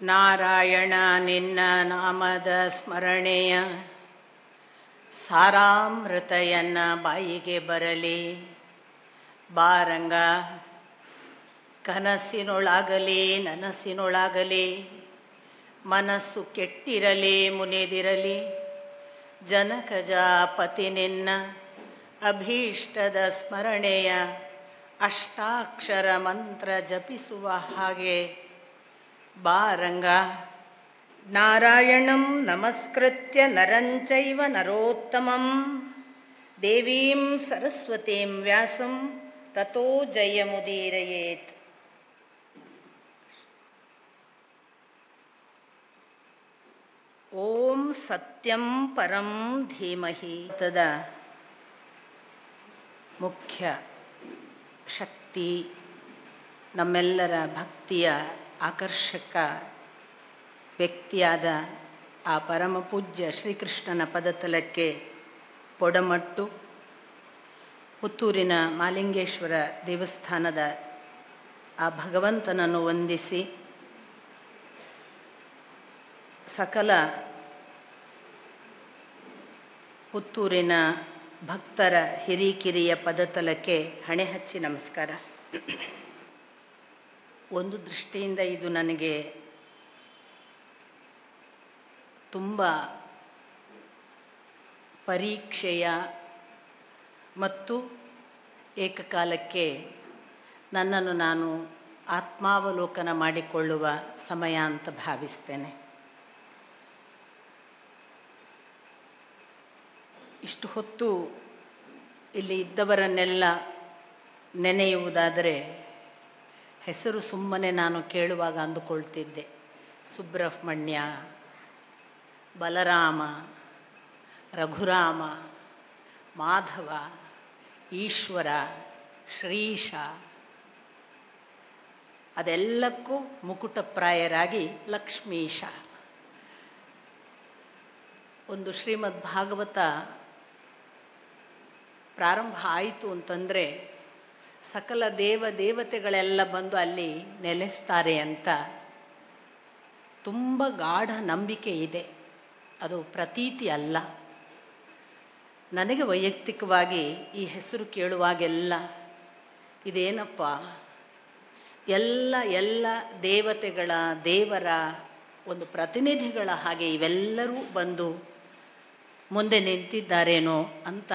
ನಾರಾಯಣ ನಿನ್ನ ನಾಮದ ಸ್ಮರಣೆಯ ಸಾರಾಮೃತಯನ್ನ ಬಾಯಿಗೆ ಬರಲಿ. ಬಾರಂಗ ಕನಸಿನೊಳಾಗಲಿ ನನಸಿನೊಳಾಗಲಿ, ಮನಸ್ಸು ಕೆಟ್ಟಿರಲಿ ಮುನಿದಿರಲಿ, ಜನಕಜಾಪತಿ ನಿನ್ನ ಅಭೀಷ್ಟದ ಸ್ಮರಣೆಯ ಅಷ್ಟಾಕ್ಷರ ಮಂತ್ರ ಜಪಿಸುವ ಹಾಗೆ ಬಾರಂಗ. ನಾರಾಯಣಂ ನಮಸ್ಕೃತ್ಯ ನರಂಚೈವ ನರೋತ್ತಮಂ ದೇವೀಂ ಸರಸ್ವತೀಂ ವ್ಯಾಸಂ ತತೋ ಜಯಮುದೀರಯೇತ್. ಓಂ ಸತ್ಯಂ ಪರಂ ಧೀಮಹಿ. ತದ ಮುಖ್ಯ ಶಕ್ತಿ, ನಮ್ಮೆಲ್ಲರ ಭಕ್ತಿಯ ಆಕರ್ಷಕ ವ್ಯಕ್ತಿಯಾದ ಆ ಪರಮ ಪೂಜ್ಯ ಶ್ರೀಕೃಷ್ಣನ ಪದತಲಕ್ಕೆ ಪೊಡಮಟ್ಟು ಪುತ್ತೂರಿನ ಮಾಲಿಂಗೇಶ್ವರ ದೇವಸ್ಥಾನದ ಆ ಭಗವಂತನನ್ನು ವಂದಿಸಿ, ಸಕಲ ಪುತ್ತೂರಿನ ಭಕ್ತರ ಹಿರಿಕಿರಿಯ ಪದತಲಕ್ಕೆ ಹಣೆ ಹಚ್ಚಿ ನಮಸ್ಕಾರ. ಒಂದು ದೃಷ್ಟಿಯಿಂದ ಇದು ನನಗೆ ತುಂಬ ಪರೀಕ್ಷೆಯ ಮತ್ತು ಏಕಕಾಲಕ್ಕೆ ನನ್ನನ್ನು ನಾನು ಆತ್ಮಾವಲೋಕನ ಮಾಡಿಕೊಳ್ಳುವ ಸಮಯ ಅಂತ ಭಾವಿಸ್ತೇನೆ. ಇಷ್ಟು ಹೊತ್ತು ಇಲ್ಲಿ ಇದ್ದವರನ್ನೆಲ್ಲ ನೆನೆಯುವುದಾದರೆ ಹೆಸರು ಸುಮ್ಮನೆ ನಾನು ಕೇಳುವಾಗ ಅಂದುಕೊಳ್ತಿದ್ದೆ. ಸುಬ್ರಹ್ಮಣ್ಯ, ಬಲರಾಮ, ರಘುರಾಮ, ಮಾಧವ, ಈಶ್ವರ, ಶ್ರೀಶ, ಅದೆಲ್ಲಕ್ಕೂ ಮುಕುಟಪ್ರಾಯರಾಗಿ ಲಕ್ಷ್ಮೀಶ. ಒಂದು ಶ್ರೀಮದ್ ಭಾಗವತ ಪ್ರಾರಂಭ ಆಯಿತು ಅಂತಂದರೆ ಸಕಲ ದೇವತೆಗಳೆಲ್ಲ ಬಂದು ಅಲ್ಲಿ ನೆಲೆಸ್ತಾರೆ ಅಂತ ತುಂಬ ಗಾಢ ನಂಬಿಕೆ ಇದೆ. ಅದು ಪ್ರತೀತಿ ಅಲ್ಲ. ನನಗೆ ವೈಯಕ್ತಿಕವಾಗಿ ಈ ಹೆಸರು ಕೇಳುವಾಗೆಲ್ಲ ಇದೇನಪ್ಪ, ಎಲ್ಲ ದೇವರ ಒಂದು ಪ್ರತಿನಿಧಿಗಳ ಹಾಗೆ ಇವೆಲ್ಲರೂ ಬಂದು ಮುಂದೆ ನಿಂತಿದ್ದಾರೇನೋ ಅಂತ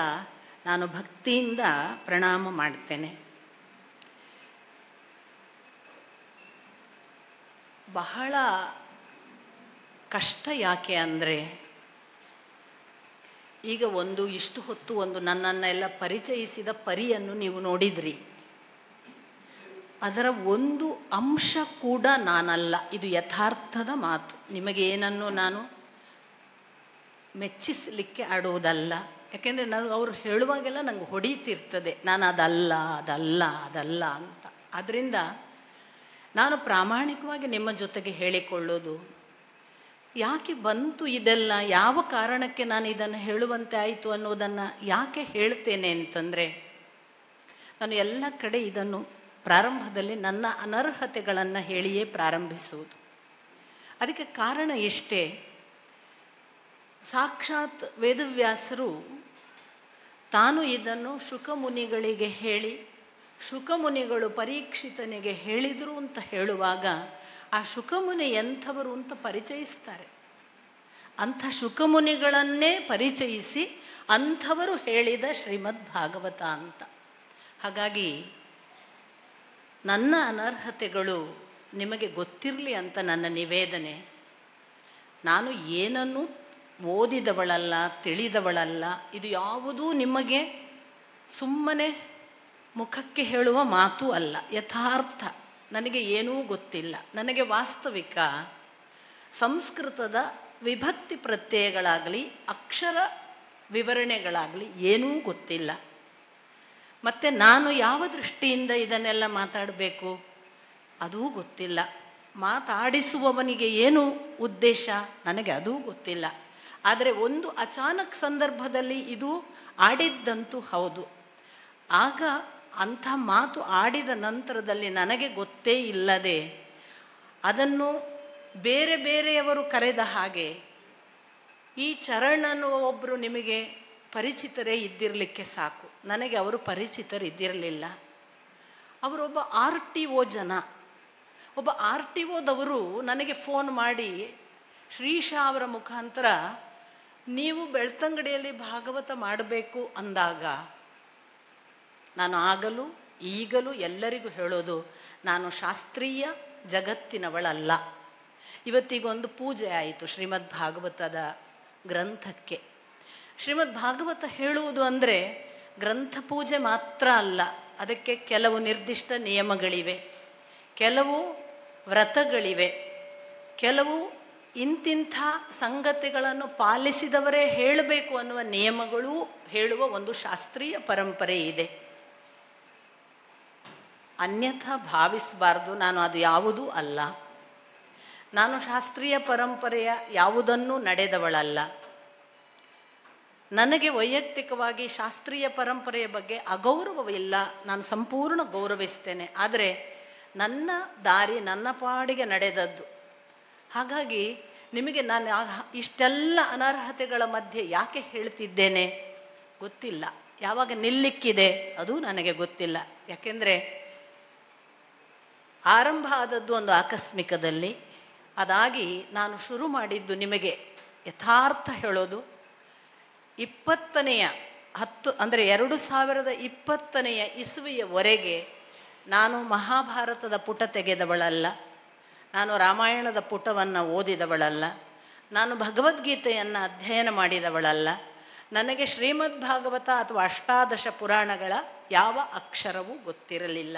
ನಾನು ಭಕ್ತಿಯಿಂದ ಪ್ರಣಾಮ ಮಾಡ್ತೇನೆ. ಬಹಳ ಕಷ್ಟ ಯಾಕೆ ಅಂದರೆ, ಈಗ ಇಷ್ಟು ಹೊತ್ತು ನನ್ನನ್ನೆಲ್ಲ ಪರಿಚಯಿಸಿದ ಪರಿಯನ್ನು ನೀವು ನೋಡಿದ್ರಿ. ಅದರ ಒಂದು ಅಂಶ ಕೂಡ ನಾನಲ್ಲ. ಇದು ಯಥಾರ್ಥದ ಮಾತು. ನಿಮಗೇನನ್ನು ನಾನು ಮೆಚ್ಚಿಸಲಿಕ್ಕೆ ಆಡುವುದಲ್ಲ. ಯಾಕೆಂದರೆ ಅವರು ಹೇಳುವಾಗೆಲ್ಲ ನಂಗೆ ಹೊಡೀತಿರ್ತದೆ, ನಾನು ಅದಲ್ಲ ಅಂತ. ಆದ್ದರಿಂದ ನಾನು ಪ್ರಾಮಾಣಿಕವಾಗಿ ನಿಮ್ಮ ಜೊತೆಗೆ ಹೇಳಿಕೊಳ್ಳೋದು, ಯಾಕೆ ಬಂತು ಇದೆಲ್ಲ, ಯಾವ ಕಾರಣಕ್ಕೆ ನಾನು ಇದನ್ನು ಹೇಳುವಂತೆ ಆಯಿತು ಅನ್ನೋದನ್ನು ಯಾಕೆ ಹೇಳ್ತೇನೆ ಅಂತಂದರೆ, ನಾನು ಎಲ್ಲ ಕಡೆ ಇದನ್ನು ಪ್ರಾರಂಭದಲ್ಲಿ ನನ್ನ ಅನರ್ಹತೆಗಳನ್ನು ಹೇಳಿಯೇ ಪ್ರಾರಂಭಿಸುವುದು. ಅದಕ್ಕೆ ಕಾರಣ ಇಷ್ಟೇ. ಸಾಕ್ಷಾತ್ ವೇದವ್ಯಾಸರು ತಾನು ಇದನ್ನು ಶುಕಮುನಿಗಳಿಗೆ ಹೇಳಿ, ಶುಕಮುನಿಗಳು ಪರೀಕ್ಷಿತನಿಗೆ ಹೇಳಿದರು ಅಂತ ಹೇಳುವಾಗ ಆ ಶುಕಮುನಿ ಎಂಥವರು ಅಂತ ಪರಿಚಯಿಸ್ತಾರೆ. ಅಂಥ ಶುಕಮುನಿಗಳನ್ನೇ ಪರಿಚಯಿಸಿ ಅಂಥವರು ಹೇಳಿದ ಶ್ರೀಮದ್ ಭಾಗವತ ಅಂತ. ಹಾಗಾಗಿ ನನ್ನ ಅನರ್ಹತೆಗಳು ನಿಮಗೆ ಗೊತ್ತಿರಲಿ ಅಂತ ನನ್ನ ನಿವೇದನೆ. ನಾನು ಏನನ್ನೂ ಓದಿದವಳಲ್ಲ, ತಿಳಿದವಳಲ್ಲ. ಇದು ಯಾವುದೂ ನಿಮಗೆ ಸುಮ್ಮನೆ ಮುಖಕ್ಕೆ ಹೇಳುವ ಮಾತು ಅಲ್ಲ, ಯಥಾರ್ಥ. ನನಗೆ ಏನೂ ಗೊತ್ತಿಲ್ಲ. ನನಗೆ ವಾಸ್ತವಿಕ ಸಂಸ್ಕೃತದ ವಿಭಕ್ತಿ ಪ್ರತ್ಯಯಗಳಾಗಲಿ ಅಕ್ಷರ ವಿವರಣೆಗಳಾಗಲಿ ಏನೂ ಗೊತ್ತಿಲ್ಲ. ಮತ್ತು ನಾನು ಯಾವ ದೃಷ್ಟಿಯಿಂದ ಇದನ್ನೆಲ್ಲ ಮಾತಾಡಬೇಕು ಅದೂ ಗೊತ್ತಿಲ್ಲ. ಮಾತಾಡಿಸುವವನಿಗೆ ಏನು ಉದ್ದೇಶ ನನಗೆ ಅದೂ ಗೊತ್ತಿಲ್ಲ. ಆದರೆ ಒಂದು ಅಚಾನಕ್ ಸಂದರ್ಭದಲ್ಲಿ ಇದು ಆಡಿದ್ದಂತೂ ಹೌದು. ಆಗ ಅಂಥ ಮಾತು ಆಡಿದ ನಂತರದಲ್ಲಿ ನನಗೆ ಗೊತ್ತೇ ಇಲ್ಲದೆ ಅದನ್ನು ಬೇರೆ ಬೇರೆಯವರು ಕರೆದ ಹಾಗೆ ಈ ಚರಣ್ ಅನ್ನುವ ಒಬ್ಬರು ನಿಮಗೆ ಪರಿಚಿತರೇ ಇದ್ದಿರಲಿಕ್ಕೆ ಸಾಕು. ನನಗೆ ಅವರು ಪರಿಚಿತರಿದ್ದಿರಲಿಲ್ಲ. ಅವರೊಬ್ಬ RTO ಜನ. ಒಬ್ಬ RTOದವರು ನನಗೆ ಫೋನ್ ಮಾಡಿ ಶ್ರೀಶಾ ಅವರ ಮುಖಾಂತರ ನೀವು ಬೆಳ್ತಂಗಡಿಯಲ್ಲಿ ಭಾಗವತ ಮಾಡಬೇಕು ಅಂದಾಗ ನಾನು ಆಗಲೂ ಈಗಲೂ ಎಲ್ಲರಿಗೂ ಹೇಳೋದು, ನಾನು ಶಾಸ್ತ್ರೀಯ ಜಗತ್ತಿನವಳಲ್ಲ. ಇವತ್ತಿಗೊಂದು ಪೂಜೆ ಆಯಿತು ಶ್ರೀಮದ್ ಭಾಗವತದ ಗ್ರಂಥಕ್ಕೆ. ಶ್ರೀಮದ್ ಭಾಗವತ ಹೇಳುವುದು ಅಂದರೆ ಗ್ರಂಥ ಪೂಜೆ ಮಾತ್ರ ಅಲ್ಲ, ಅದಕ್ಕೆ ಕೆಲವು ನಿರ್ದಿಷ್ಟ ನಿಯಮಗಳಿವೆ, ಕೆಲವು ವ್ರತಗಳಿವೆ, ಕೆಲವು ಇಂತಿಂಥ ಸಂಗತಿಗಳನ್ನು ಪಾಲಿಸಿದವರೇ ಹೇಳಬೇಕು ಅನ್ನುವ ನಿಯಮಗಳೂ ಹೇಳುವ ಒಂದು ಶಾಸ್ತ್ರೀಯ ಪರಂಪರೆ ಇದೆ. ಅನ್ಯಥಾ ಭಾವಿಸಬಾರ್ದು. ನಾನು ಅದು ಯಾವುದೂ ಅಲ್ಲ. ನಾನು ಶಾಸ್ತ್ರೀಯ ಪರಂಪರೆಯ ಯಾವುದನ್ನೂ ನಡೆದವಳಲ್ಲ. ನನಗೆ ವೈಯಕ್ತಿಕವಾಗಿ ಶಾಸ್ತ್ರೀಯ ಪರಂಪರೆಯ ಬಗ್ಗೆ ಅಗೌರವವಿಲ್ಲ, ನಾನು ಸಂಪೂರ್ಣ ಗೌರವಿಸ್ತೇನೆ. ಆದರೆ ನನ್ನ ದಾರಿ ನನ್ನ ಪಾಡಿಗೆ ನಡೆದದ್ದು. ಹಾಗಾಗಿ ನಿಮಗೆ ನಾನು ಇಷ್ಟೆಲ್ಲ ಅನರ್ಹತೆಗಳ ಮಧ್ಯೆ ಯಾಕೆ ಹೇಳ್ತಿದ್ದೇನೆ ಗೊತ್ತಿಲ್ಲ. ಯಾವಾಗ ನಿಲ್ಲಿಕ್ಕಿದೆ ಅದು ನನಗೆ ಗೊತ್ತಿಲ್ಲ. ಯಾಕೆಂದರೆ ಆರಂಭ ಆದದ್ದು ಒಂದು ಆಕಸ್ಮಿಕದಲ್ಲಿ. ಅದಾಗಿ ನಾನು ಶುರು ಮಾಡಿದ್ದು ನಿಮಗೆ ಯಥಾರ್ಥ ಹೇಳೋದು 2020 ಇಸವಿಯವರೆಗೆ ನಾನು ಮಹಾಭಾರತದ ಪುಟ ತೆಗೆದವಳಲ್ಲ, ನಾನು ರಾಮಾಯಣದ ಪುಟವನ್ನು ಓದಿದವಳಲ್ಲ, ನಾನು ಭಗವದ್ಗೀತೆಯನ್ನು ಅಧ್ಯಯನ ಮಾಡಿದವಳಲ್ಲ. ನನಗೆ ಶ್ರೀಮದ್ ಭಾಗವತ ಅಥವಾ ಅಷ್ಟಾದಶ ಪುರಾಣಗಳ ಯಾವ ಅಕ್ಷರವೂ ಗೊತ್ತಿರಲಿಲ್ಲ.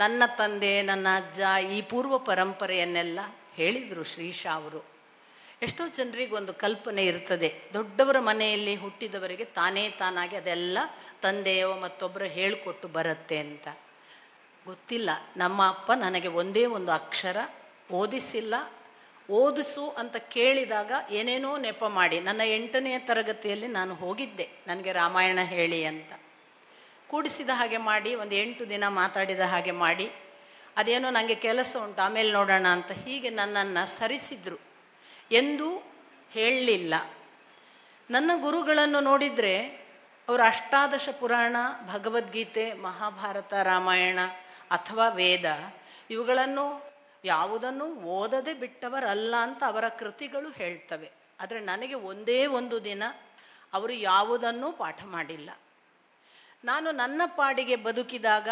ನನ್ನ ತಂದೆ, ನನ್ನ ಅಜ್ಜ ಈ ಪೂರ್ವ ಪರಂಪರೆಯನ್ನೆಲ್ಲ ಹೇಳಿದರು ಶ್ರೀಶಾ ಅವರು. ಎಷ್ಟೋ ಜನರಿಗೆ ಒಂದು ಕಲ್ಪನೆ ಇರ್ತದೆ, ದೊಡ್ಡವರ ಮನೆಯಲ್ಲಿ ಹುಟ್ಟಿದವರಿಗೆ ತಾನಾಗಿ ಅದೆಲ್ಲ ತಂದೆಯೋ ಮತ್ತೊಬ್ಬರು ಹೇಳಿಕೊಟ್ಟು ಬರುತ್ತೆ ಅಂತ. ಗೊತ್ತಿಲ್ಲ. ನಮ್ಮ ಅಪ್ಪ ನನಗೆ ಒಂದೇ ಒಂದು ಅಕ್ಷರ ಓದಿಸಿಲ್ಲ. ಓದಿಸು ಅಂತ ಕೇಳಿದಾಗ ಏನೇನೋ ನೆಪ ಮಾಡಿ, ನನ್ನ 8ನೇ ತರಗತಿಯಲ್ಲಿ ನಾನು ಹೋಗಿದ್ದೆ, ನನಗೆ ರಾಮಾಯಣ ಹೇಳಿ ಅಂತ. ಕೂಡಿಸಿದ ಹಾಗೆ ಮಾಡಿ, ಒಂದು 8 ದಿನ ಮಾತಾಡಿದ ಹಾಗೆ ಮಾಡಿ, ಅದೇನೋ ನನಗೆ ಕೆಲಸ ಉಂಟು ಆಮೇಲೆ ನೋಡೋಣ ಅಂತ ಹೀಗೆ ನನ್ನನ್ನು ಸರಿಸಿದ್ರು. ಎಂದೂ ಹೇಳಲಿಲ್ಲ. ನನ್ನ ಗುರುಗಳನ್ನು ನೋಡಿದರೆ ಅವರು ಅಷ್ಟಾದಶ ಪುರಾಣ, ಭಗವದ್ಗೀತೆ, ಮಹಾಭಾರತ, ರಾಮಾಯಣ ಅಥವಾ ವೇದ ಇವುಗಳನ್ನು ಯಾವುದನ್ನು ಓದದೆ ಬಿಟ್ಟವರಲ್ಲ ಅಂತ ಅವರ ಕೃತಿಗಳು ಹೇಳ್ತವೆ. ಆದರೆ ನನಗೆ ಒಂದೇ ಒಂದು ದಿನ ಅವರು ಯಾವುದನ್ನೂ ಪಾಠ ಮಾಡಿಲ್ಲ. ನಾನು ನನ್ನ ಪಾಡಿಗೆ ಬದುಕಿದಾಗ,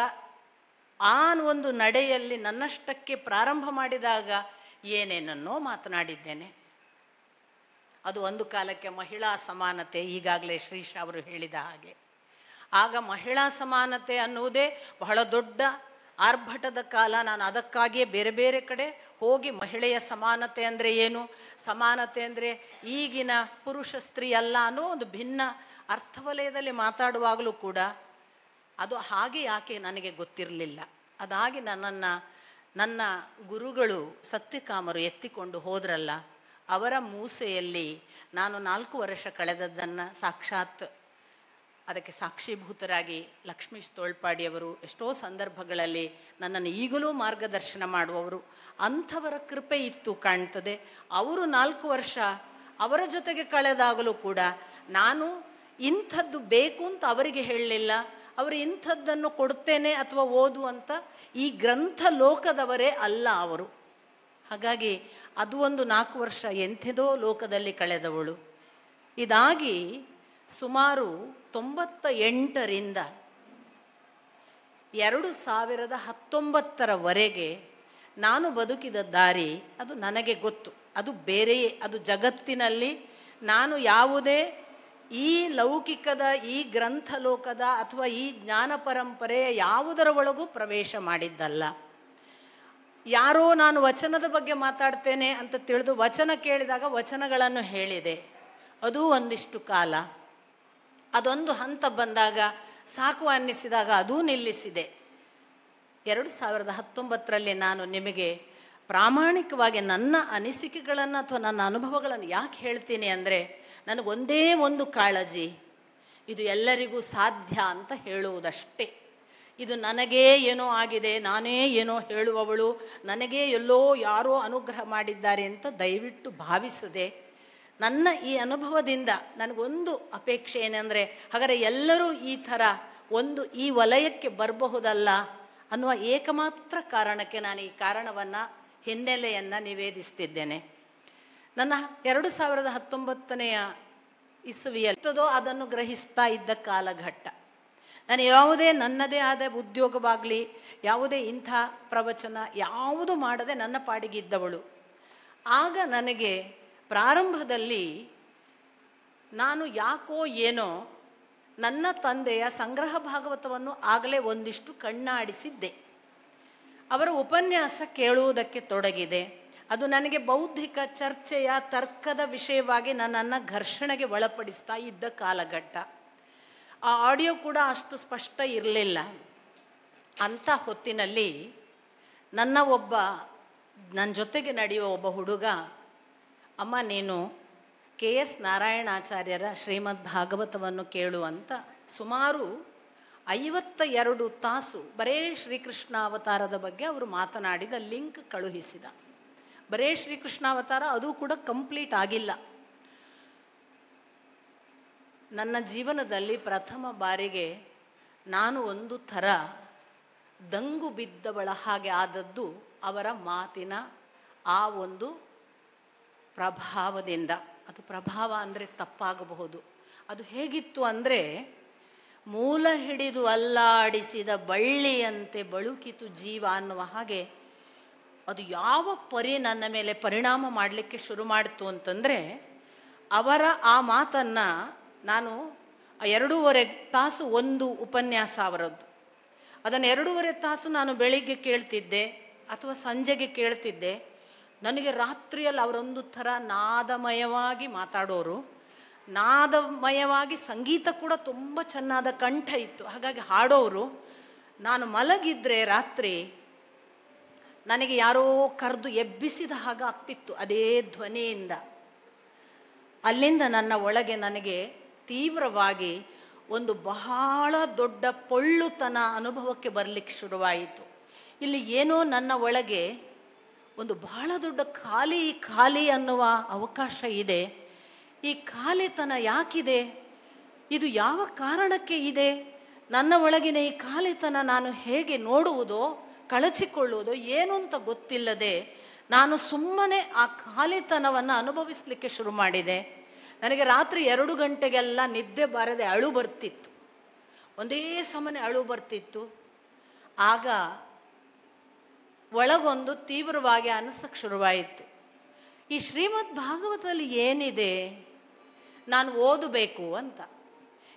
ಆ ಒಂದು ನಡೆಯಲ್ಲಿ ನನ್ನಷ್ಟಕ್ಕೆ ಪ್ರಾರಂಭ ಮಾಡಿದಾಗ ಏನೇನನ್ನೋ ಮಾತನಾಡಿದ್ದೇನೆ. ಅದು ಒಂದು ಕಾಲಕ್ಕೆ ಮಹಿಳಾ ಸಮಾನತೆ, ಈಗಾಗಲೇ ಶ್ರೀಶಾ ಅವರು ಹೇಳಿದ ಹಾಗೆ. ಆಗ ಮಹಿಳಾ ಸಮಾನತೆ ಅನ್ನುವುದೇ ಬಹಳ ದೊಡ್ಡ ಆರ್ಭಟದ ಕಾಲ. ನಾನು ಅದಕ್ಕಾಗಿಯೇ ಬೇರೆ ಬೇರೆ ಕಡೆ ಹೋಗಿ ಮಹಿಳೆಯ ಸಮಾನತೆ ಅಂದರೆ ಏನು, ಸಮಾನತೆ ಅಂದರೆ ಈಗಿನ ಪುರುಷ ಸ್ತ್ರೀ ಅಲ್ಲ ಅನ್ನೋ ಒಂದು ಭಿನ್ನ ಅರ್ಥವಲಯದಲ್ಲಿ ಮಾತಾಡುವಾಗಲೂ ಕೂಡ ಅದು ಹಾಗೆ ಯಾಕೆ ನನಗೆ ಗೊತ್ತಿರಲಿಲ್ಲ. ಅದಾಗಿ ನನ್ನ ಗುರುಗಳು ಸತ್ಯಕಾಮರು ಎತ್ತಿಕೊಂಡು ಹೋದ್ರಲ್ಲ, ಅವರ ಮೂಸೆಯಲ್ಲಿ ನಾನು 4 ವರ್ಷ ಕಳೆದದ್ದನ್ನು ಸಾಕ್ಷಾತ್ ಅದಕ್ಕೆ ಸಾಕ್ಷೀಭೂತರಾಗಿ ಲಕ್ಷ್ಮೀಶ್ ತೋಳ್ಪಾಡಿಯವರು ಎಷ್ಟೋ ಸಂದರ್ಭಗಳಲ್ಲಿ ನನ್ನನ್ನು ಈಗಲೂ ಮಾರ್ಗದರ್ಶನ ಮಾಡುವವರು. ಅಂಥವರ ಕೃಪೆ ಇತ್ತು ಕಾಣ್ತದೆ. ಅವರು 4 ವರ್ಷ ಅವರ ಜೊತೆಗೆ ಕಳೆದಾಗಲೂ ಕೂಡ ನಾನು ಇಂಥದ್ದು ಬೇಕು ಅಂತ ಅವರಿಗೆ ಹೇಳಲಿಲ್ಲ. ಅವರು ಇಂಥದ್ದನ್ನು ಕೊಡ್ತೇನೆ ಅಥವಾ ಓದು ಅಂತ ಈ ಗ್ರಂಥ ಲೋಕದವರೇ ಅಲ್ಲ ಅವರು. ಹಾಗಾಗಿ ಅದು ಒಂದು 4 ವರ್ಷ ಎಂಥದೋ ಲೋಕದಲ್ಲಿ ಕಳೆದವಳು. ಇದಾಗಿ ಸುಮಾರು 98ರಿಂದ 2019ರವರೆಗೆ ನಾನು ಬದುಕಿದ ದಾರಿ ಅದು ನನಗೆ ಗೊತ್ತು. ಅದು ಬೇರೆಯೇ. ಅದು ಜಗತ್ತಿನಲ್ಲಿ ನಾನು ಯಾವುದೇ ಈ ಲೌಕಿಕದ, ಈ ಗ್ರಂಥ ಲೋಕದ ಅಥವಾ ಈ ಜ್ಞಾನ ಪರಂಪರೆಯ ಯಾವುದರ ಒಳಗೂ ಪ್ರವೇಶ ಮಾಡಿದ್ದಲ್ಲ. ಯಾರೋ ನಾನು ವಚನದ ಬಗ್ಗೆ ಮಾತಾಡ್ತೇನೆ ಅಂತ ತಿಳಿದು ವಚನ ಕೇಳಿದಾಗ ವಚನಗಳನ್ನು ಹೇಳಿದೆ. ಅದು ಒಂದಿಷ್ಟು ಕಾಲ. ಅದೊಂದು ಹಂತ ಬಂದಾಗ ಸಾಕು ಅನ್ನಿಸಿದಾಗ ಅದೂ ನಿಲ್ಲಿಸಿದೆ. 2019ರಲ್ಲಿ ನಾನು ನಿಮಗೆ ಪ್ರಾಮಾಣಿಕವಾಗಿ ನನ್ನ ಅನಿಸಿಕೆಗಳನ್ನು ಅಥವಾ ನನ್ನ ಅನುಭವಗಳನ್ನು ಯಾಕೆ ಹೇಳ್ತೀನಿ ಅಂದರೆ, ನನಗೊಂದೇ ಒಂದು ಕಾಳಜಿ, ಇದು ಎಲ್ಲರಿಗೂ ಸಾಧ್ಯ ಅಂತ ಹೇಳುವುದಷ್ಟೇ. ಇದು ನನಗೇ ಏನೋ ಆಗಿದೆ, ನಾನೇ ಏನೋ ಹೇಳುವವಳು, ನನಗೇ ಎಲ್ಲೋ ಯಾರೋ ಅನುಗ್ರಹ ಮಾಡಿದ್ದಾರೆ ಅಂತ ದಯವಿಟ್ಟು ಭಾವಿಸದೆ, ನನ್ನ ಈ ಅನುಭವದಿಂದ ನನಗೊಂದು ಅಪೇಕ್ಷೆ ಏನೆಂದರೆ, ಹಾಗಾದರೆ ಎಲ್ಲರೂ ಈ ಥರ ಒಂದು ಈ ವಲಯಕ್ಕೆ ಬರಬಹುದಲ್ಲ ಅನ್ನುವ ಏಕಮಾತ್ರ ಕಾರಣಕ್ಕೆ ನಾನು ಈ ಕಾರಣವನ್ನು, ಹಿನ್ನೆಲೆಯನ್ನು ನಿವೇದಿಸ್ತಿದ್ದೇನೆ. ನನ್ನ 2019 ಇಸವಿಯಲ್ಲಿದ್ದೋ ಅದನ್ನು ಗ್ರಹಿಸ್ತಾ ಇದ್ದ ಕಾಲಘಟ್ಟ. ನಾನು ಯಾವುದೇ ನನ್ನದೇ ಆದ ಉದ್ಯೋಗವಾಗಲಿ, ಯಾವುದೇ ಇಂಥ ಪ್ರವಚನ ಯಾವುದು ಮಾಡದೆ ನನ್ನ ಪಾಡಿಗಿದ್ದವಳು. ಆಗ ನನಗೆ ಪ್ರಾರಂಭದಲ್ಲಿ ನಾನು ಯಾಕೋ ಏನೋ ನನ್ನ ತಂದೆಯ ಸಂಗ್ರಹ ಭಾಗವತವನ್ನು ಆಗಲೇ ಒಂದಿಷ್ಟು ಕಣ್ಣಾಡಿಸಿದ್ದೆ. ಅವರ ಉಪನ್ಯಾಸ ಕೇಳುವುದಕ್ಕೆ ತೊಡಗಿದೆ. ಅದು ನನಗೆ ಬೌದ್ಧಿಕ ಚರ್ಚೆಯ ತರ್ಕದ ವಿಷಯವಾಗಿ ನನ್ನನ್ನು ಘರ್ಷಣೆಗೆ ಒಳಪಡಿಸ್ತಾ ಇದ್ದ ಕಾಲಘಟ್ಟ. ಆ ಆಡಿಯೋ ಕೂಡ ಅಷ್ಟು ಸ್ಪಷ್ಟ ಇರಲಿಲ್ಲ. ಅಂಥ ಹೊತ್ತಿನಲ್ಲಿ ನನ್ನ ಜೊತೆಗೆ ನಡೆಯುವ ಒಬ್ಬ ಹುಡುಗ, ಅಮ್ಮ ನೀನು KS ನಾರಾಯಣಾಚಾರ್ಯರ ಶ್ರೀಮದ್ ಭಾಗವತವನ್ನು ಕೇಳು ಅಂತ ಸುಮಾರು 52 ತಾಸು ಬರೇ ಶ್ರೀಕೃಷ್ಣಾವತಾರದ ಬಗ್ಗೆ ಅವರು ಮಾತನಾಡಿದ ಲಿಂಕ್ ಕಳುಹಿಸಿದ. ಬರೇ ಶ್ರೀಕೃಷ್ಣಾವತಾರ, ಅದು ಕೂಡ ಕಂಪ್ಲೀಟ್ ಆಗಿಲ್ಲ. ನನ್ನ ಜೀವನದಲ್ಲಿ ಪ್ರಥಮ ಬಾರಿಗೆ ನಾನು ಒಂದು ಥರ ದಂಗು ಬಿದ್ದವಳ ಹಾಗೆ ಆದದ್ದು ಅವರ ಮಾತಿನ ಆ ಒಂದು ಪ್ರಭಾವದಿಂದ. ಅದು ಪ್ರಭಾವ ಅಂದರೆ ತಪ್ಪಾಗಬಹುದು. ಅದು ಹೇಗಿತ್ತು ಅಂದರೆ, ಮೂಲ ಹಿಡಿದು ಅಲ್ಲಾಡಿಸಿದ ಬಳ್ಳಿಯಂತೆ ಬಳುಕಿತು ಜೀವ ಅನ್ನುವ ಹಾಗೆ ಅದು ಯಾವ ಪರಿ ನನ್ನ ಮೇಲೆ ಪರಿಣಾಮ ಮಾಡಲಿಕ್ಕೆ ಶುರು ಮಾಡಿತು ಅಂತಂದರೆ, ಅವರ ಆ ಮಾತನ್ನು ನಾನು 2.5 ತಾಸು ಒಂದು ಉಪನ್ಯಾಸ ಅವರದ್ದು, ಅದನ್ನು 2.5 ತಾಸು ನಾನು ಬೆಳಿಗ್ಗೆ ಕೇಳ್ತಿದ್ದೆ ಅಥವಾ ಸಂಜೆಗೆ ಕೇಳ್ತಿದ್ದೆ. ನನಗೆ ರಾತ್ರಿಯಲ್ಲಿ ಅವರೊಂದು ಥರ ನಾದಮಯವಾಗಿ ಮಾತಾಡೋರು, ನಾದಮಯವಾಗಿ ಸಂಗೀತ ಕೂಡ ತುಂಬ ಚೆನ್ನಾದ ಕಂಠ ಇತ್ತು, ಹಾಗಾಗಿ ಹಾಡೋರು. ನಾನು ಮಲಗಿದ್ರೆ ರಾತ್ರಿ ನನಗೆ ಯಾರೋ ಕರೆದು ಎಬ್ಬಿಸಿದ ಹಾಗೆ ಆಗ್ತಿತ್ತು ಅದೇ ಧ್ವನಿಯಿಂದ. ಅಲ್ಲಿಂದ ನನ್ನ ಒಳಗೆ ನನಗೆ ತೀವ್ರವಾಗಿ ಒಂದು ಬಹಳ ದೊಡ್ಡ ಪೊಳ್ಳುತನ ಅನುಭವಕ್ಕೆ ಬರಲಿಕ್ಕೆ ಶುರುವಾಯಿತು. ಇಲ್ಲಿ ಏನೋ ನನ್ನ ಒಳಗೆ ಒಂದು ಬಹಳ ದೊಡ್ಡ ಖಾಲಿ ಅನ್ನುವ ಅವಕಾಶ ಇದೆ. ಈ ಖಾಲಿತನ ಯಾಕಿದೆ? ಇದು ಯಾವ ಕಾರಣಕ್ಕೆ ಇದೆ? ನನ್ನ ಒಳಗಿನ ಈ ಖಾಲಿತನ ನಾನು ಹೇಗೆ ನೋಡುವುದೋ, ಕಳಚಿಕೊಳ್ಳುವುದೋ ಏನು ಅಂತ ಗೊತ್ತಿಲ್ಲದೆ ನಾನು ಸುಮ್ಮನೆ ಆ ಖಾಲಿತನವನ್ನು ಅನುಭವಿಸಲಿಕ್ಕೆ ಶುರು ಮಾಡಿದೆ. ನನಗೆ ರಾತ್ರಿ 2 ಗಂಟೆಗೆಲ್ಲ ನಿದ್ದೆ ಬಾರದೆ ಅಳು ಬರ್ತಿತ್ತು, ಒಂದೇ ಸಮನೆ ಅಳು ಬರ್ತಿತ್ತು. ಆಗ ಒಳಗೊಂದು ತೀವ್ರವಾಗಿ ಅನಿಸಕ್ಕೆ ಶುರುವಾಯಿತು, ಈ ಶ್ರೀಮದ್ ಭಾಗವತದಲ್ಲಿ ಏನಿದೆ, ನಾನು ಓದಬೇಕು ಅಂತ.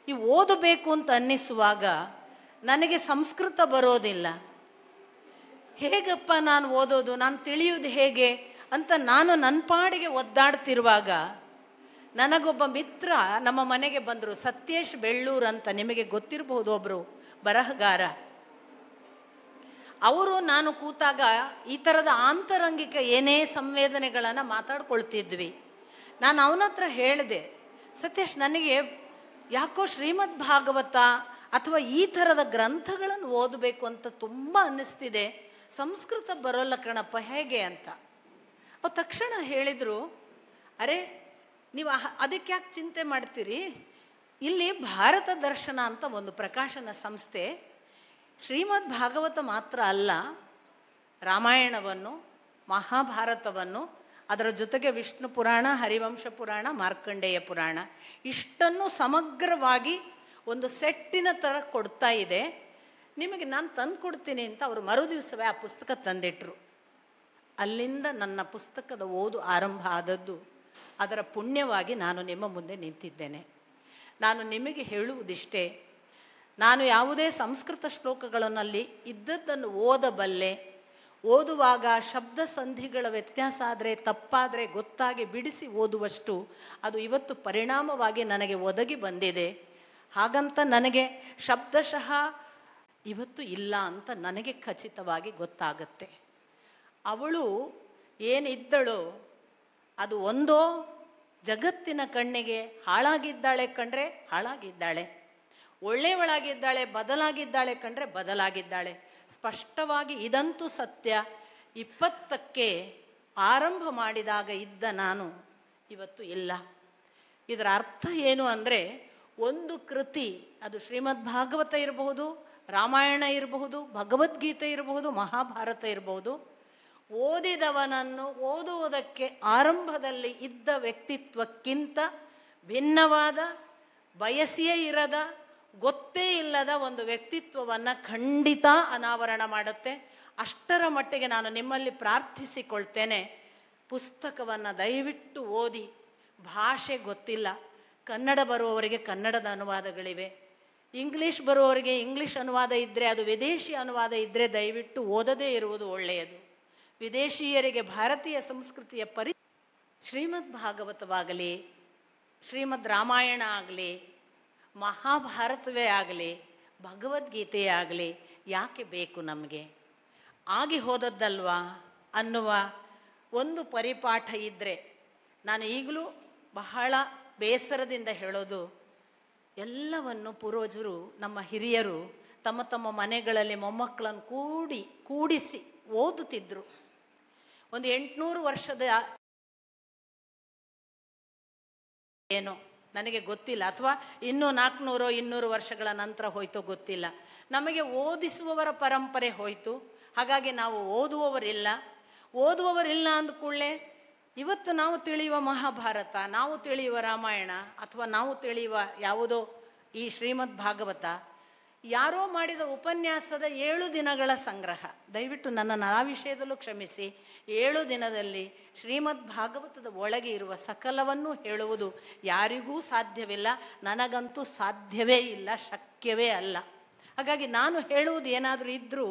ಈ ಓದಬೇಕು ಅಂತ ಅನ್ನಿಸುವಾಗ ನನಗೆ ಸಂಸ್ಕೃತ ಬರೋದಿಲ್ಲ. ಹೇಗಪ್ಪ ನಾನು ಓದೋದು, ನಾನು ತಿಳಿಯೋದು ಹೇಗೆ ಅಂತ ನಾನು ನನ್ನ ಪಾಡಿಗೆ ಒದ್ದಾಡ್ತಿರುವಾಗ ನನಗೊಬ್ಬ ಮಿತ್ರ ನಮ್ಮ ಮನೆಗೆ ಬಂದರು, ಸತ್ಯೇಶ್ ಬೆಳ್ಳೂರು ಅಂತ, ನಿಮಗೆ ಗೊತ್ತಿರಬಹುದು, ಒಬ್ಬರು ಬರಹಗಾರ. ಅವರು ನಾನು ಕೂತಾಗ ಈ ಥರದ ಆಂತರಂಗಿಕ ಏನೇ ಸಂವೇದನೆಗಳನ್ನು ಮಾತಾಡ್ಕೊಳ್ತಿದ್ವಿ. ನಾನು ಅವನ ಹತ್ರ ಹೇಳಿದೆ, ಸತ್ಯೇಶ್ ನನಗೆ ಯಾಕೋ ಶ್ರೀಮದ್ ಭಾಗವತ ಅಥವಾ ಈ ಥರದ ಗ್ರಂಥಗಳನ್ನು ಓದಬೇಕು ಅಂತ ತುಂಬ ಅನ್ನಿಸ್ತಿದೆ, ಸಂಸ್ಕೃತ ಬರೋಲ್ಲ ಕಣಪ್ಪ, ಹೇಗೆ ಅಂತ. ಅವ್ರು ತಕ್ಷಣ ಹೇಳಿದರು, ಅರೆ ನೀವು ಅದಕ್ಕೆ ಯಾಕೆ ಚಿಂತೆ ಮಾಡ್ತೀರಿ, ಇಲ್ಲಿ ಭಾರತ ದರ್ಶನ ಅಂತ ಒಂದು ಪ್ರಕಾಶನ ಸಂಸ್ಥೆ ಶ್ರೀಮದ್ ಭಾಗವತ ಮಾತ್ರ ಅಲ್ಲ, ರಾಮಾಯಣವನ್ನು, ಮಹಾಭಾರತವನ್ನು, ಅದರ ಜೊತೆಗೆ ವಿಷ್ಣು ಪುರಾಣ, ಹರಿವಂಶ ಪುರಾಣ, ಮಾರ್ಕಂಡೇಯ ಪುರಾಣ, ಇಷ್ಟನ್ನು ಸಮಗ್ರವಾಗಿ ಒಂದು ಸೆಟ್ಟಿನ ಥರ ಕೊಡ್ತಾ ಇದೆ, ನಿಮಗೆ ನಾನು ತಂದು ಕೊಡ್ತೀನಿ ಅಂತ ಅವರು ಮರುದಿವಸವೇ ಆ ಪುಸ್ತಕ ತಂದಿಟ್ರು. ಅಲ್ಲಿಂದ ನನ್ನ ಪುಸ್ತಕದ ಓದು ಆರಂಭ ಆದದ್ದು. ಅದರ ಪುಣ್ಯವಾಗಿ ನಾನು ನಿಮ್ಮ ಮುಂದೆ ನಿಂತಿದ್ದೇನೆ. ನಾನು ನಿಮಗೆ ಹೇಳುವುದಿಷ್ಟೇ, ನಾನು ಯಾವುದೇ ಸಂಸ್ಕೃತ ಶ್ಲೋಕಗಳಲ್ಲಿ ಇದ್ದದ್ದನ್ನು ಓದಬಲ್ಲೆ. ಓದುವಾಗ ಶಬ್ದ ಸಂಧಿಗಳ ವ್ಯತ್ಯಾಸ ಆದರೆ, ತಪ್ಪಾದರೆ ಗೊತ್ತಾಗಿ ಬಿಡಿಸಿ ಓದುವಷ್ಟು ಅದು ಇವತ್ತು ಪರಿಣಾಮವಾಗಿ ನನಗೆ ಒದಗಿ ಬಂದಿದೆ. ಹಾಗಂತ ನನಗೆ ಶಬ್ದಶಃ ಇವತ್ತು ಇಲ್ಲ ಅಂತ ನನಗೆ ಖಚಿತವಾಗಿ ಗೊತ್ತಾಗತ್ತೆ. ಅವಳು ಏನಿದ್ದಳೋ ಅದು ಒಂದೋ ಜಗತ್ತಿನ ಕಣ್ಣಿಗೆ ಹಾಳಾಗಿದ್ದಾಳೆ ಕಂಡ್ರೆ ಹಾಳಾಗಿದ್ದಾಳೆ, ಒಳ್ಳೆಯವಳಾಗಿದ್ದಾಳೆ, ಬದಲಾಗಿದ್ದಾಳೆ ಕಂಡ್ರೆ ಬದಲಾಗಿದ್ದಾಳೆ. ಸ್ಪಷ್ಟವಾಗಿ ಇದಂತೂ ಸತ್ಯ. 20ಕ್ಕೆ ಆರಂಭ ಮಾಡಿದಾಗ ಇದ್ದ ನಾನು ಇವತ್ತು ಇಲ್ಲ. ಇದರ ಅರ್ಥ ಏನು ಅಂದರೆ, ಒಂದು ಕೃತಿ, ಅದು ಶ್ರೀಮದ್ ಭಾಗವತ ಇರಬಹುದು, ರಾಮಾಯಣ ಇರಬಹುದು, ಭಗವದ್ಗೀತೆ ಇರಬಹುದು, ಮಹಾಭಾರತ ಇರಬಹುದು, ಓದಿದವನನ್ನು ಓದುವುದಕ್ಕೆ ಆರಂಭದಲ್ಲಿ ಇದ್ದ ವ್ಯಕ್ತಿತ್ವಕ್ಕಿಂತ ಭಿನ್ನವಾದ, ಬಯಸಿಯೇ ಇರದ, ಗೊತ್ತೇ ಇಲ್ಲದ ಒಂದು ವ್ಯಕ್ತಿತ್ವವನ್ನು ಖಂಡಿತ ಅನಾವರಣ ಮಾಡುತ್ತೆ. ಅಷ್ಟರ ಮಟ್ಟಿಗೆ ನಾನು ನಿಮ್ಮಲ್ಲಿ ಪ್ರಾರ್ಥಿಸಿಕೊಳ್ತೇನೆ, ಪುಸ್ತಕವನ್ನು ದಯವಿಟ್ಟು ಓದಿ. ಭಾಷೆ ಗೊತ್ತಿಲ್ಲ, ಕನ್ನಡ ಬರುವವರಿಗೆ ಕನ್ನಡದ ಅನುವಾದಗಳಿವೆ, ಇಂಗ್ಲೀಷ್ ಬರುವವರಿಗೆ ಇಂಗ್ಲೀಷ್ ಅನುವಾದ ಇದ್ದರೆ, ಅದು ವಿದೇಶಿ ಅನುವಾದ ಇದ್ದರೆ ದಯವಿಟ್ಟು ಓದದೇ ಇರುವುದು ಒಳ್ಳೆಯದು. ವಿದೇಶೀಯರಿಗೆ ಭಾರತೀಯ ಸಂಸ್ಕೃತಿಯ ಶ್ರೀಮದ್ ಭಾಗವತವಾಗಲಿ, ಶ್ರೀಮದ್ ರಾಮಾಯಣ ಆಗಲಿ, ಮಹಾಭಾರತವೇ ಆಗಲಿ, ಭಗವದ್ಗೀತೆಯೇ ಆಗಲಿ ಯಾಕೆ ಬೇಕು ನಮಗೆ? ಆಗಿ ಹೋದದ್ದಲ್ವಾ ಅನ್ನುವ ಒಂದು ಪರಿಪಾಠ ಇದ್ದರೆ, ನಾನು ಈಗಲೂ ಬಹಳ ಬೇಸರದಿಂದ ಹೇಳೋದು, ಎಲ್ಲವನ್ನು ಪೂರ್ವಜರು, ನಮ್ಮ ಹಿರಿಯರು ತಮ್ಮ ತಮ್ಮ ಮನೆಗಳಲ್ಲಿ ಮೊಮ್ಮಕ್ಕಳನ್ನು ಕೂಡಿಸಿ ಓದುತ್ತಿದ್ದರು. ಒಂದು 800 ವರ್ಷದ ಏನೋ ನನಗೆ ಗೊತ್ತಿಲ್ಲ, ಅಥವಾ ಇನ್ನೂ 400 200 ವರ್ಷಗಳ ನಂತರ ಹೋಯ್ತೋ ಗೊತ್ತಿಲ್ಲ. ನಮಗೆ ಓದಿಸುವವರ ಪರಂಪರೆ ಹೋಯಿತು. ಹಾಗಾಗಿ ನಾವು ಓದುವವರಿಲ್ಲ ಅಂದ ಕೂಡಲೇ ಇವತ್ತು ನಾವು ತಿಳಿಯುವ ಮಹಾಭಾರತ, ನಾವು ತಿಳಿಯುವ ರಾಮಾಯಣ, ಅಥವಾ ನಾವು ತಿಳಿಯುವ ಯಾವುದೋ ಈ ಶ್ರೀಮದ್ ಭಾಗವತ ಯಾರೋ ಮಾಡಿದ ಉಪನ್ಯಾಸದ 7 ದಿನಗಳ ಸಂಗ್ರಹ. ದಯವಿಟ್ಟು ನನ್ನನ್ನು ಆ ವಿಷಯದಲ್ಲೂ ಕ್ಷಮಿಸಿ. 7 ದಿನದಲ್ಲಿ ಶ್ರೀಮದ್ ಭಾಗವತದ ಒಳಗೆ ಇರುವ ಸಕಲವನ್ನು ಹೇಳುವುದು ಯಾರಿಗೂ ಸಾಧ್ಯವಿಲ್ಲ, ನನಗಂತೂ ಸಾಧ್ಯವೇ ಇಲ್ಲ, ಶಕ್ಯವೇ ಅಲ್ಲ. ಹಾಗಾಗಿ ನಾನು ಹೇಳುವುದು ಏನಾದರೂ ಇದ್ದರೂ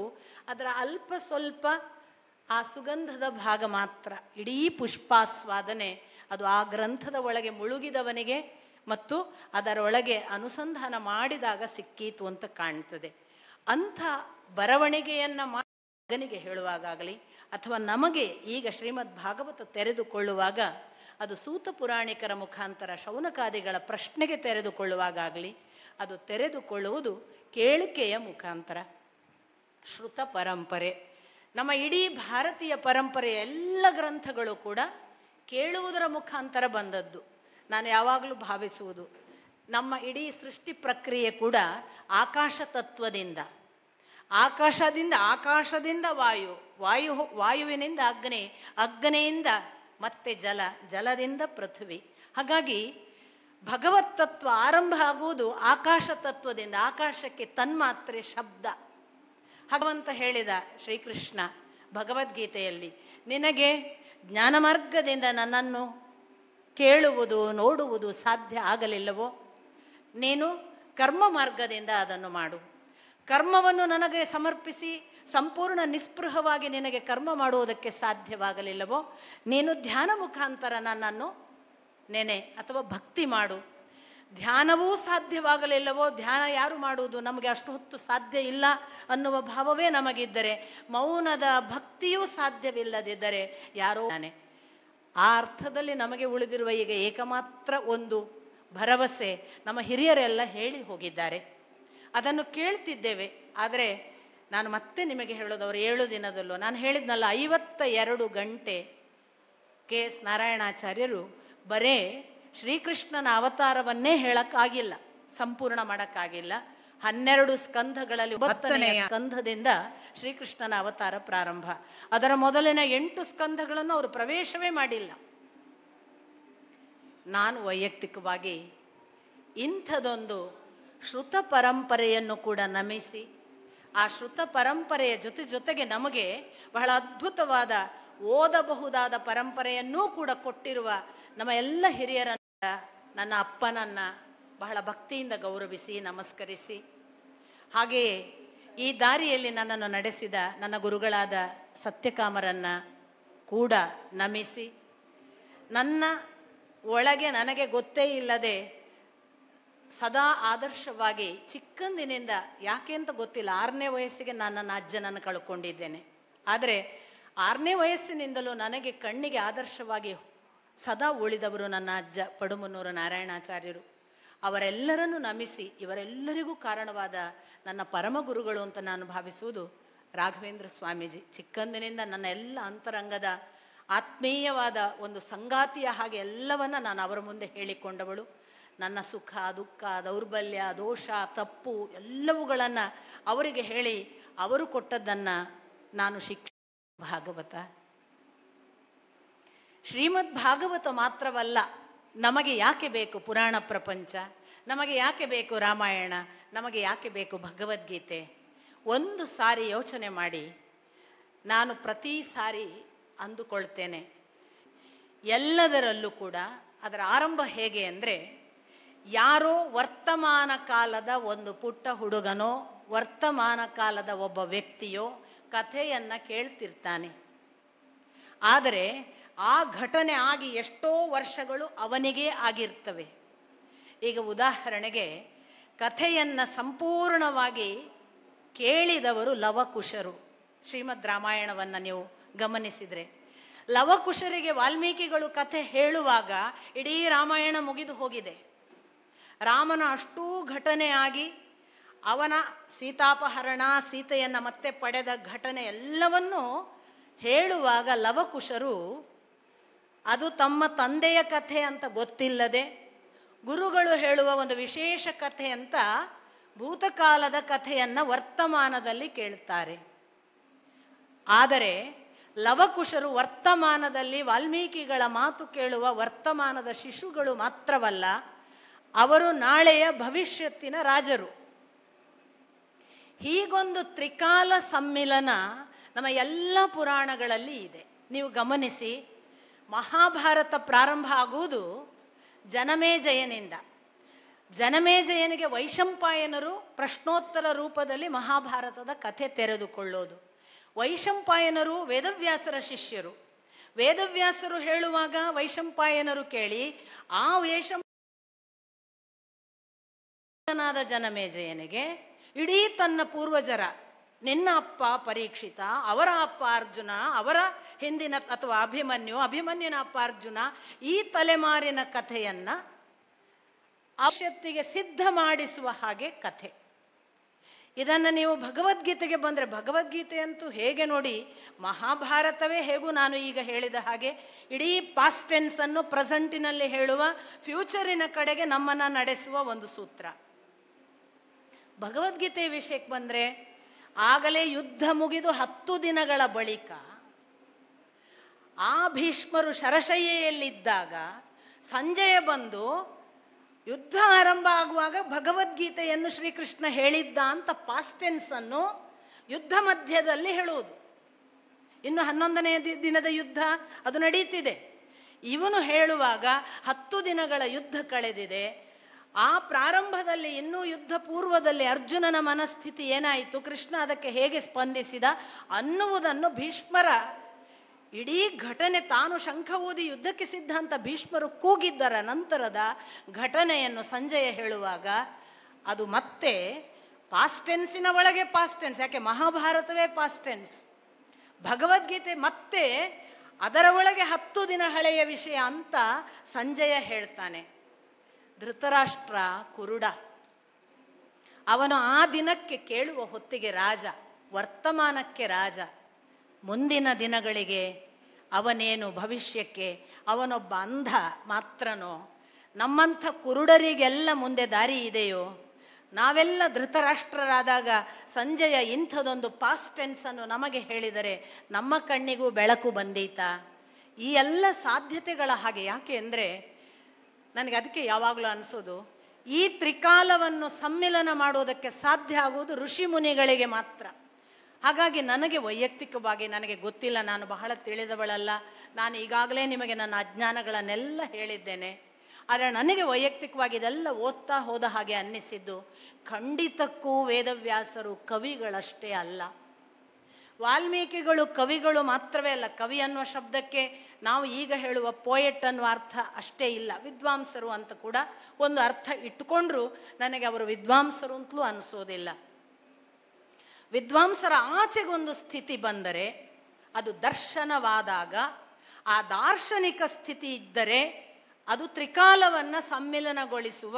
ಅದರ ಅಲ್ಪ ಸ್ವಲ್ಪ ಆ ಸುಗಂಧದ ಭಾಗ ಮಾತ್ರ. ಇಡೀ ಪುಷ್ಪಾಸ್ವಾದನೆ ಅದು ಆ ಗ್ರಂಥದ ಒಳಗೆ ಮುಳುಗಿದವನಿಗೆ ಮತ್ತು ಅದರೊಳಗೆ ಅನುಸಂಧಾನ ಮಾಡಿದಾಗ ಸಿಕ್ಕೀತು ಅಂತ ಕಾಣ್ತದೆ. ಅಂಥ ಬರವಣಿಗೆಯನ್ನು ಮಗನಿಗೆ ಹೇಳುವಾಗಲಿ, ಅಥವಾ ನಮಗೆ ಈಗ ಶ್ರೀಮದ್ ಭಾಗವತ ತೆರೆದುಕೊಳ್ಳುವಾಗ ಅದು ಸೂತ ಪುರಾಣಿಕರ ಮುಖಾಂತರ ಶೌನಕಾದಿಗಳ ಪ್ರಶ್ನೆಗೆ ತೆರೆದುಕೊಳ್ಳುವಾಗಲಿ, ಅದು ತೆರೆದುಕೊಳ್ಳುವುದು ಕೇಳಿಕೆಯ ಮುಖಾಂತರ. ಶ್ರುತ ಪರಂಪರೆ, ನಮ್ಮ ಇಡೀ ಭಾರತೀಯ ಪರಂಪರೆಯ ಎಲ್ಲ ಗ್ರಂಥಗಳು ಕೂಡ ಕೇಳುವುದರ ಮುಖಾಂತರ ಬಂದದ್ದು. ನಾನು ಯಾವಾಗಲೂ ಭಾವಿಸುವುದು, ನಮ್ಮ ಇಡೀ ಸೃಷ್ಟಿ ಪ್ರಕ್ರಿಯೆ ಕೂಡ ಆಕಾಶ ತತ್ವದಿಂದ, ಆಕಾಶದಿಂದ ವಾಯುವಿನಿಂದ ಅಗ್ನಿ, ಅಗ್ನಿಯಿಂದ ಮತ್ತೆ ಜಲ, ಜಲದಿಂದ ಪೃಥ್ವಿ. ಹಾಗಾಗಿ ಭಗವತ್ ತತ್ವ ಆರಂಭ ಆಗುವುದು ಆಕಾಶ ತತ್ವದಿಂದ. ಆಕಾಶಕ್ಕೆ ತನ್ಮಾತ್ರೆ ಶಬ್ದ. ಭಗವಂತ ಹೇಳಿದ ಶ್ರೀಕೃಷ್ಣ ಭಗವದ್ಗೀತೆಯಲ್ಲಿ, ನಿನಗೆ ಜ್ಞಾನ ಮಾರ್ಗದಿಂದ ನನ್ನನ್ನು ಕೇಳುವುದು ನೋಡುವುದು ಸಾಧ್ಯ ಆಗಲಿಲ್ಲವೋ, ನೀನು ಕರ್ಮ ಮಾರ್ಗದಿಂದ ಅದನ್ನು ಮಾಡು. ಕರ್ಮವನ್ನು ನನಗೆ ಸಮರ್ಪಿಸಿ ಸಂಪೂರ್ಣ ನಿಸ್ಪೃಹವಾಗಿ ನಿನಗೆ ಕರ್ಮ ಮಾಡುವುದಕ್ಕೆ ಸಾಧ್ಯವಾಗಲಿಲ್ಲವೋ, ನೀನು ಧ್ಯಾನ ಮುಖಾಂತರ ನನ್ನನ್ನು ನೆನೆ ಅಥವಾ ಭಕ್ತಿ ಮಾಡು. ಧ್ಯಾನವೂ ಸಾಧ್ಯವಾಗಲಿಲ್ಲವೋ, ಧ್ಯಾನ ಯಾರು ಮಾಡುವುದು, ನಮಗೆ ಅಷ್ಟು ಹೊತ್ತು ಸಾಧ್ಯ ಇಲ್ಲ ಅನ್ನುವ ಭಾವವೇ ನಮಗಿದ್ದರೆ, ಮೌನದ ಭಕ್ತಿಯೂ ಸಾಧ್ಯವಿಲ್ಲದಿದ್ದರೆ ಯಾರೋ ನಾನೇ. ಆ ಅರ್ಥದಲ್ಲಿ ನಮಗೆ ಉಳಿದಿರುವ ಈಗ ಏಕಮಾತ್ರ ಒಂದು ಭರವಸೆ ನಮ್ಮ ಹಿರಿಯರೆಲ್ಲ ಹೇಳಿ ಹೋಗಿದ್ದಾರೆ, ಅದನ್ನು ಕೇಳ್ತಿದ್ದೇವೆ. ಆದರೆ ನಾನು ಮತ್ತೆ ನಿಮಗೆ ಹೇಳೋದು, ಅವರು 7 ದಿನದಲ್ಲೂ ನಾನು ಹೇಳಿದ್ನಲ್ಲ, 52 ಗಂಟೆ KS ನಾರಾಯಣಾಚಾರ್ಯರು ಬರೇ ಶ್ರೀಕೃಷ್ಣನ ಅವತಾರವನ್ನೇ ಹೇಳಕ್ಕಾಗಿಲ್ಲ, ಸಂಪೂರ್ಣ ಮಾಡೋಕ್ಕಾಗಿಲ್ಲ. 12 ಸ್ಕಂಧಗಳಲ್ಲಿ 9ನೇ ಸ್ಕಂಧದಿಂದ ಶ್ರೀಕೃಷ್ಣನ ಅವತಾರ ಪ್ರಾರಂಭ. ಅದರ ಮೊದಲಿನ 8 ಸ್ಕಂಧಗಳನ್ನು ಅವರು ಪ್ರವೇಶವೇ ಮಾಡಿಲ್ಲ. ನಾನು ವೈಯಕ್ತಿಕವಾಗಿ ಇಂಥದೊಂದು ಶ್ರುತ ಪರಂಪರೆಯನ್ನು ಕೂಡ ನಮಿಸಿ, ಆ ಶ್ರುತ ಪರಂಪರೆಯ ಜೊತೆಗೆ ನಮಗೆ ಬಹಳ ಅದ್ಭುತವಾದ ಓದಬಹುದಾದ ಪರಂಪರೆಯನ್ನೂ ಕೂಡ ಕೊಟ್ಟಿರುವ ನಮ್ಮ ಎಲ್ಲ ಹಿರಿಯರನ್ನ, ನನ್ನ ಅಪ್ಪನನ್ನು ಬಹಳ ಭಕ್ತಿಯಿಂದ ಗೌರವಿಸಿ ನಮಸ್ಕರಿಸಿ, ಹಾಗೆಯೇ ಈ ದಾರಿಯಲ್ಲಿ ನನ್ನನ್ನು ನಡೆಸಿದ ನನ್ನ ಗುರುಗಳಾದ ಸತ್ಯಕಾಮರನ್ನು ಕೂಡ ನಮಿಸಿ, ನನ್ನ ಒಳಗೆ ನನಗೆ ಗೊತ್ತೇ ಇಲ್ಲದೆ ಸದಾ ಆದರ್ಶವಾಗಿ ಚಿಕ್ಕಂದಿನಿಂದ, ಯಾಕೆ ಅಂತ ಗೊತ್ತಿಲ್ಲ, 6ನೇ ವಯಸ್ಸಿಗೆ ನನ್ನ ಅಜ್ಜನನ್ನು ಕಳ್ಕೊಂಡಿದ್ದೇನೆ. ಆದರೆ 6ನೇ ವಯಸ್ಸಿನಿಂದಲೂ ನನಗೆ ಕಣ್ಣಿಗೆ ಆದರ್ಶವಾಗಿ ಸದಾ ಉಳಿದವರು ನನ್ನ ಅಜ್ಜ ಪಡುಮನೂರು ನಾರಾಯಣಾಚಾರ್ಯರು. ಅವರೆಲ್ಲರನ್ನು ನಮಿಸಿ ಇವರೆಲ್ಲರಿಗೂ ಕಾರಣವಾದ ನನ್ನ ಪರಮ ಗುರುಗಳು ಅಂತ ನಾನು ಭಾವಿಸುವುದು ರಾಘವೇಂದ್ರ ಸ್ವಾಮೀಜಿ. ಚಿಕ್ಕಂದಿನಿಂದ ನನ್ನ ಎಲ್ಲ ಅಂತರಂಗದ ಆತ್ಮೀಯವಾದ ಒಂದು ಸಂಗಾತಿಯ ಹಾಗೆ ಎಲ್ಲವನ್ನ ನಾನು ಅವರ ಮುಂದೆ ಹೇಳಿಕೊಂಡವಳು. ನನ್ನ ಸುಖ, ದುಃಖ, ದೌರ್ಬಲ್ಯ, ದೋಷ, ತಪ್ಪು ಎಲ್ಲವುಗಳನ್ನು ಅವರಿಗೆ ಹೇಳಿ ಅವರು ಕೊಟ್ಟದ್ದನ್ನು ನಾನು ಭಾಗವತ, ಶ್ರೀಮದ್ ಭಾಗವತ ಮಾತ್ರವಲ್ಲ, ನಮಗೆ ಯಾಕೆ ಬೇಕು ಪುರಾಣ ಪ್ರಪಂಚ, ನಮಗೆ ಯಾಕೆ ಬೇಕು ರಾಮಾಯಣ, ನಮಗೆ ಯಾಕೆ ಬೇಕು ಭಗವದ್ಗೀತೆ? ಒಂದು ಸಾರಿ ಯೋಚನೆ ಮಾಡಿ. ನಾನು ಪ್ರತಿ ಸಾರಿ ಅಂದುಕೊಳ್ತೇನೆ, ಎಲ್ಲದರಲ್ಲೂ ಕೂಡ ಅದರ ಆರಂಭ ಹೇಗೆ ಅಂದರೆ, ಯಾರೋ ವರ್ತಮಾನ ಕಾಲದ ಒಂದು ಪುಟ್ಟ ಹುಡುಗನೋ ವರ್ತಮಾನ ಕಾಲದ ಒಬ್ಬ ವ್ಯಕ್ತಿಯೋ ಕಥೆಯನ್ನು ಕೇಳ್ತಿರ್ತಾನೆ. ಆದರೆ ಆ ಘಟನೆ ಆಗಿ ಎಷ್ಟೋ ವರ್ಷಗಳು ಅವನಿಗೇ ಆಗಿರ್ತವೆ. ಈಗ ಉದಾಹರಣೆಗೆ ಕಥೆಯನ್ನು ಸಂಪೂರ್ಣವಾಗಿ ಕೇಳಿದವರು ಲವಕುಶರು. ಶ್ರೀಮದ್ ರಾಮಾಯಣವನ್ನು ನೀವು ಗಮನಿಸಿದರೆ ಲವಕುಶರಿಗೆ ವಾಲ್ಮೀಕಿಗಳು ಕಥೆ ಹೇಳುವಾಗ ಇಡೀ ರಾಮಾಯಣ ಮುಗಿದು ಹೋಗಿದೆ. ರಾಮನ ಅಷ್ಟೂ ಘಟನೆ ಆಗಿ ಅವನ ಸೀತಾಪಹರಣ, ಸೀತೆಯನ್ನು ಮತ್ತೆ ಪಡೆದ ಘಟನೆ ಎಲ್ಲವನ್ನೂ ಹೇಳುವಾಗ ಲವಕುಶರು ಅದು ತಮ್ಮ ತಂದೆಯ ಕಥೆ ಅಂತ ಗೊತ್ತಿಲ್ಲದೆ, ಗುರುಗಳು ಹೇಳುವ ಒಂದು ವಿಶೇಷ ಕಥೆ ಅಂತ ಭೂತಕಾಲದ ಕಥೆಯನ್ನು ವರ್ತಮಾನದಲ್ಲಿ ಕೇಳ್ತಾರೆ. ಆದರೆ ಲವಕುಶರು ವರ್ತಮಾನದಲ್ಲಿ ವಾಲ್ಮೀಕಿಗಳ ಮಾತು ಕೇಳುವ ವರ್ತಮಾನದ ಶಿಶುಗಳು ಮಾತ್ರವಲ್ಲ, ಅವರು ನಾಳೆಯ ಭವಿಷ್ಯತ್ತಿನ ರಾಜರು. ಹೀಗೊಂದು ತ್ರಿಕಾಲ ಸಮ್ಮಿಲನ ನಮ್ಮ ಎಲ್ಲ ಪುರಾಣಗಳಲ್ಲಿ ಇದೆ. ನೀವು ಗಮನಿಸಿ, ಮಹಾಭಾರತ ಪ್ರಾರಂಭ ಆಗುವುದು ಜನಮೇಜಯನಿಂದ. ಜನಮೇಜಯನಿಗೆ ವೈಶಂಪಾಯನರು ಪ್ರಶ್ನೋತ್ತರ ರೂಪದಲ್ಲಿ ಮಹಾಭಾರತದ ಕಥೆ ತೆರೆದುಕೊಳ್ಳೋದು. ವೈಶಂಪಾಯನರು ವೇದವ್ಯಾಸರ ಶಿಷ್ಯರು. ವೇದವ್ಯಾಸರು ಹೇಳುವಾಗ ವೈಶಂಪಾಯನರು ಕೇಳಿ ಆ ನಾದ ಜನಮೇಜಯನಿಗೆ ಇಡೀ ತನ್ನ ಪೂರ್ವಜರ, ನಿನ್ನ ಅಪ್ಪ ಪರೀಕ್ಷಿತ, ಅವರ ಅಪ್ಪ ಅರ್ಜುನ, ಅವರ ಹಿಂದಿನ ಅಥವಾ ಅಭಿಮನ್ಯುನ ಅಪ್ಪ ಅರ್ಜುನ, ಈ ತಲೆಮಾರಿನ ಕಥೆಯನ್ನ ಭವಿಷ್ಯತ್ತಿಗೆ ಸಿದ್ಧ ಮಾಡಿಸುವ ಹಾಗೆ ಕಥೆ. ಇದನ್ನು ನೀವು ಭಗವದ್ಗೀತೆಗೆ ಬಂದರೆ, ಭಗವದ್ಗೀತೆ ಅಂತೂ ಹೇಗೆ ನೋಡಿ, ಮಹಾಭಾರತವೇ ಹೇಗೂ ನಾನು ಈಗ ಹೇಳಿದ ಹಾಗೆ ಇಡೀ ಪಾಸ್ಟ್ ಟೆನ್ಸ್ ಅನ್ನು ಪ್ರೆಸೆಂಟಿನಲ್ಲಿ ಹೇಳುವ, ಫ್ಯೂಚರಿನ ಕಡೆಗೆ ನಮ್ಮನ್ನು ನಡೆಸುವ ಒಂದು ಸೂತ್ರ. ಭಗವದ್ಗೀತೆ ವಿಷಯಕ್ಕೆ ಬಂದರೆ, ಆಗಲೇ ಯುದ್ಧ ಮುಗಿದು 10 ದಿನಗಳ ಬಳಿಕ ಆ ಭೀಷ್ಮರು ಶರಶಯ್ಯೆಯಲ್ಲಿದ್ದಾಗ ಸಂಜಯ ಬಂದು ಯುದ್ಧ ಆರಂಭ ಆಗುವಾಗ ಭಗವದ್ಗೀತೆಯನ್ನು ಶ್ರೀಕೃಷ್ಣ ಹೇಳಿದ್ದ ಅಂತ ಪಾಸ್ಟ್ ಟೆನ್ಸ್ ಅನ್ನು ಯುದ್ಧ ಮಧ್ಯದಲ್ಲಿ ಹೇಳುವುದು. ಇನ್ನು 11ನೇ ದಿನದ ಯುದ್ಧ ಅದು ನಡೀತಿದೆ. ಇವನು ಹೇಳುವಾಗ 10 ದಿನಗಳ ಯುದ್ಧ ಕಳೆದಿದೆ. ಆ ಪ್ರಾರಂಭದಲ್ಲಿ, ಇನ್ನೂ ಯುದ್ಧ ಪೂರ್ವದಲ್ಲಿ ಅರ್ಜುನನ ಮನಸ್ಥಿತಿ ಏನಾಯಿತು, ಕೃಷ್ಣ ಅದಕ್ಕೆ ಹೇಗೆ ಸ್ಪಂದಿಸಿದ ಅನ್ನುವುದನ್ನು ಭೀಷ್ಮರ ಇಡೀ ಘಟನೆ, ತಾನು ಶಂಖ ಊದಿ ಯುದ್ಧಕ್ಕೆ ಸಿದ್ಧ ಅಂತ ಭೀಷ್ಮರು ಕೂಗಿದ್ದರ ನಂತರದ ಘಟನೆಯನ್ನು ಸಂಜಯ ಹೇಳುವಾಗ ಅದು ಮತ್ತೆ ಪಾಸ್ಟ್ ಟೆನ್ಸಿನ ಒಳಗೆ ಪಾಸ್ಟ್ ಟೆನ್ಸ್. ಯಾಕೆ ಮಹಾಭಾರತವೇ ಪಾಸ್ಟ್ ಟೆನ್ಸ್, ಭಗವದ್ಗೀತೆ ಮತ್ತೆ ಅದರ ಒಳಗೆ 10 ದಿನ ಹಳೆಯ ವಿಷಯ ಅಂತ ಸಂಜಯ ಹೇಳ್ತಾನೆ. ಧೃತರಾಷ್ಟ್ರ ಕುರುಡ, ಅವನು ಆ ದಿನಕ್ಕೆ ಕೇಳುವ ಹೊತ್ತಿಗೆ ರಾಜ, ವರ್ತಮಾನಕ್ಕೆ ರಾಜ, ಮುಂದಿನ ದಿನಗಳಿಗೆ ಅವನೇನು, ಭವಿಷ್ಯಕ್ಕೆ ಅವನೊಬ್ಬ ಅಂಧ ಮಾತ್ರನೋ? ನಮ್ಮಂಥ ಕುರುಡರಿಗೆಲ್ಲ ಮುಂದೆ ದಾರಿ ಇದೆಯೋ? ನಾವೆಲ್ಲ ಧೃತರಾಷ್ಟ್ರರಾದಾಗ ಸಂಜಯ ಇಂಥದೊಂದು ಪಾಸ್ಟ್ ಟೆನ್ಸನ್ನು ನಮಗೆ ಹೇಳಿದರೆ ನಮ್ಮ ಕಣ್ಣಿಗೂ ಬೆಳಕು ಬಂದೀತಾ? ಈ ಎಲ್ಲ ಸಾಧ್ಯತೆಗಳ ಹಾಗೆ. ಯಾಕೆ ಅಂದರೆ ನನಗೆ ಅದಕ್ಕೆ ಯಾವಾಗಲೂ ಅನಿಸೋದು, ಈ ತ್ರಿಕಾಲವನ್ನು ಸಮ್ಮಿಲನ ಮಾಡೋದಕ್ಕೆ ಸಾಧ್ಯ ಆಗುವುದು ಋಷಿ ಮುನಿಗಳಿಗೆ ಮಾತ್ರ. ಹಾಗಾಗಿ ನನಗೆ ವೈಯಕ್ತಿಕವಾಗಿ ನನಗೆ ಗೊತ್ತಿಲ್ಲ, ನಾನು ಬಹಳ ತಿಳಿದವಳಲ್ಲ, ನಾನು ಈಗಾಗಲೇ ನಿಮಗೆ ನನ್ನ ಅಜ್ಞಾನಗಳನ್ನೆಲ್ಲ ಹೇಳಿದ್ದೇನೆ. ಆದರೆ ನನಗೆ ವೈಯಕ್ತಿಕವಾಗಿ ಇದೆಲ್ಲ ಓದ್ತಾ ಹೋದ ಹಾಗೆ ಅನ್ನಿಸಿದ್ದು, ಖಂಡಿತಕ್ಕೂ ವೇದವ್ಯಾಸರು ಕವಿಗಳಷ್ಟೇ ಅಲ್ಲ. ವಾಲ್ಮೀಕಿಗಳು ಕವಿಗಳು ಮಾತ್ರವೇ ಅಲ್ಲ. ಕವಿ ಅನ್ನುವ ಶಬ್ದಕ್ಕೆ ನಾವು ಈಗ ಹೇಳುವ ಪೋಯೆಟ್ ಅನ್ನುವ ಅರ್ಥ ಅಷ್ಟೇ ಇಲ್ಲ, ವಿದ್ವಾಂಸರು ಅಂತ ಕೂಡ ಒಂದು ಅರ್ಥ ಇಟ್ಟುಕೊಂಡ್ರೂ ನನಗೆ ಅವರು ವಿದ್ವಾಂಸರು ಅಂತಲೂ ಅನಿಸೋದಿಲ್ಲ. ವಿದ್ವಾಂಸರ ಆಚೆಗೊಂದು ಸ್ಥಿತಿ ಬಂದರೆ ಅದು ದರ್ಶನವಾದಾಗ, ಆ ದಾರ್ಶನಿಕ ಸ್ಥಿತಿ ಇದ್ದರೆ ಅದು ತ್ರಿಕಾಲವನ್ನು ಸಮ್ಮಿಲನಗೊಳಿಸುವ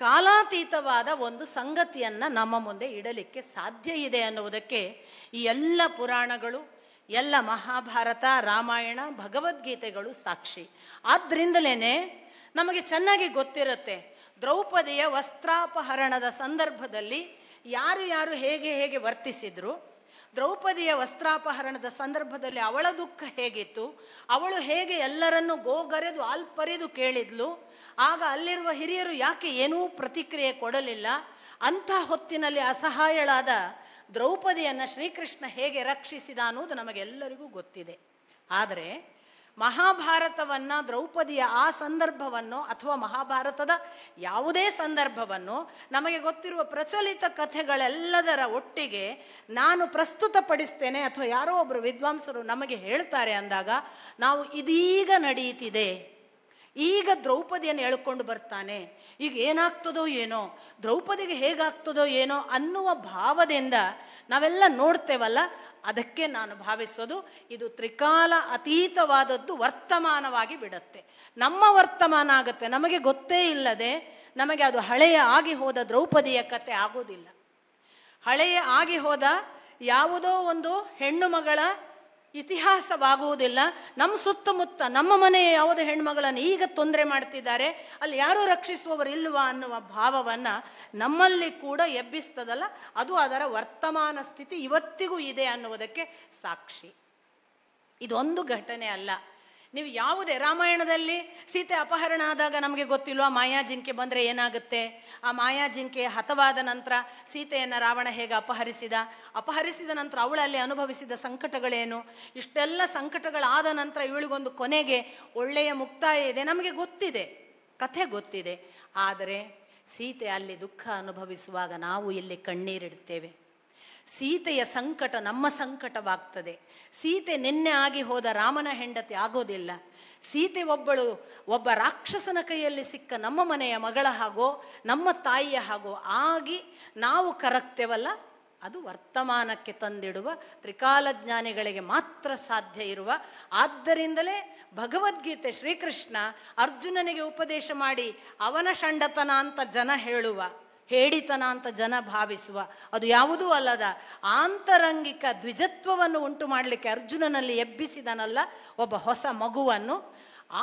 ಕಾಲಾತೀತವಾದ ಒಂದು ಸಂಗತಿಯನ್ನು ನಮ್ಮ ಮುಂದೆ ಇಡಲಿಕ್ಕೆ ಸಾಧ್ಯ ಇದೆ ಅನ್ನುವುದಕ್ಕೆ ಈ ಎಲ್ಲ ಪುರಾಣಗಳು, ಎಲ್ಲ ಮಹಾಭಾರತ, ರಾಮಾಯಣ, ಭಗವದ್ಗೀತೆಗಳು ಸಾಕ್ಷಿ. ಆದ್ದರಿಂದಲೇ ನಮಗೆ ಚೆನ್ನಾಗಿ ಗೊತ್ತಿರುತ್ತೆ, ದ್ರೌಪದಿಯ ವಸ್ತ್ರಾಪಹರಣದ ಸಂದರ್ಭದಲ್ಲಿ ಯಾರು ಯಾರು ಹೇಗೆ ಹೇಗೆ ವರ್ತಿಸಿದ್ರು, ದ್ರೌಪದಿಯ ವಸ್ತ್ರಾಪಹರಣದ ಸಂದರ್ಭದಲ್ಲಿ ಅವಳ ದುಃಖ ಹೇಗಿತ್ತು, ಅವಳು ಹೇಗೆ ಎಲ್ಲರನ್ನೂ ಗೋಗರೆದು ಆಲ್ಪರಿದು ಕೇಳಿದ್ಲು, ಆಗ ಅಲ್ಲಿರುವ ಹಿರಿಯರು ಯಾಕೆ ಏನೂ ಪ್ರತಿಕ್ರಿಯೆ ಕೊಡಲಿಲ್ಲ, ಅಂಥ ಹೊತ್ತಿನಲ್ಲಿ ಅಸಹಾಯಳಾದ ದ್ರೌಪದಿಯನ್ನು ಶ್ರೀಕೃಷ್ಣ ಹೇಗೆ ರಕ್ಷಿಸಿದ ಅನ್ನೋದು ನಮಗೆಲ್ಲರಿಗೂ ಗೊತ್ತಿದೆ. ಆದರೆ ಮಹಾಭಾರತವನ್ನು, ದ್ರೌಪದಿಯ ಆ ಸಂದರ್ಭವನ್ನು ಅಥವಾ ಮಹಾಭಾರತದ ಯಾವುದೇ ಸಂದರ್ಭವನ್ನು ನಮಗೆ ಗೊತ್ತಿರುವ ಪ್ರಚಲಿತ ಕಥೆಗಳೆಲ್ಲದರ ಒಟ್ಟಿಗೆ ನಾನು ಪ್ರಸ್ತುತಪಡಿಸ್ತೇನೆ ಅಥವಾ ಯಾರೋ ಒಬ್ಬರು ವಿದ್ವಾಂಸರು ನಮಗೆ ಹೇಳ್ತಾರೆ ಅಂದಾಗ ನಾವು ಇದೀಗ ನಡೆಯುತ್ತಿದೆ, ಈಗ ದ್ರೌಪದಿಯನ್ನು ಎಳ್ಕೊಂಡು ಬರ್ತಾನೆ, ಈಗ ಏನಾಗ್ತದೋ ಏನೋ, ದ್ರೌಪದಿಗೆ ಹೇಗಾಗ್ತದೋ ಏನೋ ಅನ್ನುವ ಭಾವದಿಂದ ನಾವೆಲ್ಲ ನೋಡ್ತೇವಲ್ಲ, ಅದಕ್ಕೆ ನಾನು ಭಾವಿಸೋದು ಇದು ತ್ರಿಕಾಲ ಅತೀತವಾದದ್ದು ವರ್ತಮಾನವಾಗಿ ಬಿಡುತ್ತೆ. ನಮ್ಮ ವರ್ತಮಾನ ಆಗುತ್ತೆ, ನಮಗೆ ಗೊತ್ತೇ ಇಲ್ಲದೆ ನಮಗೆ ಅದು ಹಳೆಯ ಆಗಿ ಹೋದ ದ್ರೌಪದಿಯ ಕತೆ ಆಗೋದಿಲ್ಲ. ಹಳೆಯ ಆಗಿ ಹೋದ ಯಾವುದೋ ಒಂದು ಹೆಣ್ಣು ಮಗಳ ಇತಿಹಾಸವಾಗುವುದಿಲ್ಲ. ನಮ್ಮ ಸುತ್ತಮುತ್ತ ನಮ್ಮ ಮನೆಯ ಯಾವುದೇ ಹೆಣ್ಮಗಳನ್ನು ಈಗ ತೊಂದರೆ ಮಾಡ್ತಿದ್ದಾರೆ, ಅಲ್ಲಿ ಯಾರೂ ರಕ್ಷಿಸುವವರು ಇಲ್ವಾ ಅನ್ನುವ ಭಾವವನ್ನು ನಮ್ಮಲ್ಲಿ ಕೂಡ ಎಬ್ಬಿಸ್ತದಲ್ಲ, ಅದು ಅದರ ವರ್ತಮಾನ ಸ್ಥಿತಿ ಇವತ್ತಿಗೂ ಇದೆ ಅನ್ನುವುದಕ್ಕೆ ಸಾಕ್ಷಿ. ಇದೊಂದು ಘಟನೆ ಅಲ್ಲ. ನೀವು ಯಾವುದೇ ರಾಮಾಯಣದಲ್ಲಿ ಸೀತೆ ಅಪಹರಣ ಆದಾಗ ನಮಗೆ ಗೊತ್ತಿಲ್ವಾ, ಮಾಯಾಜಿಂಕೆ ಬಂದರೆ ಏನಾಗುತ್ತೆ, ಆ ಮಾಯಾಜಿಂಕೆ ಹತವಾದ ನಂತರ ಸೀತೆಯನ್ನು ರಾವಣ ಹೇಗೆ ಅಪಹರಿಸಿದ ನಂತರ ಅವಳಲ್ಲಿ ಅನುಭವಿಸಿದ ಸಂಕಟಗಳೇನು, ಇಷ್ಟೆಲ್ಲ ಸಂಕಟಗಳಾದ ನಂತರ ಇವಳಿಗೊಂದು ಕೊನೆಗೆ ಒಳ್ಳೆಯ ಮುಕ್ತಾಯ ಇದೆ, ನಮಗೆ ಗೊತ್ತಿದೆ, ಕಥೆ ಗೊತ್ತಿದೆ. ಆದರೆ ಸೀತೆ ಅಲ್ಲಿ ದುಃಖ ಅನುಭವಿಸುವಾಗ ನಾವು ಇಲ್ಲಿ ಕಣ್ಣೀರಿಡ್ತೇವೆ. ಸೀತೆಯ ಸಂಕಟ ನಮ್ಮ ಸಂಕಟವಾಗ್ತದೆ. ಸೀತೆ ನಿನ್ನೆ ಆಗಿ ಹೋದ ರಾಮನ ಹೆಂಡತಿ ಆಗೋದಿಲ್ಲ. ಸೀತೆ ಒಬ್ಬ ರಾಕ್ಷಸನ ಕೈಯಲ್ಲಿ ಸಿಕ್ಕ ನಮ್ಮ ಮನೆಯ ಮಗಳ ಹಾಗೋ ನಮ್ಮ ತಾಯಿಯ ಹಾಗೋ ಆಗಿ ನಾವು ಕರಗ್ತೇವಲ್ಲ, ಅದು ವರ್ತಮಾನಕ್ಕೆ ತಂದಿಡುವ ತ್ರಿಕಾಲಜ್ಞಾನಿಗಳಿಗೆ ಮಾತ್ರ ಸಾಧ್ಯ ಇರುವ. ಆದ್ದರಿಂದಲೇ ಭಗವದ್ಗೀತೆ ಶ್ರೀಕೃಷ್ಣ ಅರ್ಜುನನಿಗೆ ಉಪದೇಶ ಮಾಡಿ ಅವನ ಷಂಡತನ ಅಂತ ಜನ ಹೇಡಿತನ ಅಂತ ಜನ ಭಾವಿಸುವ, ಅದು ಯಾವುದೂ ಅಲ್ಲದ ಆಂತರಂಗಿಕ ದ್ವಿಜತ್ವವನ್ನು ಉಂಟು ಮಾಡಲಿಕ್ಕೆ ಅರ್ಜುನನಲ್ಲಿ ಎಬ್ಬಿಸಿದನಲ್ಲ ಒಬ್ಬ ಹೊಸ ಮಗುವನ್ನು.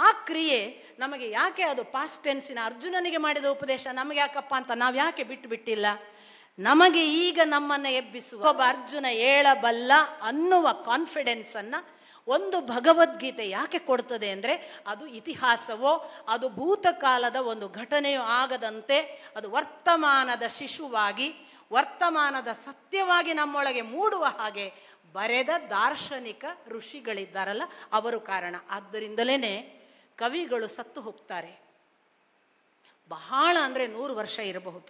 ಆ ಕ್ರಿಯೆ ನಮಗೆ ಯಾಕೆ, ಅದು ಪಾಸ್ಟ್ ಟೆನ್ಸಿನ ಅರ್ಜುನನಿಗೆ ಮಾಡಿದ ಉಪದೇಶ ನಮಗೆ ಯಾಕಪ್ಪ ಅಂತ ನಾವು ಯಾಕೆ ಬಿಟ್ಟಿಲ್ಲ? ನಮಗೆ ಈಗ ನಮ್ಮನ್ನು ಎಬ್ಬಿಸುವ ಒಬ್ಬ ಅರ್ಜುನ ಏಳಬಲ್ಲ ಅನ್ನುವ ಕಾನ್ಫಿಡೆನ್ಸನ್ನು ಒಂದು ಭಗವದ್ಗೀತೆ ಯಾಕೆ ಕೊಡ್ತದೆ ಅಂದರೆ, ಅದು ಇತಿಹಾಸವೋ ಅದು ಭೂತಕಾಲದ ಒಂದು ಘಟನೆಯೋ ಆಗದಂತೆ ಅದು ವರ್ತಮಾನದ ಶಿಶುವಾಗಿ, ವರ್ತಮಾನದ ಸತ್ಯವಾಗಿ ನಮ್ಮೊಳಗೆ ಮೂಡುವ ಹಾಗೆ ಬರೆದ ದಾರ್ಶನಿಕ ಋಷಿಗಳಿದ್ದಾರಲ್ಲ ಅವರು ಕಾರಣ. ಆದ್ದರಿಂದಲೇ ಕವಿಗಳು ಸತ್ತು ಹೋಗ್ತಾರೆ. ಬಹಳ ಅಂದರೆ 100 ವರ್ಷ ಇರಬಹುದು.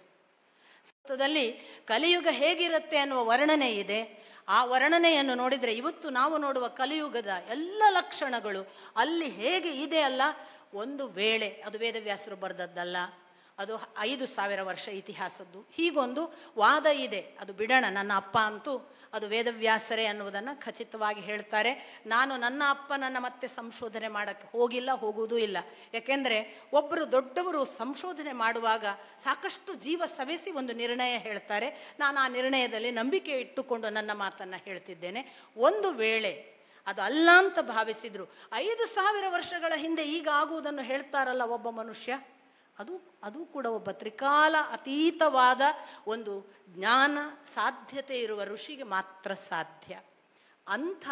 ಸತ್ಯದಲ್ಲಿ ಕಲಿಯುಗ ಹೇಗಿರುತ್ತೆ ಅನ್ನುವ ವರ್ಣನೆ ಇದೆ. ಆ ವರ್ಣನೆಯನ್ನು ನೋಡಿದರೆ ಇವತ್ತು ನಾವು ನೋಡುವ ಕಲಿಯುಗದ ಎಲ್ಲ ಲಕ್ಷಣಗಳು ಅಲ್ಲಿ ಹೇಗೆ ಇದೆ ಅಲ್ಲ. ಒಂದು ವೇಳೆ ಅದು ವೇದವ್ಯಾಸರು ಬರೆದದ್ದಲ್ಲ, ಅದು 5000 ವರ್ಷ ಇತಿಹಾಸದ್ದು. ಹೀಗೊಂದು ವಾದ ಇದೆ, ಅದು ಬಿಡೋಣ. ನನ್ನ ಅಪ್ಪ ಅಂತೂ ಅದು ವೇದವ್ಯಾಸರೇ ಅನ್ನುವುದನ್ನು ಖಚಿತವಾಗಿ ಹೇಳ್ತಾರೆ. ನಾನು ನನ್ನ ಅಪ್ಪನನ್ನು ಮತ್ತೆ ಸಂಶೋಧನೆ ಮಾಡೋಕ್ಕೆ ಹೋಗುವುದೂ ಇಲ್ಲ. ಯಾಕೆಂದರೆ ಒಬ್ಬರು ದೊಡ್ಡವರು ಸಂಶೋಧನೆ ಮಾಡುವಾಗ ಸಾಕಷ್ಟು ಜೀವ ಸವೆಸಿ ಒಂದು ನಿರ್ಣಯ ಹೇಳ್ತಾರೆ. ನಾನು ಆ ನಿರ್ಣಯದಲ್ಲಿ ನಂಬಿಕೆ ಇಟ್ಟುಕೊಂಡು ನನ್ನ ಮಾತನ್ನು ಹೇಳ್ತಿದ್ದೇನೆ. ಒಂದು ವೇಳೆ ಅದು ಅಲ್ಲ ಅಂತ ಭಾವಿಸಿದ್ರು 5000 ವರ್ಷಗಳ ಹಿಂದೆ ಈಗ ಆಗುವುದನ್ನು ಹೇಳ್ತಾರಲ್ಲ ಒಬ್ಬ ಮನುಷ್ಯ, ಅದು ಕೂಡ ಒಬ್ಬ ತ್ರಿಕಾಲ ಅತೀತವಾದ ಒಂದು ಜ್ಞಾನ ಸಾಧ್ಯತೆ ಇರುವ ಋಷಿಗೆ ಮಾತ್ರ ಸಾಧ್ಯ. ಅಂಥ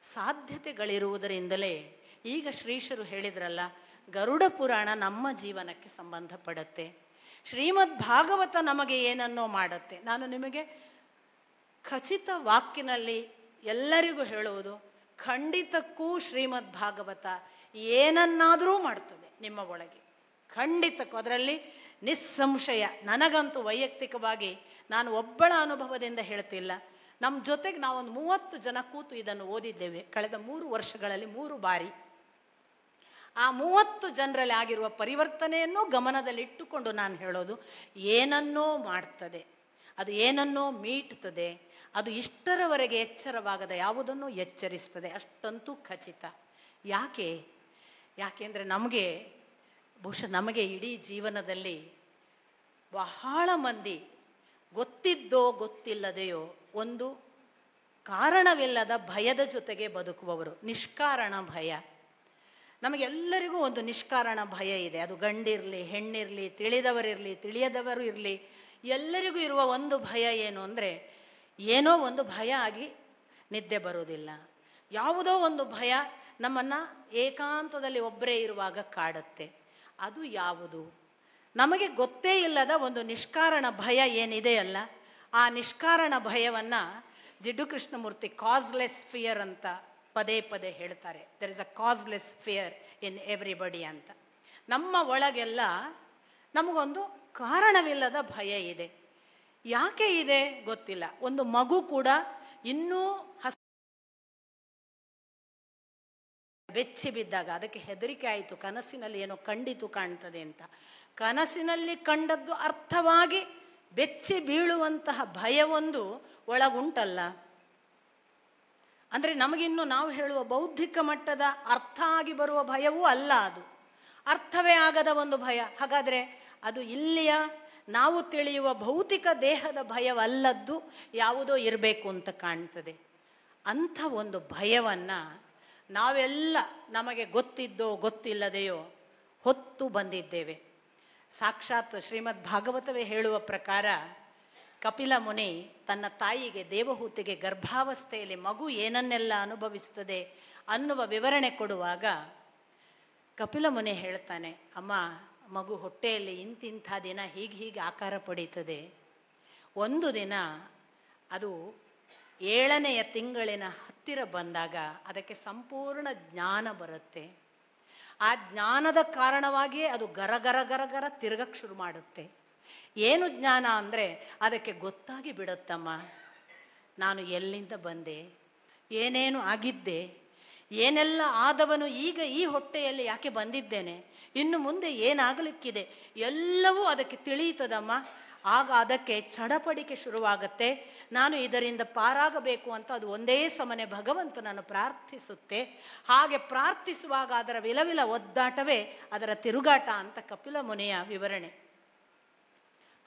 ಸಾಧ್ಯತೆಗಳಿರುವುದರಿಂದಲೇ ಈಗ ಶ್ರೀಶರು ಹೇಳಿದ್ರಲ್ಲ, ಗರುಡ ಪುರಾಣ ನಮ್ಮ ಜೀವನಕ್ಕೆ ಸಂಬಂಧಪಡುತ್ತೆ, ಶ್ರೀಮದ್ ಭಾಗವತ ನಮಗೆ ಏನನ್ನೋ ಮಾಡುತ್ತೆ. ನಾನು ನಿಮಗೆ ಖಚಿತ ವಾಕ್ಯನಲ್ಲಿ ಎಲ್ಲರಿಗೂ ಹೇಳುವುದು, ಖಂಡಿತಕ್ಕೂ ಶ್ರೀಮದ್ ಭಾಗವತ ಏನನ್ನಾದರೂ ಮಾಡ್ತದೆ ನಿಮ್ಮ ಒಳಗೆ, ಖಂಡಿತಕ್ಕೂ. ಅದರಲ್ಲಿ ನಿಸ್ಸಂಶಯ. ನನಗಂತೂ ವೈಯಕ್ತಿಕವಾಗಿ ನಾನು ಒಬ್ಬಳ ಅನುಭವದಿಂದ ಹೇಳ್ತಿಲ್ಲ, ನಮ್ಮ ಜೊತೆಗೆ ನಾವೊಂದು 30 ಜನ ಕೂತು ಇದನ್ನು ಓದಿದ್ದೇವೆ ಕಳೆದ 3 ವರ್ಷಗಳಲ್ಲಿ 3 ಬಾರಿ. ಆ 30 ಜನರಲ್ಲಿ ಆಗಿರುವ ಪರಿವರ್ತನೆಯನ್ನು ಗಮನದಲ್ಲಿಟ್ಟುಕೊಂಡು ನಾನು ಹೇಳೋದು, ಏನನ್ನೋ ಮಾಡ್ತದೆ, ಅದು ಏನನ್ನೋ ಮೀಟ್ತದೆ, ಅದು ಇಷ್ಟರವರೆಗೆ ಎಚ್ಚರವಾಗದ ಯಾವುದನ್ನು ಎಚ್ಚರಿಸ್ತದೆ, ಅಷ್ಟಂತೂ ಖಚಿತ. ಯಾಕೆಂದರೆ ಬಹುಶಃ ನಮಗೆ ಇಡೀ ಜೀವನದಲ್ಲಿ ಬಹಳ ಮಂದಿ ಗೊತ್ತಿದ್ದೋ ಗೊತ್ತಿಲ್ಲದೆಯೋ ಒಂದು ಕಾರಣವಿಲ್ಲದ ಭಯದ ಜೊತೆಗೆ ಬದುಕುವವರು. ನಿಷ್ಕಾರಣ ಭಯ. ನಮಗೆಲ್ಲರಿಗೂ ಒಂದು ನಿಷ್ಕಾರಣ ಭಯ ಇದೆ. ಅದು ಗಂಡಿರಲಿ, ಹೆಣ್ಣಿರಲಿ, ತಿಳಿದವರಿರಲಿ, ತಿಳಿಯದವರು ಇರಲಿ, ಎಲ್ಲರಿಗೂ ಇರುವ ಒಂದು ಭಯ ಏನು ಅಂದರೆ, ಏನೋ ಒಂದು ಭಯ ಆಗಿ ನಿದ್ದೆ ಬರೋದಿಲ್ಲ. ಯಾವುದೋ ಒಂದು ಭಯ ನಮ್ಮನ್ನು ಏಕಾಂತದಲ್ಲಿ ಒಬ್ಬರೇ ಇರುವಾಗ ಕಾಡುತ್ತೆ. ಅದು ಯಾವುದು? ನಮಗೆ ಗೊತ್ತೇ ಇಲ್ಲದ ಒಂದು ನಿಷ್ಕಾರಣ ಭಯ ಏನಿದೆಯಲ್ಲ, ಆ ನಿಷ್ಕಾರಣ ಭಯವನ್ನು ಜಿಡ್ಡು ಕೃಷ್ಣಮೂರ್ತಿ ಕಾಸ್ಲೆಸ್ ಫಿಯರ್ ಅಂತ ಪದೇ ಪದೇ ಹೇಳ್ತಾರೆ. There is a causeless fear in everybody ಅಂತ. ನಮ್ಮ ಒಳಗೆಲ್ಲ ನಮಗೊಂದು ಕಾರಣವಿಲ್ಲದ ಭಯ ಇದೆ. ಯಾಕೆ ಇದೆ ಗೊತ್ತಿಲ್ಲ. ಒಂದು ಮಗು ಕೂಡ ಇನ್ನೂ ಬೆಚ್ಚಿ ಬಿದ್ದಾಗ ಅದಕ್ಕೆ ಹೆದರಿಕೆ ಆಯಿತು, ಕನಸಿನಲ್ಲಿ ಏನೋ ಕಂಡಿತು ಕಾಣ್ತದೆ ಅಂತ. ಕನಸಿನಲ್ಲಿ ಕಂಡದ್ದು ಅರ್ಥವಾಗಿ ಬೆಚ್ಚಿ ಬೀಳುವಂತಹ ಭಯವೊಂದು ಒಳಗುಂಟಲ್ಲ. ಅಂದರೆ ನಮಗಿನ್ನು ನಾವು ಹೇಳುವ ಬೌದ್ಧಿಕ ಮಟ್ಟದ ಅರ್ಥ ಆಗಿ ಬರುವ ಭಯವೂ ಅಲ್ಲ, ಅದು ಅರ್ಥವೇ ಆಗದ ಒಂದು ಭಯ. ಹಾಗಾದರೆ ಅದು ಇಲ್ಲಿಯ ನಾವು ತಿಳಿಯುವ ಭೌತಿಕ ದೇಹದ ಭಯವಲ್ಲದ್ದು ಯಾವುದೋ ಇರಬೇಕು ಅಂತ ಕಾಣ್ತದೆ. ಅಂಥ ಒಂದು ಭಯವನ್ನು ನಾವೆಲ್ಲ ನಮಗೆ ಗೊತ್ತಿದ್ದೋ ಗೊತ್ತಿಲ್ಲದೆಯೋ ಹೊತ್ತು ಬಂದಿದ್ದೇವೆ. ಸಾಕ್ಷಾತ್ ಶ್ರೀಮದ್ ಭಾಗವತವೇ ಹೇಳುವ ಪ್ರಕಾರ ಕಪಿಲ ಮುನಿ ತನ್ನ ತಾಯಿಗೆ, ದೇವಹೂತಿಗೆ ಗರ್ಭಾವಸ್ಥೆಯಲ್ಲಿ ಮಗು ಏನನ್ನೆಲ್ಲ ಅನುಭವಿಸ್ತದೆ ಅನ್ನುವ ವಿವರಣೆ ಕೊಡುವಾಗ ಕಪಿಲ ಮುನಿ ಹೇಳ್ತಾನೆ, ಅಮ್ಮ, ಮಗು ಹೊಟ್ಟೆಯಲ್ಲಿ ಇಂತಿಂಥ ದಿನ ಹೀಗೆ ಆಕಾರ ಪಡೀತದೆ. ಒಂದು ದಿನ ಅದು 7ನೆಯ ತಿಂಗಳಿನ ಹತ್ತಿರ ಬಂದಾಗ ಅದಕ್ಕೆ ಸಂಪೂರ್ಣ ಜ್ಞಾನ ಬರುತ್ತೆ. ಆ ಜ್ಞಾನದ ಕಾರಣವಾಗಿಯೇ ಅದು ಗರ ತಿರುಗಕ್ಕೆ ಶುರು ಮಾಡುತ್ತೆ. ಏನು ಜ್ಞಾನ ಅಂದರೆ, ಅದಕ್ಕೆ ಗೊತ್ತಾಗಿ ಬಿಡುತ್ತಮ್ಮ, ನಾನು ಎಲ್ಲಿಂದ ಬಂದೆ, ಏನೇನು ಆಗಿದ್ದೆ, ಏನೆಲ್ಲ ಆದವನು ಈಗ ಈ ಹೊಟ್ಟೆಯಲ್ಲಿ ಯಾಕೆ ಬಂದಿದ್ದೇನೆ, ಇನ್ನು ಮುಂದೆ ಏನಾಗಲಿಕ್ಕಿದೆ, ಎಲ್ಲವೂ ಅದಕ್ಕೆ ತಿಳಿಯುತ್ತದಮ್ಮ. ಆಗ ಅದಕ್ಕೆ ಚಡಪಡಿಕೆ ಶುರುವಾಗತ್ತೆ. ನಾನು ಇದರಿಂದ ಪಾರಾಗಬೇಕು ಅಂತ ಅದು ಒಂದೇ ಸಮನೆ ಭಗವಂತನನ್ನು ಪ್ರಾರ್ಥಿಸುತ್ತೆ. ಹಾಗೆ ಪ್ರಾರ್ಥಿಸುವಾಗ ಅದರ ವಿಲವಿಲ ಒದ್ದಾಟವೇ ಅದರ ತಿರುಗಾಟ ಅಂತ ಕಪಿಲ ಮುನಿಯ ವಿವರಣೆ.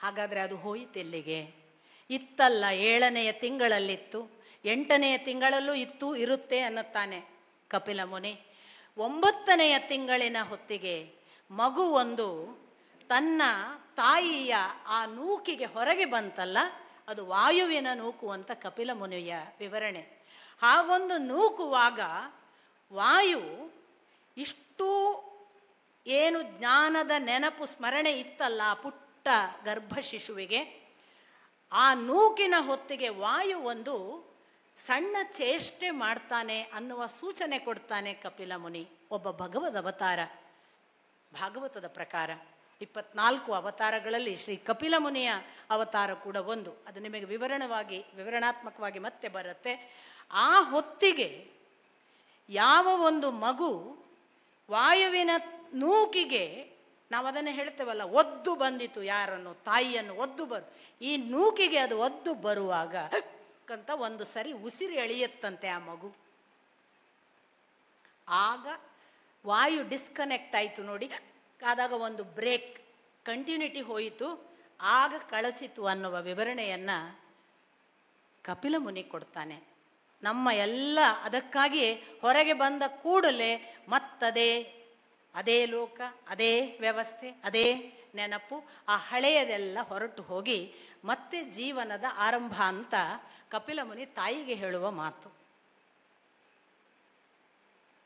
ಹಾಗಾದರೆ ಅದು ಹೋಯಿತೆಲ್ಲಿಗೆ? ಇತ್ತಲ್ಲ, 7ನೆಯ ತಿಂಗಳಲ್ಲಿತ್ತು, 8ನೆಯ ತಿಂಗಳಲ್ಲೂ ಇರುತ್ತೆ ಅನ್ನುತ್ತಾನೆ ಕಪಿಲ ಮುನಿ. 9ನೆಯ ತಿಂಗಳಿನ ಹೊತ್ತಿಗೆ ಮಗು ಒಂದು ತನ್ನ ತಾಯಿಯ ಆ ನೂಕಿಗೆ ಹೊರಗೆ ಬಂತಲ್ಲ, ಅದು ವಾಯುವಿನ ನೂಕು ಅಂತ ಕಪಿಲ ಮುನಿಯ ವಿವರಣೆ. ಹಾಗೊಂದು ನೂಕುವಾಗ ವಾಯು ಇಷ್ಟು ಏನು ಜ್ಞಾನದ ನೆನಪು ಸ್ಮರಣೆ ಇತ್ತಲ್ಲ ಪುಟ್ಟ ಗರ್ಭ ಶಿಶುವಿಗೆ, ಆ ನೂಕಿನ ಹೊತ್ತಿಗೆ ವಾಯು ಒಂದು ಸಣ್ಣ ಚೇಷ್ಟೆ ಮಾಡ್ತಾನೆ ಅನ್ನುವ ಸೂಚನೆ ಕೊಡ್ತಾನೆ ಕಪಿಲ ಮುನಿ. ಒಬ್ಬ ಭಗವದ್ ಅವತಾರ. ಭಾಗವತದ ಪ್ರಕಾರ 24 ಅವತಾರಗಳಲ್ಲಿ ಶ್ರೀ ಕಪಿಲ ಮುನಿಯ ಅವತಾರ ಕೂಡ ಒಂದು. ಅದು ನಿಮಗೆ ವಿವರಣಾತ್ಮಕವಾಗಿ ಮತ್ತೆ ಬರುತ್ತೆ. ಆ ಹೊತ್ತಿಗೆ ಯಾವ ಒಂದು ಮಗು ವಾಯುವಿನ ನೂಕಿಗೆ, ನಾವು ಅದನ್ನು ಹೇಳ್ತೇವಲ್ಲ, ಒದ್ದು ಬಂದಿತು, ಯಾರನ್ನು, ತಾಯಿಯನ್ನು ಒದ್ದು ಈ ನೂಕಿಗೆ ಅದು ಒದ್ದು ಬರುವಾಗ ಅಂತ ಒಂದು ಸರಿ ಉಸಿರು ಎಳೆಯುತ್ತಂತೆ ಆ ಮಗು. ಆಗ ವಾಯು ಡಿಸ್ಕನೆಕ್ಟ್ ಆಯಿತು ನೋಡಿ. ಆದಾಗ ಒಂದು ಬ್ರೇಕ್, ಕಂಟಿನ್ಯೂಟಿ ಹೋಯಿತು, ಆಗ ಕಳಚಿತು ಅನ್ನುವ ವಿವರಣೆಯನ್ನು ಕಪಿಲ ಮುನಿ ಕೊಡ್ತಾನೆ. ನಮ್ಮ ಎಲ್ಲ ಅದಕ್ಕಾಗಿಯೇ ಹೊರಗೆ ಬಂದ ಕೂಡಲೇ ಅದೇ ಲೋಕ, ಅದೇ ವ್ಯವಸ್ಥೆ, ಅದೇ ನೆನಪು, ಆ ಹಳೆಯದೆಲ್ಲ ಹೊರಟು ಹೋಗಿ ಮತ್ತೆ ಜೀವನದ ಆರಂಭ ಅಂತ ಕಪಿಲ ಮುನಿ ತಾಯಿಗೆ ಹೇಳುವ ಮಾತು.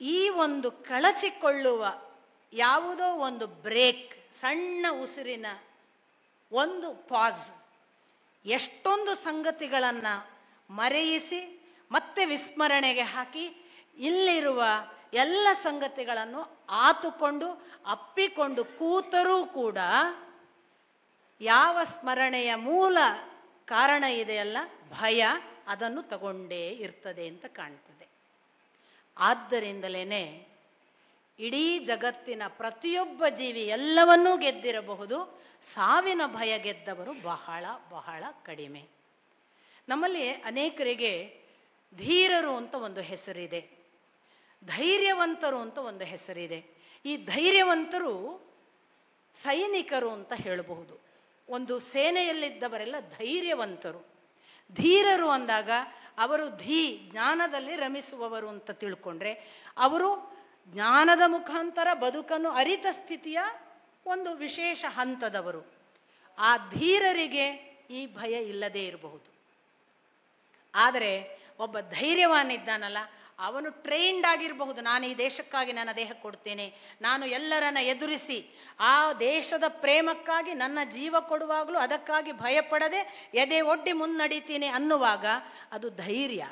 ಈ ಒಂದು ಕಳಚಿಕೊಳ್ಳುವ ಯಾವುದೋ ಒಂದು ಬ್ರೇಕ್, ಸಣ್ಣ ಉಸಿರಿನ ಒಂದು ಪಾಸ್, ಎಷ್ಟೊಂದು ಸಂಗತಿಗಳನ್ನು ಮರೆಯಿಸಿ ಮತ್ತೆ ವಿಸ್ಮರಣೆಗೆ ಹಾಕಿ ಇಲ್ಲಿರುವ ಎಲ್ಲ ಸಂಗತಿಗಳನ್ನು ಆತುಕೊಂಡು ಅಪ್ಪಿಕೊಂಡು ಕೂತರೂ ಕೂಡ ಯಾವ ಸ್ಮರಣೆಯ ಮೂಲ ಕಾರಣ ಇದೆಯಲ್ಲ, ಭಯ, ಅದನ್ನು ತಗೊಂಡೇ ಇರ್ತದೆ ಅಂತ ಕಾಣ್ತದೆ. ಆದ್ದರಿಂದಲೇ ಇಡೀ ಜಗತ್ತಿನ ಪ್ರತಿಯೊಬ್ಬ ಜೀವಿ ಎಲ್ಲವನ್ನೂ ಗೆದ್ದಿರಬಹುದು, ಸಾವಿನ ಭಯ ಗೆದ್ದವರು ಬಹಳ ಬಹಳ ಕಡಿಮೆ. ನಮ್ಮಲ್ಲಿ ಅನೇಕರಿಗೆ ಧೀರರು ಅಂತ ಒಂದು ಹೆಸರಿದೆ, ಧೈರ್ಯವಂತರು ಅಂತ ಒಂದು ಹೆಸರಿದೆ. ಈ ಧೈರ್ಯವಂತರು ಸೈನಿಕರು ಅಂತ ಹೇಳಬಹುದು. ಒಂದು ಸೇನೆಯಲ್ಲಿದ್ದವರೆಲ್ಲ ಧೈರ್ಯವಂತರು. ಧೀರರು ಅಂದಾಗ ಅವರು ಜ್ಞಾನದಲ್ಲಿ ರಮಿಸುವವರು ಅಂತ ತಿಳ್ಕೊಂಡ್ರೆ, ಅವರು ಜ್ಞಾನದ ಮುಖಾಂತರ ಬದುಕನ್ನು ಅರಿತ ಸ್ಥಿತಿಯ ಒಂದು ವಿಶೇಷ ಹಂತದವರು. ಆ ಧೀರರಿಗೆ ಈ ಭಯ ಇಲ್ಲದೇ ಇರಬಹುದು. ಆದರೆ ಒಬ್ಬ ಧೈರ್ಯವಾನಿದ್ದಾನಲ್ಲ, ಅವನು ಟ್ರೈನ್ಡ್ ಆಗಿರಬಹುದು. ನಾನು ಈ ದೇಶಕ್ಕಾಗಿ ನನ್ನ ದೇಹ ಕೊಡ್ತೇನೆ, ನಾನು ಎಲ್ಲರನ್ನ ಎದುರಿಸಿ ಆ ದೇಶದ ಪ್ರೇಮಕ್ಕಾಗಿ ನನ್ನ ಜೀವ ಕೊಡುವಾಗಲೂ ಅದಕ್ಕಾಗಿ ಭಯಪಡದೆ ಎದೆ ಒಡ್ಡಿ ಮುನ್ನಡೀತೀನಿ ಅನ್ನುವಾಗ ಅದು ಧೈರ್ಯ,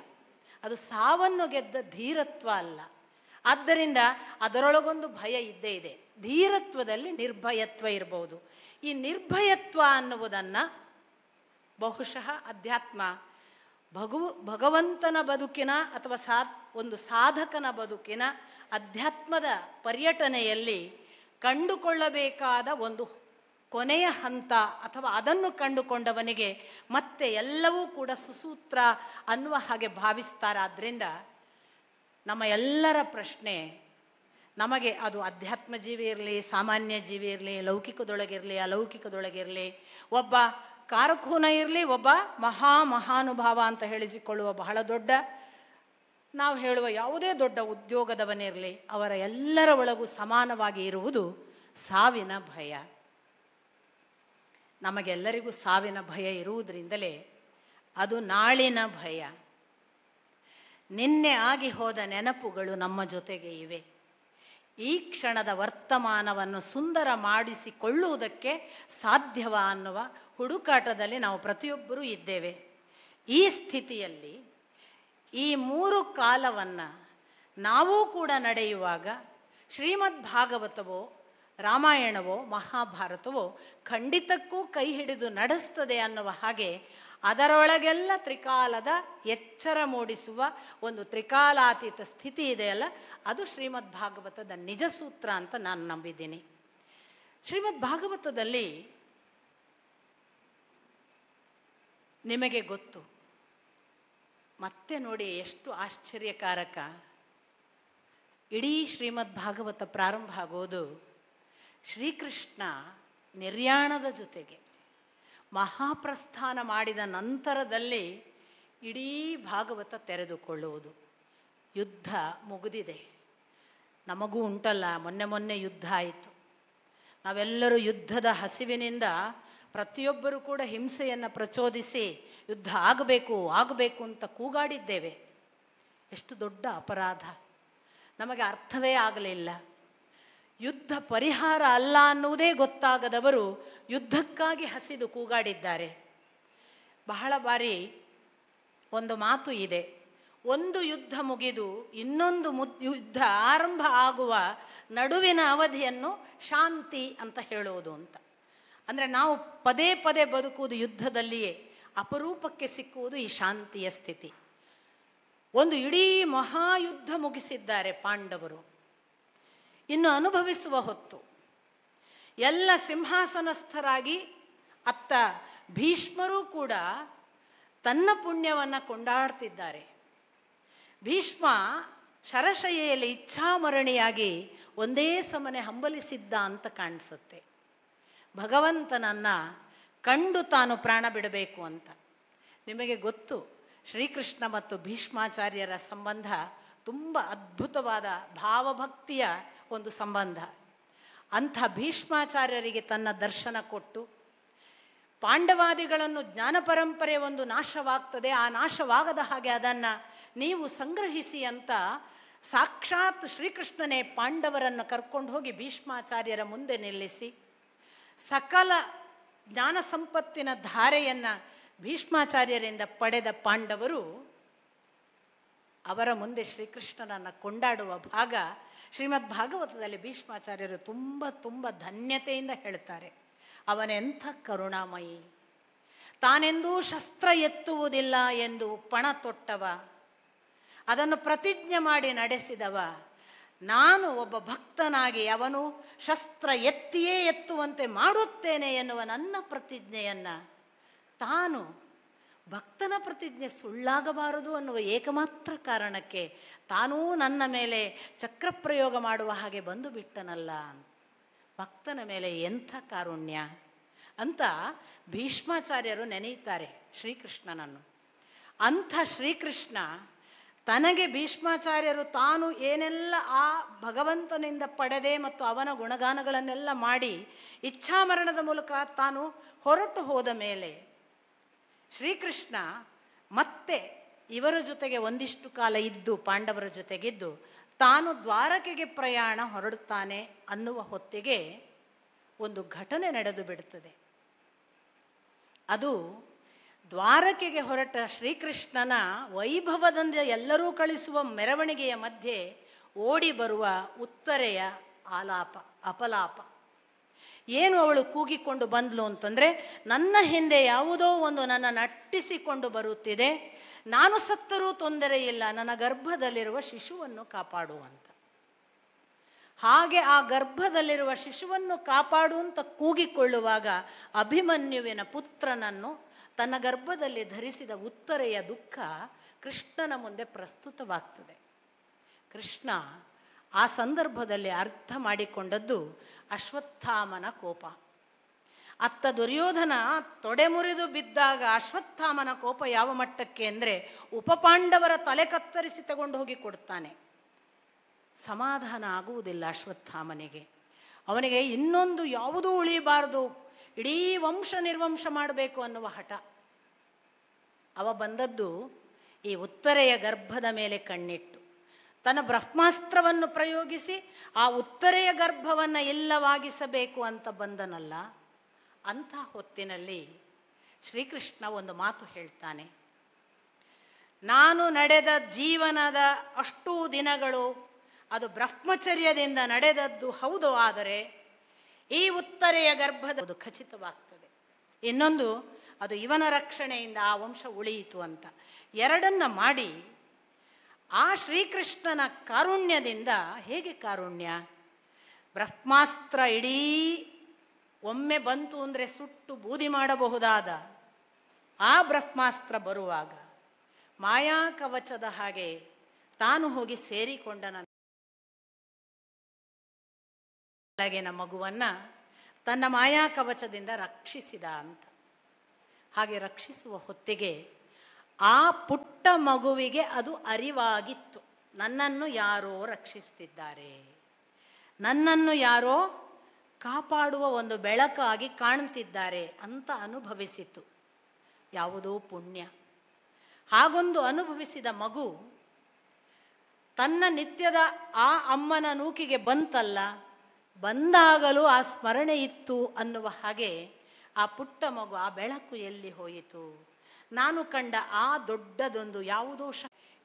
ಅದು ಸಾವನ್ನು ಗೆದ್ದ ಧೀರತ್ವ ಅಲ್ಲ. ಆದ್ದರಿಂದ ಅದರೊಳಗೊಂದು ಭಯ ಇದ್ದೇ ಇದೆ. ಧೀರತ್ವದಲ್ಲಿ ನಿರ್ಭಯತ್ವ ಇರಬಹುದು. ಈ ನಿರ್ಭಯತ್ವ ಅನ್ನುವುದನ್ನು ಬಹುಶಃ ಅಧ್ಯಾತ್ಮ ಭಗವಂತನ ಬದುಕಿನ ಅಥವಾ ಒಂದು ಸಾಧಕನ ಬದುಕಿನ ಅಧ್ಯಾತ್ಮದ ಪರ್ಯಟನೆಯಲ್ಲಿ ಕಂಡುಕೊಳ್ಳಬೇಕಾದ ಒಂದು ಕೊನೆಯ ಹಂತ, ಅಥವಾ ಅದನ್ನು ಕಂಡುಕೊಂಡವನಿಗೆ ಮತ್ತೆ ಎಲ್ಲವೂ ಕೂಡ ಸುಸೂತ್ರ ಅನ್ನುವ ಹಾಗೆ ಭಾವಿಸ್ತಾರಾದ್ರಿಂದ ನಮ್ಮ ಎಲ್ಲರ ಪ್ರಶ್ನೆ, ನಮಗೆ ಅದು ಅಧ್ಯಾತ್ಮ ಜೀವಿ ಇರಲಿ, ಸಾಮಾನ್ಯ ಜೀವಿ ಇರಲಿ, ಲೌಕಿಕದೊಳಗಿರಲಿ, ಅಲೌಕಿಕದೊಳಗಿರಲಿ, ಒಬ್ಬ ಕಾರಖೂನ ಇರಲಿ, ಒಬ್ಬ ಮಹಾನುಭಾವ ಅಂತ ಹೇಳಿಸಿಕೊಳ್ಳುವ ಬಹಳ ದೊಡ್ಡ, ನಾವು ಹೇಳುವ ಯಾವುದೇ ದೊಡ್ಡ ಉದ್ಯೋಗದವನಿರಲಿ, ಅವರ ಎಲ್ಲರ ಒಳಗೂ ಸಮಾನವಾಗಿ ಇರುವುದು ಸಾವಿನ ಭಯ. ನಮಗೆಲ್ಲರಿಗೂ ಸಾವಿನ ಭಯ ಇರುವುದರಿಂದಲೇ ಅದು ನಾಳಿನ ಭಯ. ನಿನ್ನೆ ಆಗಿ ಹೋದ ನೆನಪುಗಳು ನಮ್ಮ ಜೊತೆಗೆ ಇವೆ. ಈ ಕ್ಷಣದ ವರ್ತಮಾನವನ್ನು ಸುಂದರ ಮಾಡಿಸಿಕೊಳ್ಳುವುದಕ್ಕೆ ಸಾಧ್ಯವ ಅನ್ನುವ ಹುಡುಕಾಟದಲ್ಲಿ ನಾವು ಪ್ರತಿಯೊಬ್ಬರೂ ಇದ್ದೇವೆ. ಈ ಸ್ಥಿತಿಯಲ್ಲಿ ಈ 3 ಕಾಲವನ್ನು ನಾವೂ ಕೂಡ ನಡೆಯುವಾಗ ಶ್ರೀಮದ್ ಭಾಗವತವೋ ರಾಮಾಯಣವೋ ಮಹಾಭಾರತವೋ ಖಂಡಿತಕ್ಕೂ ಕೈ ಹಿಡಿದು ನಡೆಸ್ತದೆ ಅನ್ನುವ ಹಾಗೆ ಅದರೊಳಗೆಲ್ಲ ತ್ರಿಕಾಲದ ಎಚ್ಚರ ಮೂಡಿಸುವ ಒಂದು ತ್ರಿಕಾಲಾತೀತ ಸ್ಥಿತಿ ಇದೆಯಲ್ಲ, ಅದು ಶ್ರೀಮದ್ ಭಾಗವತದ ನಿಜ ಸೂತ್ರ ಅಂತ ನಾನು ನಂಬಿದ್ದೀನಿ. ಶ್ರೀಮದ್ ಭಾಗವತದಲ್ಲಿ ನಿಮಗೆ ಗೊತ್ತು, ಮತ್ತೆ ನೋಡಿ ಎಷ್ಟು ಆಶ್ಚರ್ಯಕಾರಕ. ಇಡೀ ಶ್ರೀಮದ್ ಭಾಗವತ ಪ್ರಾರಂಭ ಆಗೋದು ಶ್ರೀಕೃಷ್ಣ ನಿರ್ಯಾಣದ ಜೊತೆಗೆ ಮಹಾಪ್ರಸ್ಥಾನ ಮಾಡಿದ ನಂತರದಲ್ಲಿ ಇಡೀ ಭಾಗವತ ತೆರೆದುಕೊಳ್ಳುವುದು. ಯುದ್ಧ ಮುಗಿದಿದೆ, ನಮಗೂ ಉಂಟಲ್ಲ, ಮೊನ್ನೆ ಯುದ್ಧ ಆಯಿತು. ನಾವೆಲ್ಲರೂ ಯುದ್ಧದ ಹಸಿವಿನಿಂದ ಪ್ರತಿಯೊಬ್ಬರೂ ಕೂಡ ಹಿಂಸೆಯನ್ನು ಪ್ರಚೋದಿಸಿ ಯುದ್ಧ ಆಗಬೇಕು ಅಂತ ಕೂಗಾಡಿದ್ದೇವೆ. ಎಷ್ಟು ದೊಡ್ಡ ಅಪರಾಧ, ನಮಗೆ ಅರ್ಥವೇ ಆಗಲಿಲ್ಲ. ಯುದ್ಧ ಪರಿಹಾರ ಅಲ್ಲ ಅನ್ನುವುದೇ ಗೊತ್ತಾಗದವರು ಯುದ್ಧಕ್ಕಾಗಿ ಹಸಿದು ಕೂಗಾಡಿದ್ದಾರೆ. ಬಹಳ ಬಾರಿ ಒಂದು ಮಾತು ಇದೆ, ಒಂದು ಯುದ್ಧ ಮುಗಿದು ಇನ್ನೊಂದು ಯುದ್ಧ ಆರಂಭ ಆಗುವ ನಡುವಿನ ಅವಧಿಯನ್ನು ಶಾಂತಿ ಅಂತ ಹೇಳುವುದು ಅಂತ. ಅಂದರೆ ನಾವು ಪದೇ ಪದೇ ಬದುಕುವುದು ಯುದ್ಧದಲ್ಲಿಯೇ, ಅಪರೂಪಕ್ಕೆ ಸಿಕ್ಕುವುದು ಈ ಶಾಂತಿಯ ಸ್ಥಿತಿ. ಒಂದು ಇಡೀ ಮಹಾಯುದ್ಧ ಮುಗಿಸಿದ್ದಾರೆ ಪಾಂಡವರು, ಇನ್ನು ಅನುಭವಿಸುವ ಹೊತ್ತು. ಎಲ್ಲ ಸಿಂಹಾಸನಸ್ಥರಾಗಿ ಅತ್ತ ಭೀಷ್ಮರೂ ಕೂಡ ತನ್ನ ಪುಣ್ಯವನ್ನು ಕೊಂಡಾಡ್ತಿದ್ದಾರೆ. ಭೀಷ್ಮ ಶರಶಯ್ಯೆಯಲ್ಲಿ ಇಚ್ಛಾಮರಣಿಯಾಗಿ ಒಂದೇ ಸಮನೆ ಹಂಬಲಿಸಿದ್ದ ಅಂತ ಕಾಣಿಸುತ್ತೆ. ಭಗವಂತನನ್ನು ಕಂಡು ತಾನು ಪ್ರಾಣ ಬಿಡಬೇಕು ಅಂತ. ನಿಮಗೆ ಗೊತ್ತು, ಶ್ರೀಕೃಷ್ಣ ಮತ್ತು ಭೀಷ್ಮಾಚಾರ್ಯರ ಸಂಬಂಧ ತುಂಬ ಅದ್ಭುತವಾದ ಭಾವಭಕ್ತಿಯ ಒಂದು ಸಂಬಂಧ. ಅಂಥ ಭೀಷ್ಮಾಚಾರ್ಯರಿಗೆ ತನ್ನ ದರ್ಶನ ಕೊಟ್ಟು ಪಾಂಡವಾದಿಗಳನ್ನು ಜ್ಞಾನ ಪರಂಪರೆ ಒಂದು ನಾಶವಾಗ್ತದೆ, ಆ ನಾಶವಾಗದ ಹಾಗೆ ಅದನ್ನು ನೀವು ಸಂಗ್ರಹಿಸಿ ಅಂತ ಸಾಕ್ಷಾತ್ ಶ್ರೀಕೃಷ್ಣನೇ ಪಾಂಡವರನ್ನು ಕರ್ಕೊಂಡು ಹೋಗಿ ಭೀಷ್ಮಾಚಾರ್ಯರ ಮುಂದೆ ನಿಲ್ಲಿಸಿ ಸಕಲ ಜ್ಞಾನ ಸಂಪತ್ತಿನ ಧಾರೆಯನ್ನು ಭೀಷ್ಮಾಚಾರ್ಯರಿಂದ ಪಡೆದ ಪಾಂಡವರು ಅವರ ಮುಂದೆ ಶ್ರೀಕೃಷ್ಣನನ್ನು ಕೊಂಡಾಡುವ ಭಾಗ ಶ್ರೀಮದ್ ಭಾಗವತದಲ್ಲಿ ಭೀಷ್ಮಾಚಾರ್ಯರು ತುಂಬ ತುಂಬ ಧನ್ಯತೆಯಿಂದ ಹೇಳ್ತಾರೆ. ಅವನೆಂಥ ಕರುಣಾಮಯಿ, ತಾನೆಂದೂ ಶಸ್ತ್ರ ಎತ್ತುವುದಿಲ್ಲ ಎಂದು ಪಣ ತೊಟ್ಟವ, ಅದನ್ನು ಪ್ರತಿಜ್ಞೆ ಮಾಡಿ ನಡೆಸಿದವ. ನಾನು ಒಬ್ಬ ಭಕ್ತನಾಗಿ ಅವನು ಶಸ್ತ್ರ ಎತ್ತಿಯೇ ಎತ್ತುವಂತೆ ಮಾಡುತ್ತೇನೆ ಎನ್ನುವ ನನ್ನ ಪ್ರತಿಜ್ಞೆಯನ್ನು ತಾನು, ಭಕ್ತನ ಪ್ರತಿಜ್ಞೆ ಸುಳ್ಳಾಗಬಾರದು ಅನ್ನುವ ಏಕಮಾತ್ರ ಕಾರಣಕ್ಕೆ ತಾನೂ ನನ್ನ ಮೇಲೆ ಚಕ್ರಪ್ರಯೋಗ ಮಾಡುವ ಹಾಗೆ ಬಂದು ಬಿಟ್ಟನಲ್ಲ. ಭಕ್ತನ ಮೇಲೆ ಎಂಥ ಕಾರುಣ್ಯ, ಅಂತ ಭೀಷ್ಮಾಚಾರ್ಯರು ನೆನೆಯುತ್ತಾರೆ ಶ್ರೀಕೃಷ್ಣನನ್ನು. ಅಂಥ ಶ್ರೀಕೃಷ್ಣ ತನಗೆ ಭೀಷ್ಮಾಚಾರ್ಯರು ತಾನು ಏನೆಲ್ಲ ಆ ಭಗವಂತನಿಂದ ಪಡೆದೆ ಮತ್ತು ಅವನ ಗುಣಗಾನಗಳನ್ನೆಲ್ಲ ಮಾಡಿ ಇಚ್ಛಾಮರಣದ ಮೂಲಕ ತಾನು ಹೊರಟು ಹೋದ ಮೇಲೆ ಶ್ರೀಕೃಷ್ಣ ಮತ್ತೆ ಇವರ ಜೊತೆಗೆ ಒಂದಿಷ್ಟು ಕಾಲ ಇದ್ದು, ಪಾಂಡವರ ಜೊತೆಗಿದ್ದು ತಾನು ದ್ವಾರಕೆಗೆ ಪ್ರಯಾಣ ಹೊರಡುತ್ತಾನೆ ಅನ್ನುವ ಹೊತ್ತಿಗೆ ಒಂದು ಘಟನೆ ನಡೆದು ಬಿಡುತ್ತದೆ. ಅದು ದ್ವಾರಕೆಗೆ ಹೊರಟ ಶ್ರೀಕೃಷ್ಣನ ವೈಭವದಿಂದ ಎಲ್ಲರೂ ಕಳಿಸುವ ಮೆರವಣಿಗೆಯ ಮಧ್ಯೆ ಓಡಿ ಬರುವ ಉತ್ತರೆಯ ಅಪಲಾಪ. ಏನು ಅವಳು ಕೂಗಿಕೊಂಡು ಬಂದ್ಲು ಅಂತಂದರೆ, ನನ್ನ ಹಿಂದೆ ಯಾವುದೋ ಒಂದು ನನ್ನನ್ನು ಅಟ್ಟಿಸಿಕೊಂಡು ಬರುತ್ತಿದೆ, ನಾನು ಸತ್ತರೂ ತೊಂದರೆ ಇಲ್ಲ, ನನ್ನ ಗರ್ಭದಲ್ಲಿರುವ ಶಿಶುವನ್ನು ಕಾಪಾಡುವಂತ. ಹಾಗೆ ಆ ಗರ್ಭದಲ್ಲಿರುವ ಶಿಶುವನ್ನು ಕಾಪಾಡು ಅಂತ ಕೂಗಿಕೊಳ್ಳುವಾಗ ಅಭಿಮನ್ಯುವಿನ ಪುತ್ರನನ್ನು ತನ್ನ ಗರ್ಭದಲ್ಲಿ ಧರಿಸಿದ ಉತ್ತರೆಯ ದುಃಖ ಕೃಷ್ಣನ ಮುಂದೆ ಪ್ರಸ್ತುತವಾಗ್ತದೆ. ಕೃಷ್ಣ ಆ ಸಂದರ್ಭದಲ್ಲಿ ಅರ್ಥ ಮಾಡಿಕೊಂಡದ್ದು ಅಶ್ವತ್ಥಾಮನ ಕೋಪ. ಅತ್ತ ದುರ್ಯೋಧನ ತೊಡೆ ಮುರಿದು ಬಿದ್ದಾಗ ಅಶ್ವತ್ಥಾಮನ ಕೋಪ ಯಾವ ಮಟ್ಟಕ್ಕೆ ಅಂದರೆ ಉಪಪಾಂಡವರ ತಲೆ ಕತ್ತರಿಸಿ ತಗೊಂಡು ಹೋಗಿ ಕೊಡ್ತಾನೆ. ಸಮಾಧಾನ ಆಗುವುದಿಲ್ಲ ಅಶ್ವತ್ಥಾಮನಿಗೆ. ಅವನಿಗೆ ಇನ್ನೊಂದು ಯಾವುದೂ ಉಳಿಬಾರದು, ಇಡೀ ವಂಶ ನಿರ್ವಂಶ ಮಾಡಬೇಕು ಅನ್ನುವ ಹಠ. ಅವ ಬಂದದ್ದು ಈ ಉತ್ತರೆಯ ಗರ್ಭದ ಮೇಲೆ ಕಣ್ಣಿಟ್ಟು ತನ್ನ ಬ್ರಹ್ಮಾಸ್ತ್ರವನ್ನು ಪ್ರಯೋಗಿಸಿ ಆ ಉತ್ತರೆಯ ಗರ್ಭವನ್ನು ಇಲ್ಲವಾಗಿಸಬೇಕು ಅಂತ ಬಂದನಲ್ಲ. ಅಂಥ ಹೊತ್ತಿನಲ್ಲಿ ಶ್ರೀಕೃಷ್ಣ ಒಂದು ಮಾತು ಹೇಳ್ತಾನೆ. ನಾನು ನಡೆದ ಜೀವನದ ಅಷ್ಟೂ ದಿನಗಳು ಅದು ಬ್ರಹ್ಮಚರ್ಯದಿಂದ ನಡೆದದ್ದು ಹೌದು, ಆದರೆ ಈ ಉತ್ತರೆಯ ಗರ್ಭದ ಖಚಿತವಾಗ್ತದೆ. ಇನ್ನೊಂದು, ಅದು ಇವನ ರಕ್ಷಣೆಯಿಂದ ಆ ವಂಶ ಉಳಿಯಿತು ಅಂತ. ಎರಡನ್ನ ಮಾಡಿ ಆ ಶ್ರೀಕೃಷ್ಣನ ಕಾರುಣ್ಯದಿಂದ, ಹೇಗೆ ಕಾರುಣ್ಯ, ಬ್ರಹ್ಮಾಸ್ತ್ರ ಇಡೀ ಒಮ್ಮೆ ಬಂತು ಅಂದರೆ ಸುಟ್ಟು ಬೂದಿ ಮಾಡಬಹುದಾದ ಆ ಬ್ರಹ್ಮಾಸ್ತ್ರ ಬರುವಾಗ ಮಾಯಾ ಕವಚದ ಹಾಗೆ ತಾನು ಹೋಗಿ ಸೇರಿಕೊಂಡನ ಒಳಗಿನ ಮಗುವನ್ನ ತನ್ನ ಮಾಯಾ ಕವಚದಿಂದ ರಕ್ಷಿಸಿದ ಅಂತ. ಹಾಗೆ ರಕ್ಷಿಸುವ ಹೊತ್ತಿಗೆ ಆ ಪುಟ್ಟ ಮಗುವಿಗೆ ಅದು ಅರಿವಾಗಿತ್ತು, ನನ್ನನ್ನು ಯಾರೋ ರಕ್ಷಿಸ್ತಿದ್ದಾರೆ, ನನ್ನನ್ನು ಯಾರೋ ಕಾಪಾಡುವ ಒಂದು ಬೆಳಕಾಗಿ ಕಾಣ್ತಿದ್ದಾರೆ ಅಂತ ಅನುಭವಿಸಿತು. ಯಾವುದೋ ಪುಣ್ಯ. ಹಾಗೊಂದು ಅನುಭವಿಸಿದ ಮಗು ತನ್ನ ನಿತ್ಯದ ಆ ಅಮ್ಮನ ನೂಕಿಗೆ ಬಂತಲ್ಲ, ಬಂದಾಗಲೂ ಆ ಸ್ಮರಣೆ ಇತ್ತು ಅನ್ನುವ ಹಾಗೆ ಆ ಪುಟ್ಟ ಮಗು, ಆ ಬೆಳಕು ಎಲ್ಲಿ ಹೋಯಿತು? ನಾನು ಕಂಡ ಆ ದೊಡ್ಡದೊಂದು ಯಾವುದೋ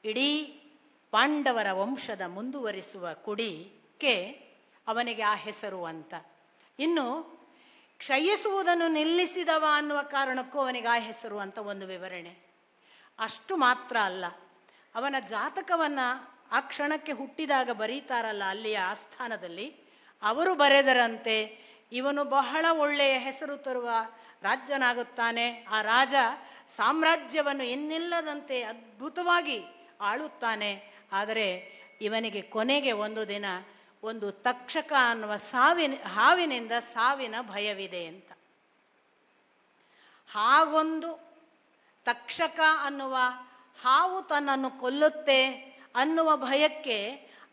ಇಡೀ ಪಾಂಡವರ ವಂಶದ ಮುಂದುವರಿಸುವ ಕುಡಿಗೆ ಅವನಿಗೆ ಆ ಹೆಸರು ಅಂತ. ಇನ್ನು ಕ್ಷಯಿಸುವುದನ್ನು ನಿಲ್ಲಿಸಿದವ ಅನ್ನುವ ಕಾರಣಕ್ಕೂ ಅವನಿಗೆ ಆ ಹೆಸರು ಅಂತ ಒಂದು ವಿವರಣೆ. ಅಷ್ಟು ಮಾತ್ರ ಅಲ್ಲ, ಅವನ ಜಾತಕವನ್ನು ಆ ಕ್ಷಣಕ್ಕೆ ಹುಟ್ಟಿದಾಗ ಬರೀತಾರಲ್ಲ ಅಲ್ಲಿಯ ಆಸ್ಥಾನದಲ್ಲಿ, ಅವರು ಬರೆದರಂತೆ ಇವನು ಬಹಳ ಒಳ್ಳೆಯ ಹೆಸರು ತರುವ ರಾಜ್ಯನಾಗುತ್ತಾನೆ, ಆ ರಾಜ ಸಾಮ್ರಾಜ್ಯವನ್ನು ಇನ್ನಿಲ್ಲದಂತೆ ಅದ್ಭುತವಾಗಿ ಆಳುತ್ತಾನೆ, ಆದರೆ ಇವನಿಗೆ ಕೊನೆಗೆ ಒಂದು ದಿನ ಒಂದು ತಕ್ಷಕ ಅನ್ನುವ ಹಾವಿನಿಂದ ಸಾವಿನ ಭಯವಿದೆ ಅಂತ. ಹಾಗೊಂದು ತಕ್ಷಕ ಅನ್ನುವ ಹಾವು ತನ್ನನ್ನು ಕೊಲ್ಲುತ್ತೆ ಅನ್ನುವ ಭಯಕ್ಕೆ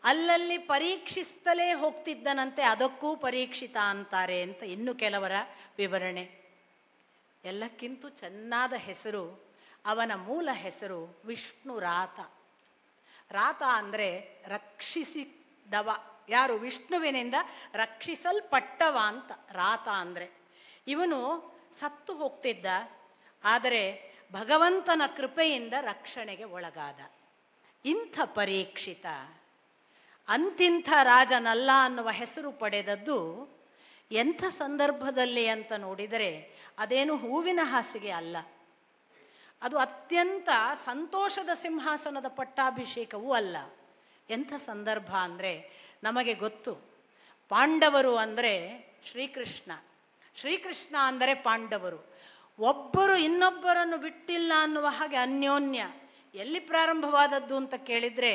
ಅಲ್ಲಲ್ಲಿ ಪರೀಕ್ಷಿಸ್ತಲೇ ಹೋಗ್ತಿದ್ದನಂತೆ, ಅದಕ್ಕೂ ಪರೀಕ್ಷಿತ ಅಂತಾರೆ ಅಂತ ಇನ್ನು ಕೆಲವರ ವಿವರಣೆ. ಎಲ್ಲಕ್ಕಿಂತ ಚೆನ್ನಾದ ಹೆಸರು, ಅವನ ಮೂಲ ಹೆಸರು ವಿಷ್ಣು ರಾತ. ರಾತ ಅಂದರೆ ರಕ್ಷಿಸಿದವ, ಯಾರು ವಿಷ್ಣುವಿನಿಂದ ರಕ್ಷಿಸಲ್ಪಟ್ಟವ ಅಂತ ರಾತ ಅಂದರೆ. ಇವನು ಸತ್ತು ಹೋಗ್ತಿದ್ದ, ಆದರೆ ಭಗವಂತನ ಕೃಪೆಯಿಂದ ರಕ್ಷಣೆಗೆ ಒಳಗಾದ. ಇಂಥ ಪರೀಕ್ಷಿತ ಅಂತಿಂಥ ರಾಜನಲ್ಲ ಅನ್ನುವ ಹೆಸರು ಪಡೆದದ್ದು ಎಂಥ ಸಂದರ್ಭದಲ್ಲಿ ಅಂತ ನೋಡಿದರೆ ಅದೇನು ಹೂವಿನ ಹಾಸಿಗೆ ಅಲ್ಲ, ಅದು ಅತ್ಯಂತ ಸಂತೋಷದ ಸಿಂಹಾಸನದ ಪಟ್ಟಾಭಿಷೇಕವೂ ಅಲ್ಲ. ಎಂಥ ಸಂದರ್ಭ ಅಂದರೆ ನಮಗೆ ಗೊತ್ತು, ಪಾಂಡವರು ಅಂದರೆ ಶ್ರೀಕೃಷ್ಣ, ಶ್ರೀಕೃಷ್ಣ ಅಂದರೆ ಪಾಂಡವರು, ಒಬ್ಬರು ಇನ್ನೊಬ್ಬರನ್ನು ಬಿಟ್ಟಿಲ್ಲ ಅನ್ನುವ ಹಾಗೆ ಅನ್ಯೋನ್ಯ. ಎಲ್ಲಿ ಪ್ರಾರಂಭವಾದದ್ದು ಅಂತ ಕೇಳಿದರೆ,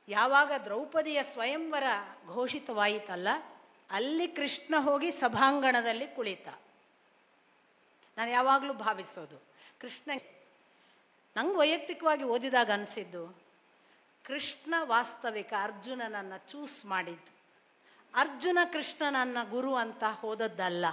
ಯಾವಾಗ ದ್ರೌಪದಿಯ ಸ್ವಯಂವರ ಘೋಷಿತವಾಯಿತಲ್ಲ, ಅಲ್ಲಿ ಕೃಷ್ಣ ಹೋಗಿ ಸಭಾಂಗಣದಲ್ಲಿ ಕುಳಿತ. ನಾನು ಯಾವಾಗಲೂ ಭಾವಿಸೋದು. ಕೃಷ್ಣ ನಂಗೆ ವೈಯಕ್ತಿಕವಾಗಿ ಓದಿದಾಗ ಅನಿಸಿದ್ದು, ಕೃಷ್ಣ ವಾಸ್ತವಿಕ ಅರ್ಜುನನನ್ನು ಚೂಸ್ ಮಾಡಿದ್ದು. ಅರ್ಜುನ ಕೃಷ್ಣನನ್ನ ಗುರು ಅಂತ ಹೋದದ್ದಲ್ಲ.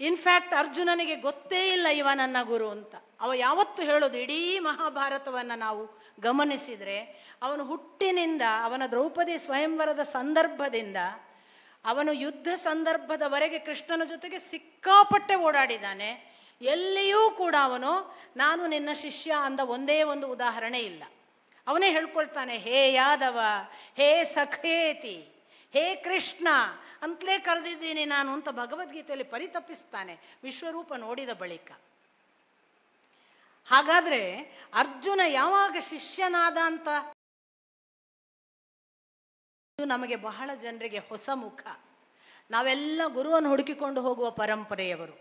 ಇನ್ಫ್ಯಾಕ್ಟ್ ಅರ್ಜುನನಿಗೆ ಗೊತ್ತೇ ಇಲ್ಲ ಇವ ನನ್ನ ಗುರು ಅಂತ. ಅವ ಯಾವತ್ತು ಹೇಳೋದು, ಇಡೀ ಮಹಾಭಾರತವನ್ನು ನಾವು ಗಮನಿಸಿದರೆ ಅವನು ಹುಟ್ಟಿನಿಂದ, ಅವನ ದ್ರೌಪದಿ ಸ್ವಯಂವರದ ಸಂದರ್ಭದಿಂದ ಅವನು ಯುದ್ಧ ಸಂದರ್ಭದವರೆಗೆ ಕೃಷ್ಣನ ಜೊತೆಗೆ ಸಿಕ್ಕಾಪಟ್ಟೆ ಓಡಾಡಿದ್ದಾನೆ. ಎಲ್ಲಿಯೂ ಕೂಡ ಅವನು ನಾನು ನಿನ್ನ ಶಿಷ್ಯ ಅಂದ ಒಂದೇ ಒಂದು ಉದಾಹರಣೆ ಇಲ್ಲ. ಅವನೇ ಹೇಳ್ಕೊಳ್ತಾನೆ, ಹೇ ಯಾದವ, ಹೇ ಸಖೇತಿ, ಹೇ ಕೃಷ್ಣ ಅಂತಲೇ ಕರೆದಿದ್ದೀನಿ ನಾನು ಅಂತ ಭಗವದ್ಗೀತೆಯಲ್ಲಿ ಪರಿತಪಿಸ್ತಾನೆ ವಿಶ್ವರೂಪ ನೋಡಿದ ಬಳಿಕ. ಹಾಗಾದ್ರೆ ಅರ್ಜುನ ಯಾವಾಗ ಶಿಷ್ಯನಾದ ಅಂತ ನಮಗೆ ಬಹಳ ಜನರಿಗೆ ಹೊಸ ಮುಖ. ನಾವೆಲ್ಲ ಗುರುವನ್ನು ಹುಡುಕಿಕೊಂಡು ಹೋಗುವ ಪರಂಪರೆಯವರು.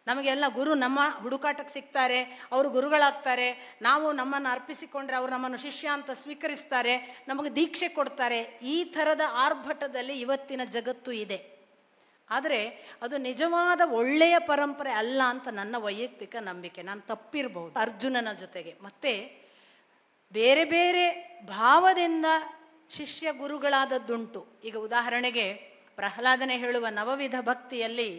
ನಮಗೆಲ್ಲ ಗುರು ನಮ್ಮ ಹುಡುಕಾಟಕ್ಕೆ ಸಿಗ್ತಾರೆ, ಅವರು ಗುರುಗಳಾಗ್ತಾರೆ, ನಾವು ನಮ್ಮನ್ನು ಅರ್ಪಿಸಿಕೊಂಡ್ರೆ ಅವರು ನಮ್ಮನ್ನು ಶಿಷ್ಯ ಅಂತ ಸ್ವೀಕರಿಸ್ತಾರೆ, ನಮಗೆ ದೀಕ್ಷೆ ಕೊಡ್ತಾರೆ. ಈ ಥರದ ಆರ್ಭಟದಲ್ಲಿ ಇವತ್ತಿನ ಜಗತ್ತು ಇದೆ. ಆದರೆ ಅದು ನಿಜವಾದ ಒಳ್ಳೆಯ ಪರಂಪರೆ ಅಲ್ಲ ಅಂತ ನನ್ನ ವೈಯಕ್ತಿಕ ನಂಬಿಕೆ. ನಾನು ತಪ್ಪಿರಬಹುದು. ಅರ್ಜುನನ ಜೊತೆಗೆ ಮತ್ತೆ ಬೇರೆ ಬೇರೆ ಭಾವದಿಂದ ಶಿಷ್ಯ ಗುರುಗಳಾದದ್ದುಂಟು. ಈಗ ಉದಾಹರಣೆಗೆ ಪ್ರಹ್ಲಾದನೆ ಹೇಳುವ ನವವಿಧ ಭಕ್ತಿಯಲ್ಲಿ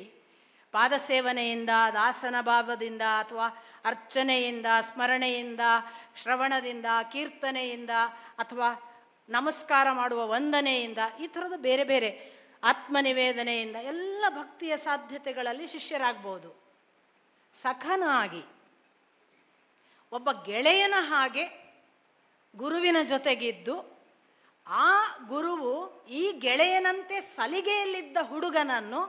ಪಾದಸೇವನೆಯಿಂದ, ದಾಸನ ಭಾವದಿಂದ, ಅಥವಾ ಅರ್ಚನೆಯಿಂದ, ಸ್ಮರಣೆಯಿಂದ, ಶ್ರವಣದಿಂದ, ಕೀರ್ತನೆಯಿಂದ, ಅಥವಾ ನಮಸ್ಕಾರ ಮಾಡುವ ವಂದನೆಯಿಂದ, ಈ ಥರದ ಬೇರೆ ಬೇರೆ ಆತ್ಮನಿವೇದನೆಯಿಂದ ಎಲ್ಲ ಭಕ್ತಿಯ ಸಾಧ್ಯತೆಗಳಲ್ಲಿ ಶಿಷ್ಯರಾಗ್ಬೋದು. ಸಖನಾಗಿ ಒಬ್ಬ ಗೆಳೆಯನ ಹಾಗೆ ಗುರುವಿನ ಜೊತೆಗಿದ್ದು ಆ ಗುರುವು ಈ ಗೆಳೆಯನಂತೆ ಸಲಿಗೆಯಲ್ಲಿದ್ದ ಹುಡುಗನನ್ನು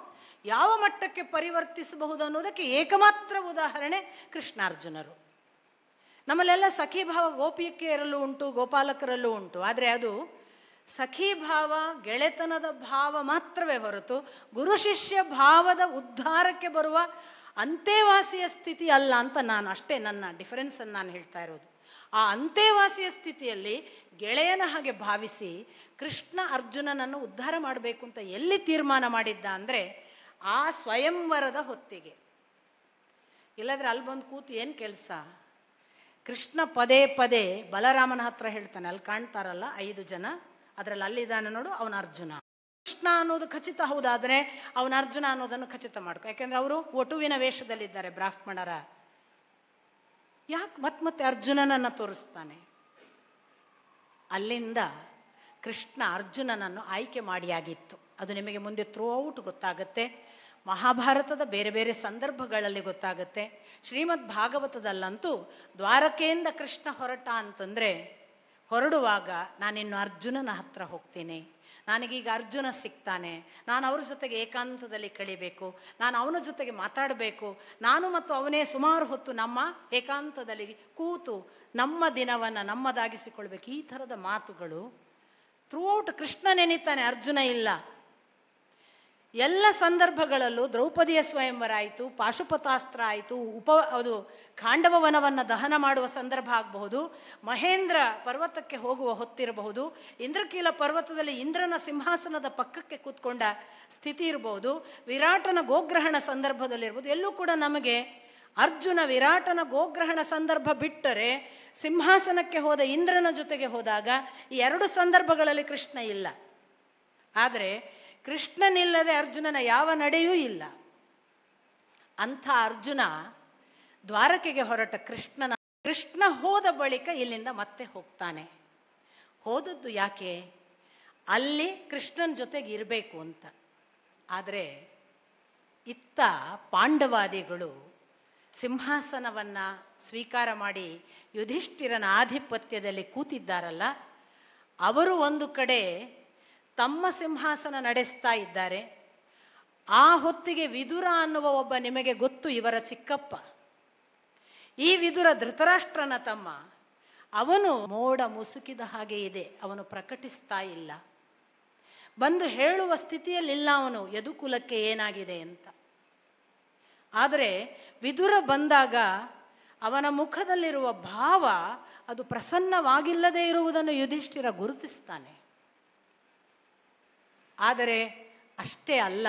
ಯಾವ ಮಟ್ಟಕ್ಕೆ ಪರಿವರ್ತಿಸಬಹುದು ಅನ್ನೋದಕ್ಕೆ ಏಕಮಾತ್ರ ಉದಾಹರಣೆ ಕೃಷ್ಣಾರ್ಜುನರು. ನಮ್ಮಲ್ಲೆಲ್ಲ ಸಖೀಭಾವ ಗೋಪಿಕೆಯರಲ್ಲೂ ಉಂಟು, ಗೋಪಾಲಕರಲ್ಲೂ ಉಂಟು. ಆದರೆ ಅದು ಸಖೀಭಾವ, ಗೆಳೆತನದ ಭಾವ ಮಾತ್ರವೇ ಹೊರತು ಗುರು ಶಿಷ್ಯ ಭಾವದ ಉದ್ಧಾರಕ್ಕೆ ಬರುವ ಅಂತೆವಾಸಿಯ ಸ್ಥಿತಿ ಅಲ್ಲ ಅಂತ ನಾನು ಅಷ್ಟೇ ನನ್ನ ಡಿಫರೆನ್ಸನ್ನು ನಾನು ಹೇಳ್ತಾ ಇರೋದು. ಆ ಅಂತೆವಾಸಿಯ ಸ್ಥಿತಿಯಲ್ಲಿ ಗೆಳೆಯನ ಹಾಗೆ ಭಾವಿಸಿ ಕೃಷ್ಣ ಅರ್ಜುನನನ್ನು ಉದ್ಧಾರ ಮಾಡಬೇಕು ಅಂತ ಎಲ್ಲಿ ತೀರ್ಮಾನ ಮಾಡಿದ್ದ ಅಂದರೆ ಆ ಸ್ವಯಂವರದ ಹೊತ್ತಿಗೆ. ಇಲ್ಲದ್ರೆ ಅಲ್ಲಿ ಬಂದು ಕೂತು ಏನು ಕೆಲಸ? ಕೃಷ್ಣ ಪದೇ ಪದೇ ಬಲರಾಮನ ಹತ್ರ ಹೇಳ್ತಾನೆ, ಅಲ್ಲಿ ಕಾಣ್ತಾರಲ್ಲ 5 ಜನ, ಅದರಲ್ಲಿ ಅಲ್ಲಿದ್ದಾನೆ ನೋಡು, ಅವನ ಅರ್ಜುನ. ಕೃಷ್ಣ ಅನ್ನೋದು ಖಚಿತ ಹೌದಾದರೆ ಅವನ ಅರ್ಜುನ ಅನ್ನೋದನ್ನು ಖಚಿತ ಮಾಡ್ಕೊ. ಯಾಕೆಂದ್ರೆ ಅವರು ವಟುವಿನ ವೇಷದಲ್ಲಿದ್ದಾರೆ, ಬ್ರಾಹ್ಮಣರ. ಯಾಕೆ ಮತ್ತೆ ಅರ್ಜುನನನ್ನು ತೋರಿಸ್ತಾನೆ? ಅಲ್ಲಿಂದ ಕೃಷ್ಣ ಅರ್ಜುನನನ್ನು ಆಯ್ಕೆ ಮಾಡಿಯಾಗಿತ್ತು. ಅದು ನಿಮಗೆ ಮುಂದೆ ಥ್ರೂಔಟ್ ಗೊತ್ತಾಗುತ್ತೆ. ಮಹಾಭಾರತದ ಬೇರೆ ಬೇರೆ ಸಂದರ್ಭಗಳಲ್ಲಿ ಗೊತ್ತಾಗುತ್ತೆ. ಶ್ರೀಮದ್ ಭಾಗವತದಲ್ಲಂತೂ ದ್ವಾರಕೆಯಿಂದ ಕೃಷ್ಣ ಹೊರಟ ಅಂತಂದರೆ ಹೊರಡುವಾಗ ನಾನಿನ್ನು ಅರ್ಜುನನ ಹತ್ರ ಹೋಗ್ತೀನಿ, ನನಗೀಗ ಅರ್ಜುನ ಸಿಗ್ತಾನೆ, ನಾನು ಅವ್ರ ಜೊತೆಗೆ ಏಕಾಂತದಲ್ಲಿ ಕಳಿಬೇಕು, ನಾನು ಅವನ ಜೊತೆಗೆ ಮಾತಾಡಬೇಕು, ನಾನು ಮತ್ತು ಅವನೇ ಸುಮಾರು ಹೊತ್ತು ನಮ್ಮ ಏಕಾಂತದಲ್ಲಿ ಕೂತು ನಮ್ಮ ದಿನವನ್ನು ನಮ್ಮದಾಗಿಸಿಕೊಳ್ಬೇಕು. ಈ ಥರದ ಮಾತುಗಳು ಥ್ರೂಔಟ್ ಕೃಷ್ಣ ನೆನೀತಾನೆ, ಅರ್ಜುನ ಇಲ್ಲ. ಎಲ್ಲ ಸಂದರ್ಭಗಳಲ್ಲೂ ದ್ರೌಪದಿಯ ಸ್ವಯಂವರ ಆಯಿತು, ಪಾಶುಪತಾಸ್ತ್ರ ಆಯಿತು, ಅದು ಖಾಂಡವ ವನವನ್ನು ದಹನ ಮಾಡುವ ಸಂದರ್ಭ ಆಗಬಹುದು, ಮಹೇಂದ್ರ ಪರ್ವತಕ್ಕೆ ಹೋಗುವ ಹೊತ್ತಿರಬಹುದು, ಇಂದ್ರಕೀಲ ಪರ್ವತದಲ್ಲಿ ಇಂದ್ರನ ಸಿಂಹಾಸನದ ಪಕ್ಕಕ್ಕೆ ಕೂತ್ಕೊಂಡ ಸ್ಥಿತಿ ಇರಬಹುದು, ವಿರಾಟನ ಗೋಗ್ರಹಣ ಸಂದರ್ಭದಲ್ಲಿರ್ಬೋದು. ಎಲ್ಲೂ ಕೂಡ ನಮಗೆ ಅರ್ಜುನ ವಿರಾಟನ ಗೋಗ್ರಹಣ ಸಂದರ್ಭ ಬಿಟ್ಟರೆ ಸಿಂಹಾಸನಕ್ಕೆ ಹೋದ ಇಂದ್ರನ ಜೊತೆಗೆ ಹೋದಾಗ ಈ 2 ಸಂದರ್ಭಗಳಲ್ಲಿ ಕೃಷ್ಣ ಇಲ್ಲ. ಆದರೆ ಕೃಷ್ಣನಿಲ್ಲದೆ ಅರ್ಜುನನ ಯಾವ ನಡೆಯೂ ಇಲ್ಲ. ಅಂಥ ಅರ್ಜುನ ದ್ವಾರಕೆಗೆ ಹೊರಟ ಕೃಷ್ಣ ಹೋದ ಬಳಿಕ ಇಲ್ಲಿಂದ ಮತ್ತೆ ಹೋಗ್ತಾನೆ. ಹೋದದ್ದು ಯಾಕೆ? ಅಲ್ಲಿ ಕೃಷ್ಣನ ಜೊತೆಗೆ ಇರಬೇಕು ಅಂತ. ಆದರೆ ಇತ್ತ ಪಾಂಡವಾದಿಗಳು ಸಿಂಹಾಸನವನ್ನು ಸ್ವೀಕಾರ ಮಾಡಿ ಯುಧಿಷ್ಠಿರನ ಆಧಿಪತ್ಯದಲ್ಲಿ ಕೂತಿದ್ದಾರಲ್ಲ, ಅವರು ಒಂದು ಕಡೆ ತಮ್ಮ ಸಿಂಹಾಸನ ನಡೆಸ್ತಾ ಇದ್ದಾರೆ. ಆ ಹೊತ್ತಿಗೆ ವಿದುರ ಅನ್ನುವ ಒಬ್ಬ, ನಿಮಗೆ ಗೊತ್ತು, ಇವರ ಚಿಕ್ಕಪ್ಪ. ಈ ವಿದುರ ಧೃತರಾಷ್ಟ್ರನ ತಮ್ಮ. ಅವನು ಮೋಡ ಮುಸುಕಿದ ಹಾಗೆ ಇದೆ, ಅವನು ಪ್ರಕಟಿಸ್ತಾ ಇಲ್ಲ, ಬಂದು ಹೇಳುವ ಸ್ಥಿತಿಯಲ್ಲಿಲ್ಲ ಅವನು ಯದುಕುಲಕ್ಕೆ ಏನಾಗಿದೆ ಅಂತ. ಆದರೆ ವಿದುರ ಬಂದಾಗ ಅವನ ಮುಖದಲ್ಲಿರುವ ಭಾವ ಅದು ಪ್ರಸನ್ನವಾಗಿಲ್ಲದೆ ಇರುವುದನ್ನು ಯುಧಿಷ್ಠಿರ ಗುರುತಿಸ್ತಾನೆ. ಆದರೆ ಅಷ್ಟೇ ಅಲ್ಲ,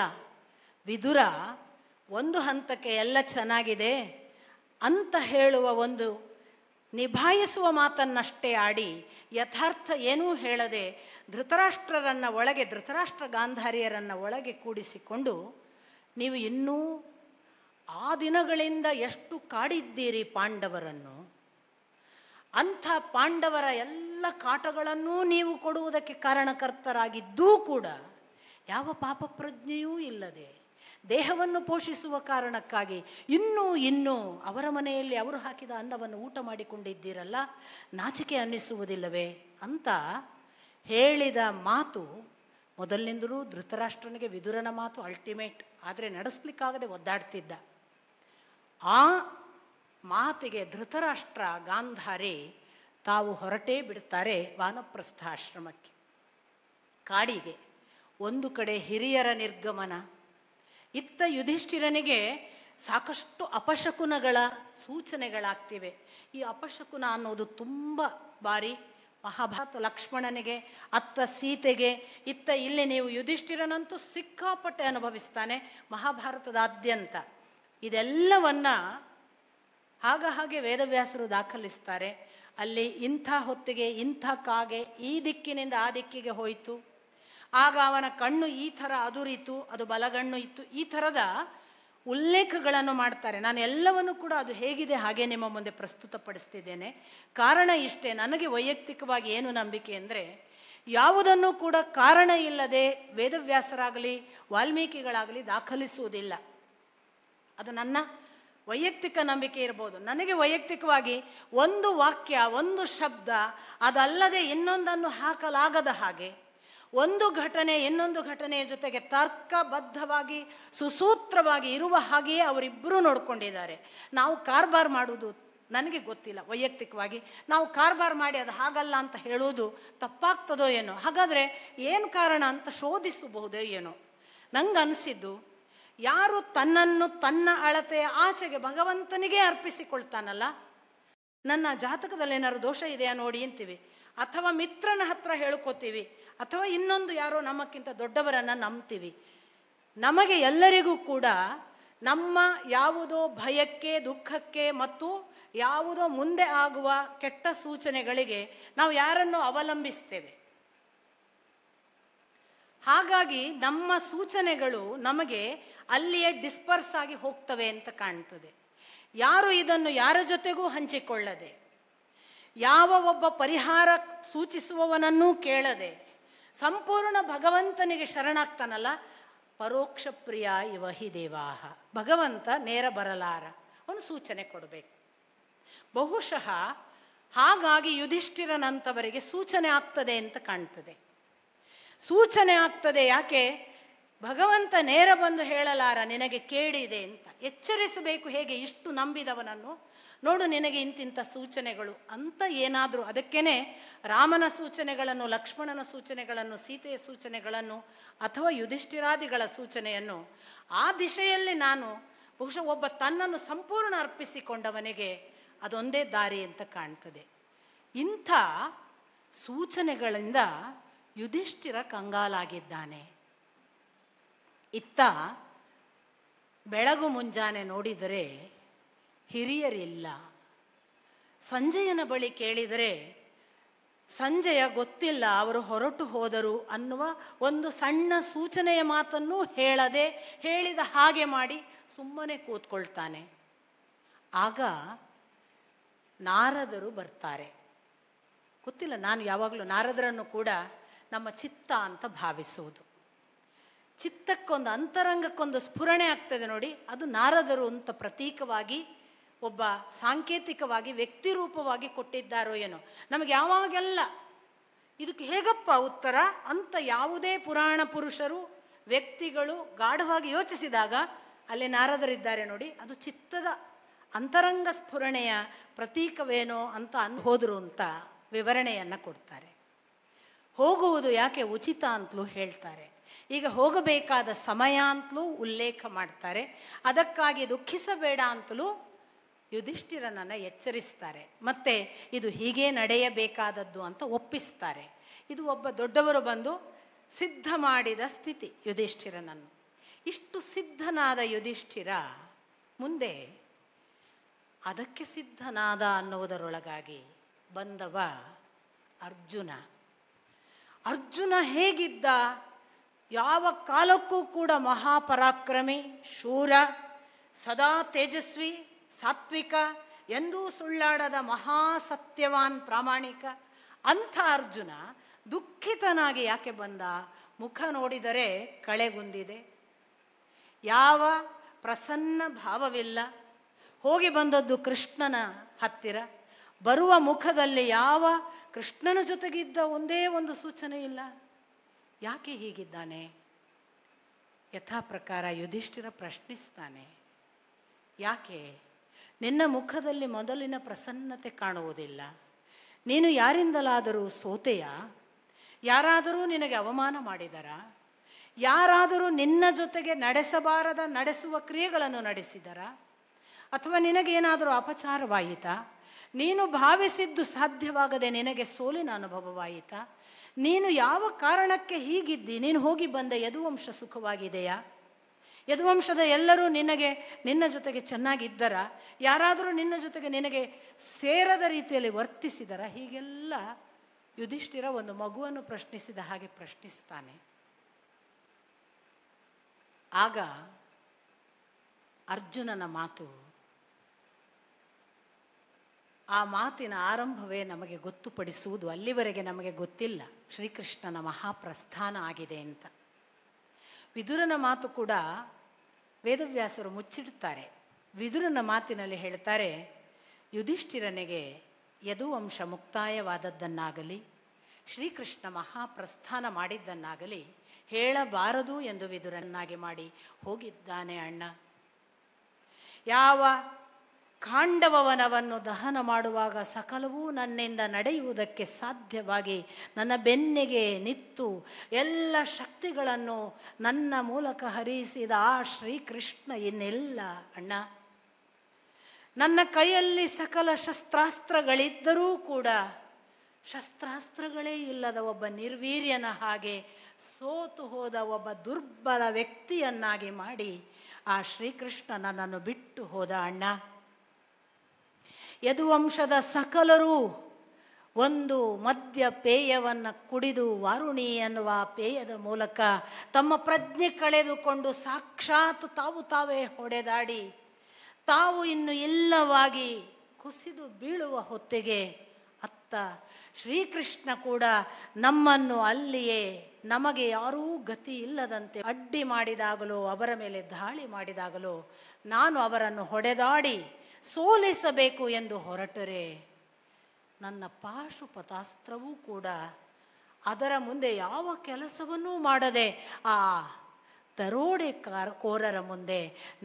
ವಿದುರ ಒಂದು ಹಂತಕ್ಕೆ ಎಲ್ಲ ಚೆನ್ನಾಗಿದೆ ಅಂತ ಹೇಳುವ ಒಂದು ನಿಭಾಯಿಸುವ ಮಾತನ್ನಷ್ಟೇ ಆಡಿ ಯಥಾರ್ಥ ಏನೂ ಹೇಳದೆ ಧೃತರಾಷ್ಟ್ರ ಗಾಂಧಾರಿಯರನ್ನು ಒಳಗೆ ಕೂಡಿಸಿಕೊಂಡು, ನೀವು ಇನ್ನೂ ಆ ದಿನಗಳಿಂದ ಎಷ್ಟು ಕಾಡಿದ್ದೀರಿ ಪಾಂಡವರನ್ನು, ಅಂಥ ಪಾಂಡವರ ಎಲ್ಲ ಕಾಟಗಳನ್ನೂ ನೀವು ಕೊಡುವುದಕ್ಕೆ ಕಾರಣಕರ್ತರಾಗಿದ್ದೂ ಕೂಡ ಯಾವ ಪಾಪ ಪ್ರಜ್ಞೆಯೂ ಇಲ್ಲದೆ ದೇಹವನ್ನು ಪೋಷಿಸುವ ಕಾರಣಕ್ಕಾಗಿ ಇನ್ನೂ ಅವರ ಮನೆಯಲ್ಲಿ ಅವರು ಹಾಕಿದ ಅನ್ನವನ್ನು ಊಟ ಮಾಡಿಕೊಂಡಿದ್ದೀರಲ್ಲ, ನಾಚಿಕೆ ಅನ್ನಿಸುವುದಿಲ್ಲವೇ ಅಂತ ಹೇಳಿದ ಮಾತು ಮೊದಲಿನಿಂದಲೂ ಧೃತರಾಷ್ಟ್ರನಿಗೆ ವಿದುರನ ಮಾತು ಅಲ್ಟಿಮೇಟ್. ಆದರೆ ನಡೆಸಲಿಕ್ಕಾಗದೆ ಒದ್ದಾಡ್ತಿದ್ದ. ಆ ಮಾತಿಗೆ ಧೃತರಾಷ್ಟ್ರ ಗಾಂಧಾರಿ ತಾವು ಹೊರಟೇ ಬಿಡ್ತಾರೆ ವಾನಪ್ರಸ್ಥ ಆಶ್ರಮಕ್ಕೆ, ಕಾಡಿಗೆ. ಒಂದು ಕಡೆ ಹಿರಿಯರ ನಿರ್ಗಮನ, ಇತ್ತ ಯುಧಿಷ್ಠಿರನಿಗೆ ಸಾಕಷ್ಟು ಅಪಶಕುನಗಳ ಸೂಚನೆಗಳಾಗ್ತಿವೆ. ಈ ಅಪಶಕುನ ಅನ್ನೋದು ತುಂಬ ಬಾರಿ ಮಹಾಭಾರತ ಲಕ್ಷ್ಮಣನಿಗೆ, ಅತ್ತ ಸೀತೆಗೆ, ಇತ್ತ ಇಲ್ಲಿ ನೀವು ಯುಧಿಷ್ಠಿರನಂತೂ ಸಿಕ್ಕಾಪಟ್ಟೆ ಅನುಭವಿಸ್ತಾನೆ ಮಹಾಭಾರತದಾದ್ಯಂತ. ಇದೆಲ್ಲವನ್ನ ಹಾಗೆ ವೇದವ್ಯಾಸರು ದಾಖಲಿಸ್ತಾರೆ. ಅಲ್ಲಿ ಇಂಥ ಹೊತ್ತಿಗೆ ಇಂಥ ಕಾಗೆ ಈ ದಿಕ್ಕಿನಿಂದ ಆ ದಿಕ್ಕಿಗೆ ಹೋಯಿತು, ಆಗ ಅವನ ಕಣ್ಣು ಈ ಥರ ಅದುರಿತು, ಅದು ಬಲಗಣ್ಣು ಇತ್ತು, ಈ ಥರದ ಉಲ್ಲೇಖಗಳನ್ನು ಮಾಡ್ತಾರೆ. ನಾನು ಎಲ್ಲವನ್ನು ಕೂಡ ಅದು ಹೇಗಿದೆ ಹಾಗೆ ನಿಮ್ಮ ಮುಂದೆ ಪ್ರಸ್ತುತಪಡಿಸ್ತಿದ್ದೇನೆ. ಕಾರಣ ಇಷ್ಟೇ, ನನಗೆ ವೈಯಕ್ತಿಕವಾಗಿ ಏನು ನಂಬಿಕೆ ಅಂದರೆ, ಯಾವುದನ್ನು ಕೂಡ ಕಾರಣ ಇಲ್ಲದೆ ವೇದವ್ಯಾಸರಾಗಲಿ ವಾಲ್ಮೀಕಿಗಳಾಗಲಿ ದಾಖಲಿಸುವುದಿಲ್ಲ. ಅದು ನನ್ನ ವೈಯಕ್ತಿಕ ನಂಬಿಕೆ ಇರ್ಬೋದು. ನನಗೆ ವೈಯಕ್ತಿಕವಾಗಿ ಒಂದು ವಾಕ್ಯ, ಒಂದು ಶಬ್ದ ಅದಲ್ಲದೆ ಇನ್ನೊಂದನ್ನು ಹಾಕಲಾಗದ ಹಾಗೆ, ಒಂದು ಘಟನೆ ಇನ್ನೊಂದು ಘಟನೆಯ ಜೊತೆಗೆ ತರ್ಕಬದ್ಧವಾಗಿ ಸುಸೂತ್ರವಾಗಿ ಇರುವ ಹಾಗೆಯೇ ಅವರಿಬ್ಬರೂ ನೋಡ್ಕೊಂಡಿದ್ದಾರೆ. ನಾವು ಕಾರ್ಬಾರ್ ಮಾಡುವುದು ನನಗೆ ಗೊತ್ತಿಲ್ಲ. ವೈಯಕ್ತಿಕವಾಗಿ ನಾವು ಕಾರ್ಬಾರ್ ಮಾಡಿ ಅದು ಹಾಗಲ್ಲ ಅಂತ ಹೇಳುವುದು ತಪ್ಪಾಗ್ತದೋ ಏನೋ. ಹಾಗಾದರೆ ಏನು ಕಾರಣ ಅಂತ ಶೋಧಿಸಬಹುದೇ ಏನೋ. ನಂಗೆ ಅನಿಸಿದ್ದು, ಯಾರು ತನ್ನನ್ನು ತನ್ನ ಅಳತೆಯ ಆಚೆಗೆ ಭಗವಂತನಿಗೆ ಅರ್ಪಿಸಿಕೊಳ್ತಾನಲ್ಲ, ನನ್ನ ಜಾತಕದಲ್ಲಿ ಏನಾದ್ರು ದೋಷ ಇದೆಯಾ ನೋಡಿ ಅಂತೀವಿ, ಅಥವಾ ಮಿತ್ರನ ಹತ್ರ ಹೇಳ್ಕೋತೀವಿ, ಅಥವಾ ಇನ್ನೊಂದು ಯಾರೋ ನಮ್ಮಕ್ಕಿಂತ ದೊಡ್ಡವರನ್ನು ನಂಬ್ತೀವಿ. ನಮಗೆ ಎಲ್ಲರಿಗೂ ಕೂಡ ನಮ್ಮ ಯಾವುದೋ ಭಯಕ್ಕೆ, ದುಃಖಕ್ಕೆ ಮತ್ತು ಯಾವುದೋ ಮುಂದೆ ಆಗುವ ಕೆಟ್ಟ ಸೂಚನೆಗಳಿಗೆ ನಾವು ಯಾರನ್ನು ಅವಲಂಬಿಸ್ತೇವೆ. ಹಾಗಾಗಿ ನಮ್ಮ ಸೂಚನೆಗಳು ನಮಗೆ ಅಲ್ಲಿಯೇ ಡಿಸ್ಪರ್ಸ್ ಆಗಿ ಹೋಗ್ತವೆ ಅಂತ ಕಾಣ್ತದೆ. ಯಾರು ಇದನ್ನು ಯಾರ ಜೊತೆಗೂ ಹಂಚಿಕೊಳ್ಳದೆ, ಯಾವ ಒಬ್ಬ ಪರಿಹಾರ ಸೂಚಿಸುವವನನ್ನೂ ಕೇಳದೆ ಸಂಪೂರ್ಣ ಭಗವಂತನಿಗೆ ಶರಣಾಗ್ತಾನಲ್ಲ, ಪರೋಕ್ಷ ಪ್ರಿಯ ಇವ ಹಿ ದೇವಾಹ. ಭಗವಂತ ನೇರ ಬರಲಾರ, ಅವನು ಸೂಚನೆ ಕೊಡಬೇಕು. ಬಹುಶಃ ಹಾಗಾಗಿ ಯುಧಿಷ್ಠಿರನಂತವರಿಗೆ ಸೂಚನೆ ಆಗ್ತದೆ ಅಂತ ಕಾಣ್ತದೆ. ಸೂಚನೆ ಆಗ್ತದೆ ಯಾಕೆ? ಭಗವಂತ ನೇರ ಬಂದು ಹೇಳಲಾರ ನಿನಗೆ ಕೇಳಿದೆ ಅಂತ ಎಚ್ಚರಿಸಬೇಕು. ಹೇಗೆ? ಇಷ್ಟು ನಂಬಿದವನನ್ನು ನೋಡು, ನಿನಗೆ ಇಂತಿಂಥ ಸೂಚನೆಗಳು ಅಂತ ಏನಾದರೂ. ಅದಕ್ಕೇನೆ ರಾಮನ ಸೂಚನೆಗಳನ್ನು, ಲಕ್ಷ್ಮಣನ ಸೂಚನೆಗಳನ್ನು, ಸೀತೆಯ ಸೂಚನೆಗಳನ್ನು ಅಥವಾ ಯುಧಿಷ್ಠಿರಾದಿಗಳ ಸೂಚನೆಯನ್ನು ಆ ದಿಶೆಯಲ್ಲಿ ನಾನು ಬಹುಶಃ ಒಬ್ಬ ತನ್ನನ್ನು ಸಂಪೂರ್ಣ ಅರ್ಪಿಸಿಕೊಂಡವನಿಗೆ ಅದೊಂದೇ ದಾರಿ ಅಂತ ಕಾಣ್ತದೆ. ಇಂಥ ಸೂಚನೆಗಳಿಂದ ಯುಧಿಷ್ಠಿರ ಕಂಗಾಲಾಗಿದ್ದಾನೆ. ಇತ್ತ ಬೆಳಗು ಮುಂಜಾನೆ ನೋಡಿದರೆ ಹಿರಿಯರಿಲ್ಲ. ಸಂಜಯನ ಬಳಿ ಕೇಳಿದರೆ ಸಂಜಯ ಗೊತ್ತಿಲ್ಲ, ಅವರು ಹೊರಟು ಹೋದರು ಅನ್ನುವ ಒಂದು ಸಣ್ಣ ಸೂಚನೆಯ ಮಾತನ್ನು ಹೇಳದೆ, ಹೇಳಿದ ಹಾಗೆ ಮಾಡಿ ಸುಮ್ಮನೆ ಕೂತ್ಕೊಳ್ತಾನೆ. ಆಗ ನಾರದರು ಬರ್ತಾರೆ. ಗೊತ್ತಿಲ್ಲ, ನಾನು ಯಾವಾಗಲೂ ನಾರದರನ್ನು ಕೂಡ ನಮ್ಮ ಚಿತ್ತ ಅಂತ ಭಾವಿಸುವುದು. ಚಿತ್ತಕ್ಕೊಂದು ಅಂತರಂಗಕ್ಕೊಂದು ಸ್ಫುರಣೆ ಆಗ್ತದೆ ನೋಡಿ, ಅದು ನಾರದರು ಅಂತ ಪ್ರತೀಕವಾಗಿ, ಒಬ್ಬ ಸಾಂಕೇತಿಕವಾಗಿ, ವ್ಯಕ್ತಿ ರೂಪವಾಗಿ ಕೊಟ್ಟಿದ್ದಾರೋ ಏನೋ. ನಮಗೆ ಯಾವಾಗೆಲ್ಲ ಇದಕ್ಕೆ ಹೇಗಪ್ಪ ಉತ್ತರ ಅಂತ ಯಾವುದೇ ಪುರಾಣ ಪುರುಷರು, ವ್ಯಕ್ತಿಗಳು ಗಾಢವಾಗಿ ಯೋಚಿಸಿದಾಗ ಅಲ್ಲಿ ನಾರದರಿದ್ದಾರೆ ನೋಡಿ, ಅದು ಚಿತ್ತದ ಅಂತರಂಗ ಸ್ಫುರಣೆಯ ಪ್ರತೀಕವೇನೋ ಅಂತ ಹೋದರು ಅಂತ ವಿವರಣೆಯನ್ನು ಕೊಡ್ತಾರೆ. ಹೋಗುವುದು ಯಾಕೆ ಉಚಿತ ಅಂತಲೂ ಹೇಳ್ತಾರೆ. ಈಗ ಹೋಗಬೇಕಾದ ಸಮಯ ಅಂತಲೂ ಉಲ್ಲೇಖ ಮಾಡ್ತಾರೆ. ಅದಕ್ಕಾಗಿ ದುಃಖಿಸಬೇಡ ಅಂತಲೂ ಯುಧಿಷ್ಠಿರನನ್ನು ಎಚ್ಚರಿಸ್ತಾರೆ. ಮತ್ತೆ ಇದು ಹೀಗೆ ನಡೆಯಬೇಕಾದದ್ದು ಅಂತ ಒಪ್ಪಿಸ್ತಾರೆ. ಇದು ಒಬ್ಬ ದೊಡ್ಡವರು ಬಂದು ಸಿದ್ಧ ಮಾಡಿದ ಸ್ಥಿತಿ ಯುಧಿಷ್ಠಿರನನ್ನು. ಇಷ್ಟು ಸಿದ್ಧನಾದ ಯುಧಿಷ್ಠಿರ ಮುಂದೆ ಅದಕ್ಕೆ ಸಿದ್ಧನಾದ ಅನ್ನುವುದರೊಳಗಾಗಿ ಬಂದವ ಅರ್ಜುನ. ಅರ್ಜುನ ಹೇಗಿದ್ದ? ಯಾವ ಕಾಲಕ್ಕೂ ಕೂಡ ಮಹಾಪರಾಕ್ರಮಿ, ಶೂರ, ಸದಾ ತೇಜಸ್ವಿ, ಸಾತ್ವಿಕ, ಎಂದೂ ಸುಳ್ಳಾಡದ ಮಹಾಸತ್ಯವಾನ್, ಪ್ರಾಮಾಣಿಕ. ಅಂಥ ಅರ್ಜುನ ದುಃಖಿತನಾಗಿ ಯಾಕೆ ಬಂದ? ಮುಖ ನೋಡಿದರೆ ಕಳೆಗುಂದಿದೆ, ಯಾವ ಪ್ರಸನ್ನ ಭಾವವಿಲ್ಲ. ಹೋಗಿ ಬಂದದ್ದು ಕೃಷ್ಣನ ಹತ್ತಿರ, ಬರುವ ಮುಖದಲ್ಲಿ ಯಾವ ಕೃಷ್ಣನ ಜೊತೆಗಿದ್ದ ಒಂದೇ ಒಂದು ಸೂಚನೆ ಇಲ್ಲ. ಯಾಕೆ ಹೀಗಿದ್ದಾನೆ? ಯಥಾ ಪ್ರಕಾರ ಯುಧಿಷ್ಠಿರ ಪ್ರಶ್ನಿಸ್ತಾನೆ, ಯಾಕೆ ನಿನ್ನ ಮುಖದಲ್ಲಿ ಮೊದಲಿನ ಪ್ರಸನ್ನತೆ ಕಾಣುವುದಿಲ್ಲ? ನೀನು ಯಾರಿಂದಲಾದರೂ ಸೋತೆಯ? ಯಾರಾದರೂ ನಿನಗೆ ಅವಮಾನ ಮಾಡಿದರಾ? ಯಾರಾದರೂ ನಿನ್ನ ಜೊತೆಗೆ ನಡೆಸುವ ಕ್ರಿಯೆಗಳನ್ನು ನಡೆಸಿದರಾ? ಅಥವಾ ನಿನಗೇನಾದರೂ ಅಪಚಾರವಾಯಿತಾ? ನೀನು ಭಾವಿಸಿದ್ದು ಸಾಧ್ಯವಾಗದೆ ನಿನಗೆ ಸೋಲಿನ ಅನುಭವವಾಯಿತಾ? ನೀನು ಯಾವ ಕಾರಣಕ್ಕೆ ಹೀಗಿದ್ದಿ? ನೀನು ಹೋಗಿ ಬಂದ ಯದುವಂಶ ಸುಖವಾಗಿದೆಯಾ? ಯದುವಂಶದ ಎಲ್ಲರೂ ನಿನ್ನ ಜೊತೆಗೆ ಚೆನ್ನಾಗಿದ್ದರ? ಯಾರಾದರೂ ನಿನ್ನ ಜೊತೆಗೆ ನಿನಗೆ ಸೇರದ ರೀತಿಯಲ್ಲಿ ವರ್ತಿಸಿದರ? ಹೀಗೆಲ್ಲ ಯುಧಿಷ್ಠಿರ ಒಂದು ಮಗುವನ್ನು ಪ್ರಶ್ನಿಸಿದ ಹಾಗೆ ಪ್ರಶ್ನಿಸ್ತಾನೆ. ಆಗ ಅರ್ಜುನನ ಮಾತು, ಆ ಮಾತಿನ ಆರಂಭವೇ ನಮಗೆ ಗೊತ್ತುಪಡಿಸುವುದು, ಅಲ್ಲಿವರೆಗೆ ನಮಗೆ ಗೊತ್ತಿಲ್ಲ ಶ್ರೀಕೃಷ್ಣನ ಮಹಾಪ್ರಸ್ಥಾನ ಆಗಿದೆ ಅಂತ. ವಿದುರನ ಮಾತು ಕೂಡ ವೇದವ್ಯಾಸರು ಮುಚ್ಚಿಡುತ್ತಾರೆ. ವಿದುರನ ಮಾತಿನಲ್ಲಿ ಹೇಳ್ತಾರೆ, ಯುಧಿಷ್ಠಿರನಿಗೆ ಯದುವಂಶ ಮುಕ್ತಾಯವಾದದ್ದನ್ನಾಗಲಿ ಶ್ರೀಕೃಷ್ಣ ಮಹಾಪ್ರಸ್ಥಾನ ಮಾಡಿದ್ದನ್ನಾಗಲಿ ಹೇಳಬಾರದು ಎಂದು ವಿದುರನ್ನಾಗಿ ಮಾಡಿ ಹೋಗಿದ್ದಾನೆ ಅಣ್ಣ. ಯಾವ ಖಾಂಡವವನವನ್ನು ದಹನ ಮಾಡುವಾಗ ಸಕಲವೂ ನನ್ನಿಂದ ನಡೆಯುವುದಕ್ಕೆ ಸಾಧ್ಯವಾಗಿ ನನ್ನ ಬೆನ್ನಿಗೆ ನಿತ್ತು ಎಲ್ಲ ಶಕ್ತಿಗಳನ್ನು ನನ್ನ ಮೂಲಕ ಹರಿಸಿದ ಆ ಶ್ರೀಕೃಷ್ಣ ಇನ್ನೆಲ್ಲ ಅಣ್ಣ. ನನ್ನ ಕೈಯಲ್ಲಿ ಸಕಲ ಶಸ್ತ್ರಾಸ್ತ್ರಗಳಿದ್ದರೂ ಕೂಡ ಶಸ್ತ್ರಾಸ್ತ್ರಗಳೇ ಇಲ್ಲದ ಒಬ್ಬ ನಿರ್ವೀರ್ಯನ ಹಾಗೆ ಸೋತು ಹೋದ ಒಬ್ಬ ದುರ್ಬಲ ವ್ಯಕ್ತಿಯನ್ನಾಗಿ ಮಾಡಿ ಆ ಶ್ರೀಕೃಷ್ಣ ನನ್ನನ್ನು ಬಿಟ್ಟು ಹೋದ ಅಣ್ಣ. ಯದುವಂಶದ ಸಕಲರೂ ಒಂದು ಮದ್ಯ ಪೇಯವನ್ನು ಕುಡಿದು ವಾರುಣಿ ಎನ್ನುವ ಪೇಯದ ಮೂಲಕ ತಮ್ಮ ಪ್ರಜ್ಞೆ ಕಳೆದುಕೊಂಡು ಸಾಕ್ಷಾತ್ ತಾವೇ ಹೊಡೆದಾಡಿ ತಾವು ಇನ್ನು ಇಲ್ಲವಾಗಿ ಕುಸಿದು ಬೀಳುವ ಹೊತ್ತಿಗೆ ಅತ್ತ ಶ್ರೀಕೃಷ್ಣ ಕೂಡ ನಮ್ಮನ್ನು ಅಲ್ಲಿಯೇ ನಮಗೆ ಯಾರೂ ಗತಿ ಇಲ್ಲದಂತೆ ಅಡ್ಡಿ ಮಾಡಿದಾಗಲೂ ಅವರ ಮೇಲೆ ದಾಳಿ ಮಾಡಿದಾಗಲೂ ನಾನು ಅವರನ್ನು ಹೊಡೆದಾಡಿ ಸೋಲಿಸಬೇಕು ಎಂದು ಹೊರಟರೆ ನನ್ನ ಪಾಶುಪತಾಸ್ತ್ರವೂ ಕೂಡ ಅದರ ಮುಂದೆ ಯಾವ ಕೆಲಸವನ್ನೂ ಮಾಡದೆ ಆ ದರೋಡೆಕೋರರ ಮುಂದೆ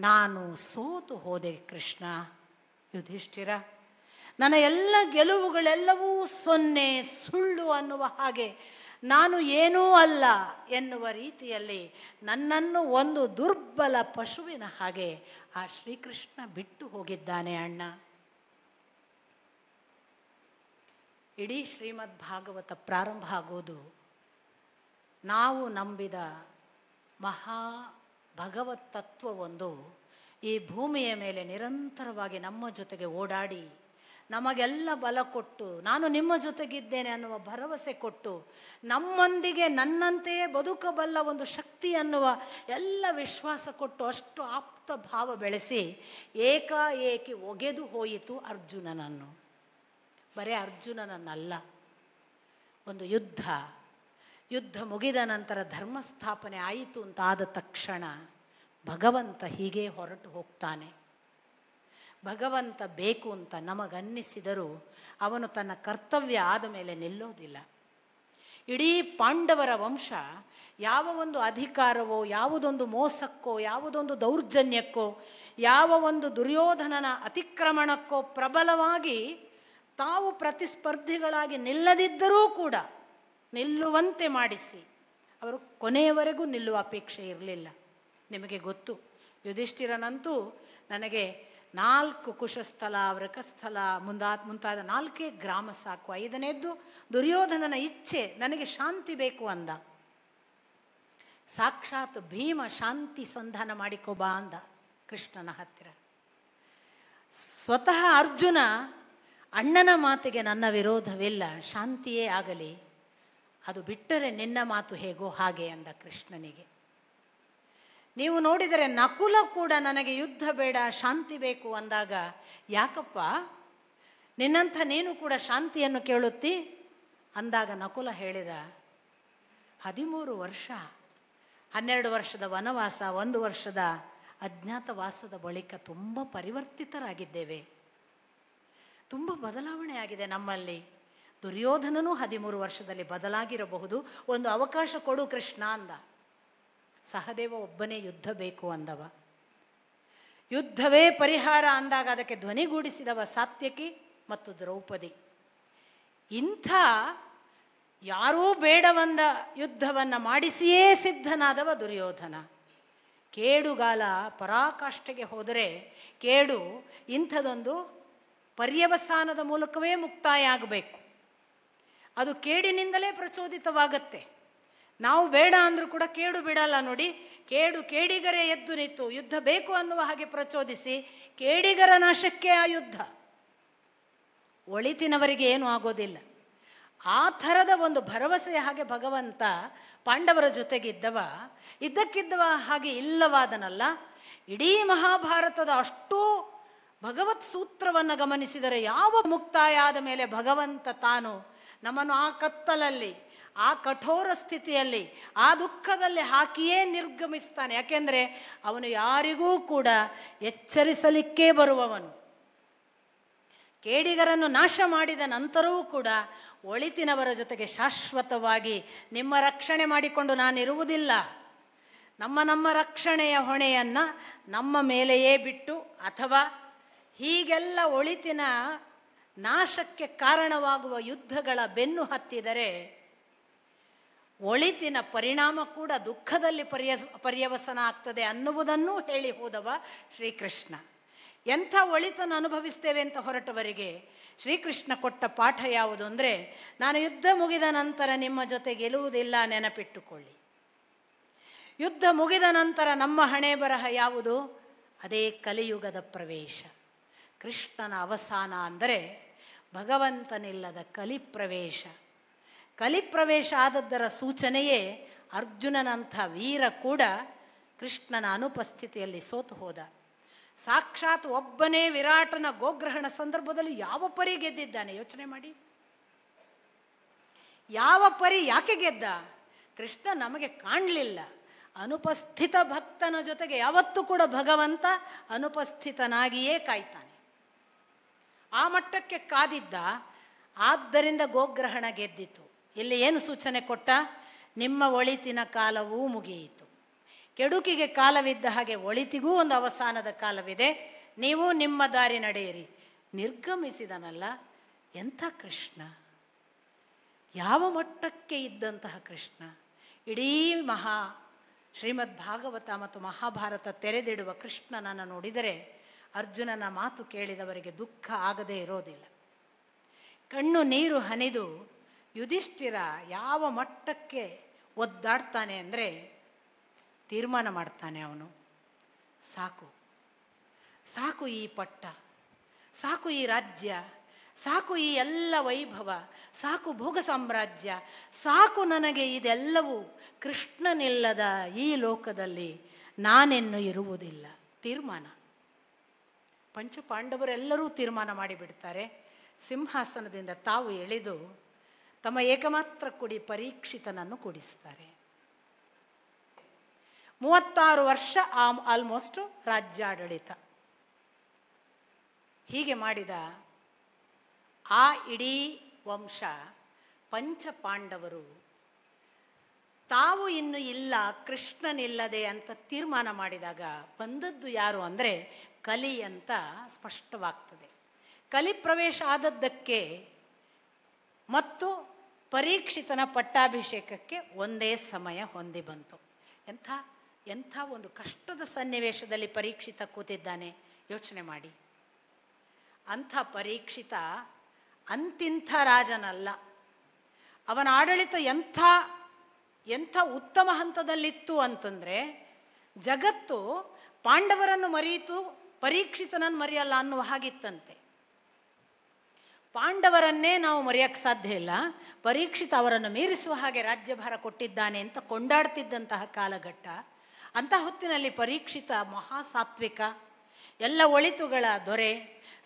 ನಾನು ಸೋತು ಹೋದೆ ಕೃಷ್ಣ. ಯುಧಿಷ್ಠಿರ, ನನ್ನ ಎಲ್ಲ ಗೆಲುವುಗಳೆಲ್ಲವೂ ಸೊನ್ನೆ, ಸುಳ್ಳು ಅನ್ನುವ ಹಾಗೆ, ನಾನು ಏನೂ ಅಲ್ಲ ಎನ್ನುವ ರೀತಿಯಲ್ಲಿ ನನ್ನನ್ನು ಒಂದು ದುರ್ಬಲ ಪಶುವಿನ ಹಾಗೆ ಆ ಶ್ರೀಕೃಷ್ಣ ಬಿಟ್ಟು ಹೋಗಿದ್ದಾನೆ ಅಣ್ಣ. ಇಡೀ ಶ್ರೀಮದ್ ಭಾಗವತ ಪ್ರಾರಂಭ ಆಗೋದು ನಾವು ನಂಬಿದ ಮಹಾ ಭಗವತ್ ತತ್ವವೊಂದು ಈ ಭೂಮಿಯ ಮೇಲೆ ನಿರಂತರವಾಗಿ ನಮ್ಮ ಜೊತೆಗೆ ಓಡಾಡಿ ನಮಗೆಲ್ಲ ಬಲ ಕೊಟ್ಟು, ನಾನು ನಿಮ್ಮ ಜೊತೆಗಿದ್ದೇನೆ ಅನ್ನುವ ಭರವಸೆ ಕೊಟ್ಟು, ನಮ್ಮೊಂದಿಗೆ ನನ್ನಂತೆಯೇ ಬದುಕಬಲ್ಲ ಒಂದು ಶಕ್ತಿ ಅನ್ನುವ ಎಲ್ಲ ವಿಶ್ವಾಸ ಕೊಟ್ಟು ಅಷ್ಟು ಆಪ್ತ ಭಾವ ಬೆಳೆಸಿ ಏಕಾಏಕಿ ಒಗೆದು ಹೋಯಿತು ಅರ್ಜುನನನ್ನು. ಬರೇ ಅರ್ಜುನನನ್ನಲ್ಲ, ಒಂದು ಯುದ್ಧ ಮುಗಿದ ನಂತರ ಧರ್ಮ ಸ್ಥಾಪನೆ ಆಯಿತು ಅಂತಾದ ತಕ್ಷಣ ಭಗವಂತ ಹೀಗೆ ಹೊರಟು ಹೋಗ್ತಾನೆ. ಭಗವಂತ ಬೇಕು ಅಂತ ನಮಗನ್ನಿಸಿದರೂ ಅವನು ತನ್ನ ಕರ್ತವ್ಯ ಆದ ಮೇಲೆ ನಿಲ್ಲೋದಿಲ್ಲ. ಇಡೀ ಪಾಂಡವರ ವಂಶ ಯಾವ ಒಂದು ಅಧಿಕಾರವೋ, ಯಾವುದೊಂದು ಮೋಸಕ್ಕೋ, ಯಾವುದೊಂದು ದೌರ್ಜನ್ಯಕ್ಕೋ, ಯಾವ ಒಂದು ದುರ್ಯೋಧನನ ಅತಿಕ್ರಮಣಕ್ಕೋ ಪ್ರಬಲವಾಗಿ ತಾವು ಪ್ರತಿಸ್ಪರ್ಧಿಗಳಾಗಿ ನಿಲ್ಲದಿದ್ದರೂ ಕೂಡ ನಿಲ್ಲುವಂತೆ ಮಾಡಿಸಿ ಅವರು ಕೊನೆಯವರೆಗೂ ನಿಲ್ಲುವ ಅಪೇಕ್ಷೆ ಇರಲಿಲ್ಲ. ನಿಮಗೆ ಗೊತ್ತು, ಯುಧಿಷ್ಠಿರನಂತೂ ನನಗೆ 4 ಕುಶಸ್ಥಲ, ವೃಕಸ್ಥಲ ಮುಂತಾದ 4 ಗ್ರಾಮ ಸಾಕು, 5ನೇದ್ದು ದುರ್ಯೋಧನನ ಇಚ್ಛೆ, ನನಗೆ ಶಾಂತಿ ಬೇಕು ಅಂದ. ಸಾಕ್ಷಾತ್ ಭೀಮ ಶಾಂತಿ ಸಂಧಾನ ಮಾಡಿಕೋಬಾ ಅಂದ ಕೃಷ್ಣನ ಹತ್ತಿರ. ಸ್ವತಃ ಅರ್ಜುನ ಅಣ್ಣನ ಮಾತಿಗೆ ನನ್ನ ವಿರೋಧವಿಲ್ಲ, ಶಾಂತಿಯೇ ಆಗಲಿ, ಅದು ಬಿಟ್ಟರೆ ನಿನ್ನ ಮಾತು ಹೇಗೋ ಹಾಗೆ ಅಂದ ಕೃಷ್ಣನಿಗೆ. ನೀವು ನೋಡಿದರೆ ನಕುಲ ಕೂಡ ನನಗೆ ಯುದ್ಧ ಬೇಡ ಶಾಂತಿ ಬೇಕು ಅಂದಾಗ, ಯಾಕಪ್ಪ ನಿನ್ನಂಥ ನೀನು ಕೂಡ ಶಾಂತಿಯನ್ನು ಕೇಳುತ್ತಿ ಅಂದಾಗ ನಕುಲ ಹೇಳಿದ, 13 ವರ್ಷ 12 ವರ್ಷದ ವನವಾಸ, 1 ವರ್ಷದ ಅಜ್ಞಾತವಾಸದ ಬಳಿಕ ತುಂಬ ಪರಿವರ್ತಿತರಾಗಿದ್ದೇವೆ, ತುಂಬ ಬದಲಾವಣೆ ಆಗಿದೆ ನಮ್ಮಲ್ಲಿ. ದುರ್ಯೋಧನನೂ 13 ವರ್ಷದಲ್ಲಿ ಬದಲಾಗಿರಬಹುದು, ಒಂದು ಅವಕಾಶ ಕೊಡು ಕೃಷ್ಣ ಅಂದ. ಸಹದೇವ ಒಬ್ಬನೇ ಯುದ್ಧ ಬೇಕು ಅಂದವ. ಯುದ್ಧವೇ ಪರಿಹಾರ ಅಂದಾಗ ಅದಕ್ಕೆ ಧ್ವನಿಗೂಡಿಸಿದವ ಸಾತ್ಯಕಿ ಮತ್ತು ದ್ರೌಪದಿ. ಇಂಥ ಯಾರೂ ಬೇಡವಂದ ಯುದ್ಧವನ್ನು ಮಾಡಿಸಿಯೇ ಸಿದ್ಧನಾದವ ದುರ್ಯೋಧನ. ಕೇಡುಗಾಲ ಪರಾಕಾಷ್ಠೆಗೆ ಹೋದರೆ ಕೇಡು ಇಂಥದೊಂದು ಪರ್ಯವಸಾನದ ಮೂಲಕವೇ ಮುಕ್ತಾಯ ಆಗಬೇಕು. ಅದು ಕೇಡಿನಿಂದಲೇ ಪ್ರಚೋದಿತವಾಗತ್ತೆ. ನಾವು ಬೇಡ ಅಂದರೂ ಕೂಡ ಕೇಡು ಬಿಡಲ್ಲ ನೋಡಿ. ಕೇಡಿಗರೇ ಎದ್ದು ನಿಂತು ಯುದ್ಧ ಬೇಕು ಅನ್ನುವ ಹಾಗೆ ಪ್ರಚೋದಿಸಿ ಕೇಡಿಗರ ನಾಶಕ್ಕೆ ಆ ಯುದ್ಧ. ಒಳಿತಿನವರಿಗೆ ಏನೂ ಆಗೋದಿಲ್ಲ. ಆ ಥರದ ಒಂದು ಭರವಸೆಯ ಹಾಗೆ ಭಗವಂತ ಪಾಂಡವರ ಜೊತೆಗಿದ್ದವ, ಇದ್ದಕ್ಕಿದ್ದವ ಹಾಗೆ ಇಲ್ಲವಾದನಲ್ಲ. ಇಡೀ ಮಹಾಭಾರತದ ಅಷ್ಟೂ ಭಗವತ್ ಸೂತ್ರವನ್ನು ಗಮನಿಸಿದರೆ ಯಾವ ಮುಕ್ತಾಯ ಆದ ಮೇಲೆ ಭಗವಂತ ತಾನು ನಮ್ಮನ್ನು ಆ ಕತ್ತಲಲ್ಲಿ, ಆ ಕಠೋರ ಸ್ಥಿತಿಯಲ್ಲಿ, ಆ ದುಃಖದಲ್ಲಿ ಹಾಕಿಯೇ ನಿರ್ಗಮಿಸ್ತಾನೆ. ಯಾಕೆಂದರೆ ಅವನು ಯಾರಿಗೂ ಕೂಡ ಎಚ್ಚರಿಸಲಿಕ್ಕೇ ಬರುವವನು. ಕೇಡಿಗರನ್ನು ನಾಶ ಮಾಡಿದ ನಂತರವೂ ಕೂಡ ಒಳಿತಿನವರ ಜೊತೆಗೆ ಶಾಶ್ವತವಾಗಿ ನಿಮ್ಮ ರಕ್ಷಣೆ ಮಾಡಿಕೊಂಡು ನಾನಿರುವುದಿಲ್ಲ, ನಮ್ಮ ರಕ್ಷಣೆಯ ಹೊಣೆಯನ್ನು ನಮ್ಮ ಮೇಲೆಯೇ ಬಿಟ್ಟು, ಅಥವಾ ಹೀಗೆಲ್ಲ ಒಳಿತಿನ ನಾಶಕ್ಕೆ ಕಾರಣವಾಗುವ ಯುದ್ಧಗಳ ಬೆನ್ನು ಹತ್ತಿದರೆ ಒಳಿತಿನ ಪರಿಣಾಮ ಕೂಡ ದುಃಖದಲ್ಲಿ ಪರ್ಯವಸನ ಆಗ್ತದೆ ಅನ್ನುವುದನ್ನೂ ಹೇಳಿ ಹೋದವ ಶ್ರೀಕೃಷ್ಣ. ಎಂಥ ಒಳಿತನ್ನು ಅನುಭವಿಸ್ತೇವೆ ಅಂತ ಹೊರಟವರಿಗೆ ಶ್ರೀಕೃಷ್ಣ ಕೊಟ್ಟ ಪಾಠ ಯಾವುದು ಅಂದರೆ, ನಾನು ಯುದ್ಧ ಮುಗಿದ ನಂತರ ನಿಮ್ಮ ಜೊತೆ ಗೆಲ್ಲುವುದಿಲ್ಲ, ನೆನಪಿಟ್ಟುಕೊಳ್ಳಿ. ಯುದ್ಧ ಮುಗಿದ ನಂತರ ನಮ್ಮ ಹಣೆ ಬರಹ ಯಾವುದು? ಅದೇ ಕಲಿಯುಗದ ಪ್ರವೇಶ. ಕೃಷ್ಣನ ಅವಸಾನ ಅಂದರೆ ಭಗವಂತನಿಲ್ಲದ ಕಲಿಪ್ರವೇಶ. ಕಲಿಪ್ರವೇಶ ಆದದ್ದರ ಸೂಚನೆಯೇ ಅರ್ಜುನನಂಥ ವೀರ ಕೂಡ ಕೃಷ್ಣನ ಅನುಪಸ್ಥಿತಿಯಲ್ಲಿ ಸೋತು ಹೋದ. ಸಾಕ್ಷಾತ್ ಒಬ್ಬನೇ ವಿರಾಟನ ಗೋಗ್ರಹಣ ಸಂದರ್ಭದಲ್ಲಿ ಯಾವ ಪರಿ ಗೆದ್ದಿದ್ದಾನೆ ಯೋಚನೆ ಮಾಡಿ. ಯಾವ ಪರಿ ಯಾಕೆ ಗೆದ್ದ? ಕೃಷ್ಣ ನಮಗೆ ಕಾಣಲಿಲ್ಲ. ಅನುಪಸ್ಥಿತ ಭಕ್ತನ ಜೊತೆಗೆ ಯಾವತ್ತೂ ಕೂಡ ಭಗವಂತ ಅನುಪಸ್ಥಿತನಾಗಿಯೇ ಕಾಯ್ತಾನೆ. ಆ ಮಟ್ಟಕ್ಕೆ ಕಾದಿದ್ದ. ಆದ್ದರಿಂದ ಗೋಗ್ರಹಣ ಗೆದ್ದಿತು. ಇಲ್ಲಿ ಏನು ಸೂಚನೆ ಕೊಟ್ಟ? ನಿಮ್ಮ ಒಳಿತಿನ ಕಾಲವೂ ಮುಗಿಯಿತು. ಕೆಡುಕಿಗೆ ಕಾಲವಿದ್ದ ಹಾಗೆ ಒಳಿತಿಗೂ ಒಂದು ಅವಸಾನದ ಕಾಲವಿದೆ. ನೀವು ನಿಮ್ಮ ದಾರಿ ನಡೆಯಿರಿ. ನಿರ್ಗಮಿಸಿದನಲ್ಲ, ಎಂಥ ಕೃಷ್ಣ! ಯಾವ ಮಟ್ಟಕ್ಕೆ ಇದ್ದಂತಹ ಕೃಷ್ಣ! ಇಡೀ ಶ್ರೀಮದ್ ಭಾಗವತ ಮತ್ತು ಮಹಾಭಾರತ ತೆರೆದಿಡುವ ಕೃಷ್ಣನನ್ನು ನೋಡಿದರೆ ಅರ್ಜುನನ ಮಾತು ಕೇಳಿದವರಿಗೆ ದುಃಖ ಆಗದೇ ಇರೋದಿಲ್ಲ. ಕಣ್ಣು ನೀರು ಹನಿದು ಯುಧಿಷ್ಠಿರ ಯಾವ ಮಟ್ಟಕ್ಕೆ ಒದ್ದಾಡ್ತಾನೆ ಅಂದರೆ, ತೀರ್ಮಾನ ಮಾಡ್ತಾನೆ ಅವನು, ಸಾಕು ಸಾಕು ಈ ಪಟ್ಟ, ಸಾಕು ಈ ರಾಜ್ಯ, ಸಾಕು ಈ ಎಲ್ಲ ವೈಭವ, ಸಾಕು ಭೋಗ ಸಾಮ್ರಾಜ್ಯ, ಸಾಕು ನನಗೆ ಇದೆಲ್ಲವೂ. ಕೃಷ್ಣನಿಲ್ಲದ ಈ ಲೋಕದಲ್ಲಿ ನಾನಿನ್ನು ಇರುವುದಿಲ್ಲ. ತೀರ್ಮಾನ. ಪಂಚಪಾಂಡವರೆಲ್ಲರೂ ತೀರ್ಮಾನ ಮಾಡಿಬಿಡ್ತಾರೆ. ಸಿಂಹಾಸನದಿಂದ ತಾವು ಎಳೆದು ತಮ್ಮ ಏಕಮಾತ್ರ ಕುಡಿ ಪರೀಕ್ಷಿತನನ್ನು ಕೂಡಿಸ್ತಾರೆ. 36 ವರ್ಷ ಆಲ್ಮೋಸ್ಟ್ ರಾಜ್ಯಾಡಳಿತ. ಹೀಗೆ ಮಾಡಿದ ಆ ಇಡೀ ವಂಶ ಪಂಚಪಾಂಡವರು ತಾವು ಇನ್ನು ಇಲ್ಲ, ಕೃಷ್ಣನಿಲ್ಲದೆ ಅಂತ ತೀರ್ಮಾನ ಮಾಡಿದಾಗ ಬಂದದ್ದು ಯಾರು ಅಂದರೆ ಕಲಿ ಅಂತ ಸ್ಪಷ್ಟವಾಗ್ತದೆ. ಕಲಿ ಪ್ರವೇಶ ಆದದ್ದಕ್ಕೆ ಮತ್ತು ಪರೀಕ್ಷಿತನ ಪಟ್ಟಾಭಿಷೇಕಕ್ಕೆ ಒಂದೇ ಸಮಯ ಹೊಂದಿ ಬಂತು. ಎಂಥ ಒಂದು ಕಷ್ಟದ ಸನ್ನಿವೇಶದಲ್ಲಿ ಪರೀಕ್ಷಿತ ಕೂತಿದ್ದಾನೆ ಯೋಚನೆ ಮಾಡಿ. ಅಂಥ ಪರೀಕ್ಷಿತ ಅಂತಿಂಥ ರಾಜನಲ್ಲ. ಅವನ ಆಡಳಿತ ಎಂಥ ಎಂಥ ಉತ್ತಮ ಹಂತದಲ್ಲಿತ್ತು ಅಂತಂದರೆ, ಜಗತ್ತು ಪಾಂಡವರನ್ನು ಮರೆಯಿತು, ಪರೀಕ್ಷಿತನನ್ನು ಮರೆಯಲ್ಲ ಅನ್ನುವ ಹಾಗಿತ್ತಂತೆ. ಪಾಂಡವರನ್ನೇ ನಾವು ಮರೆಯೋಕ್ಕೆ ಸಾಧ್ಯ ಇಲ್ಲ, ಪರೀಕ್ಷಿತ ಅವರನ್ನು ಮೀರಿಸುವ ಹಾಗೆ ರಾಜ್ಯಭಾರ ಕೊಟ್ಟಿದ್ದಾನೆ ಅಂತ ಕೊಂಡಾಡ್ತಿದ್ದಂತಹ ಕಾಲಘಟ್ಟ. ಅಂಥ ಹೊತ್ತಿನಲ್ಲಿ ಪರೀಕ್ಷಿತ ಮಹಾಸಾತ್ವಿಕ, ಎಲ್ಲ ಒಳಿತುಗಳ ದೊರೆ,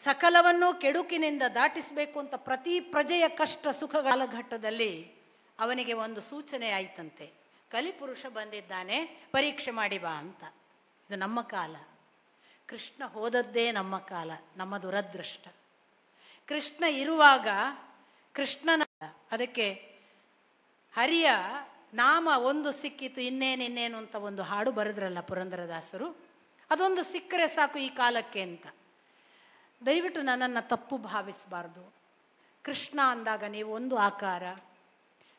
ಸಕಲವನ್ನೂ ಕೆಡುಕಿನಿಂದ ದಾಟಿಸಬೇಕು ಅಂತ ಪ್ರತಿ ಪ್ರಜೆಯ ಕಷ್ಟ ಸುಖ ಕಾಲಘಟ್ಟದಲ್ಲಿ ಅವನಿಗೆ ಒಂದು ಸೂಚನೆ ಆಯ್ತಂತೆ, ಕಲಿಪುರುಷ ಬಂದಿದ್ದಾನೆ, ಪರೀಕ್ಷೆ ಮಾಡಿ ಬಾ ಅಂತ. ಇದು ನಮ್ಮ ಕಾಲ. ಕೃಷ್ಣ ಹೋದದ್ದೇ ನಮ್ಮ ಕಾಲ, ನಮ್ಮ ದುರದೃಷ್ಟ. ಕೃಷ್ಣ ಇರುವಾಗ ಕೃಷ್ಣನ, ಅದಕ್ಕೆ ಹರಿಯ ನಾಮ ಒಂದು ಸಿಕ್ಕಿತು ಇನ್ನೇನು ಅಂತ ಒಂದು ಹಾಡು ಬರೆದ್ರಲ್ಲ ಪುರಂದರದಾಸರು, ಅದೊಂದು ಸಿಕ್ಕರೆ ಸಾಕು ಈ ಕಾಲಕ್ಕೆ ಅಂತ. ದಯವಿಟ್ಟು ನನ್ನನ್ನು ತಪ್ಪು ಭಾವಿಸಬಾರ್ದು. ಕೃಷ್ಣ ಅಂದಾಗ ನೀವು ಒಂದು ಆಕಾರ,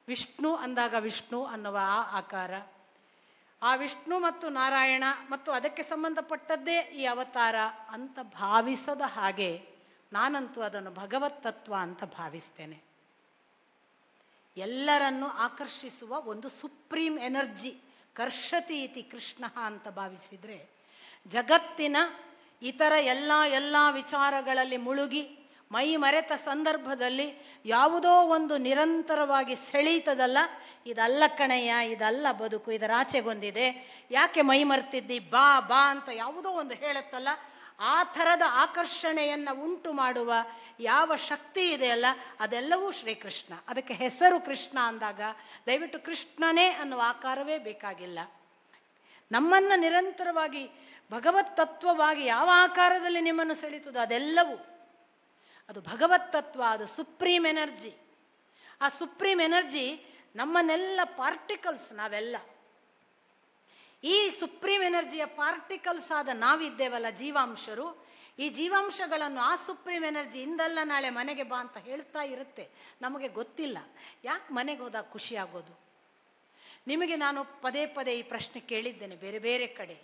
ವಿಷ್ಣು ಅಂದಾಗ ವಿಷ್ಣು ಅನ್ನುವ ಆ ಆಕಾರ, ಆ ವಿಷ್ಣು ಮತ್ತು ನಾರಾಯಣ ಮತ್ತು ಅದಕ್ಕೆ ಸಂಬಂಧಪಟ್ಟದ್ದೇ ಈ ಅವತಾರ ಅಂತ ಭಾವಿಸದ ಹಾಗೆ ನಾನಂತೂ ಅದನ್ನು ಭಗವತ್ ತತ್ವ ಅಂತ ಭಾವಿಸ್ತೇನೆ. ಎಲ್ಲರನ್ನು ಆಕರ್ಷಿಸುವ ಒಂದು ಸುಪ್ರೀಂ ಎನರ್ಜಿ, ಕರ್ಷತಿ ಇತಿ ಕೃಷ್ಣ ಅಂತ ಭಾವಿಸಿದರೆ, ಜಗತ್ತಿನ ಇತರ ಎಲ್ಲ ವಿಚಾರಗಳಲ್ಲಿ ಮುಳುಗಿ ಮೈ ಮರೆತ ಸಂದರ್ಭದಲ್ಲಿ ಯಾವುದೋ ಒಂದು ನಿರಂತರವಾಗಿ ಸೆಳೀತದಲ್ಲ, ಇದಲ್ಲ ಕಣಯ್ಯ, ಇದಲ್ಲ ಬದುಕು, ಇದರ ಆಚೆಗೊಂದಿದೆ, ಯಾಕೆ ಮೈ ಮರ್ತಿದ್ದಿ, ಬಾ ಬಾ ಅಂತ ಯಾವುದೋ ಒಂದು ಹೇಳುತ್ತಲ್ಲ, ಆ ಥರದ ಆಕರ್ಷಣೆಯನ್ನು ಉಂಟು ಮಾಡುವ ಯಾವ ಶಕ್ತಿ ಇದೆಯಲ್ಲ ಅದೆಲ್ಲವೂ ಶ್ರೀಕೃಷ್ಣ. ಅದಕ್ಕೆ ಹೆಸರು ಕೃಷ್ಣ ಅಂದಾಗ ದಯವಿಟ್ಟು ಕೃಷ್ಣನೇ ಅನ್ನುವ ಆಕಾರವೇ ಬೇಕಾಗಿಲ್ಲ. ನಮ್ಮನ್ನು ನಿರಂತರವಾಗಿ ಭಗವತ್ ತತ್ವವಾಗಿ ಯಾವ ಆಕಾರದಲ್ಲಿ ನಿಮ್ಮನ್ನು ಸೆಳೀತದೋ ಅದೆಲ್ಲವೂ ಅದು ಭಗವತ್ ತತ್ವ, ಅದು ಸುಪ್ರೀಂ ಎನರ್ಜಿ. ಆ ಸುಪ್ರೀಂ ಎನರ್ಜಿ ನಮ್ಮನ್ನೆಲ್ಲ ಪಾರ್ಟಿಕಲ್ಸ್, ನಾವೆಲ್ಲ ಈ ಸುಪ್ರೀಂ ಎನರ್ಜಿಯ ಪಾರ್ಟಿಕಲ್ಸ್ ಆದ ನಾವಿದ್ದೇವಲ್ಲ ಜೀವಾಂಶರು, ಈ ಜೀವಾಂಶಗಳನ್ನು ಆ ಸುಪ್ರೀಂ ಎನರ್ಜಿ ಇಂದಲ್ಲ ನಾಳೆ ಮನೆಗೆ ಬಾ ಅಂತ ಹೇಳ್ತಾ ಇರುತ್ತೆ. ನಮಗೆ ಗೊತ್ತಿಲ್ಲ ಯಾಕೆ ಮನೆಗೆ ಹೋದಾಗ ಖುಷಿಯಾಗೋದು. ನಿಮಗೆ ನಾನು ಪದೇ ಪದೇ ಈ ಪ್ರಶ್ನೆ ಕೇಳಿದ್ದೇನೆ ಬೇರೆ ಬೇರೆ ಕಡೆ.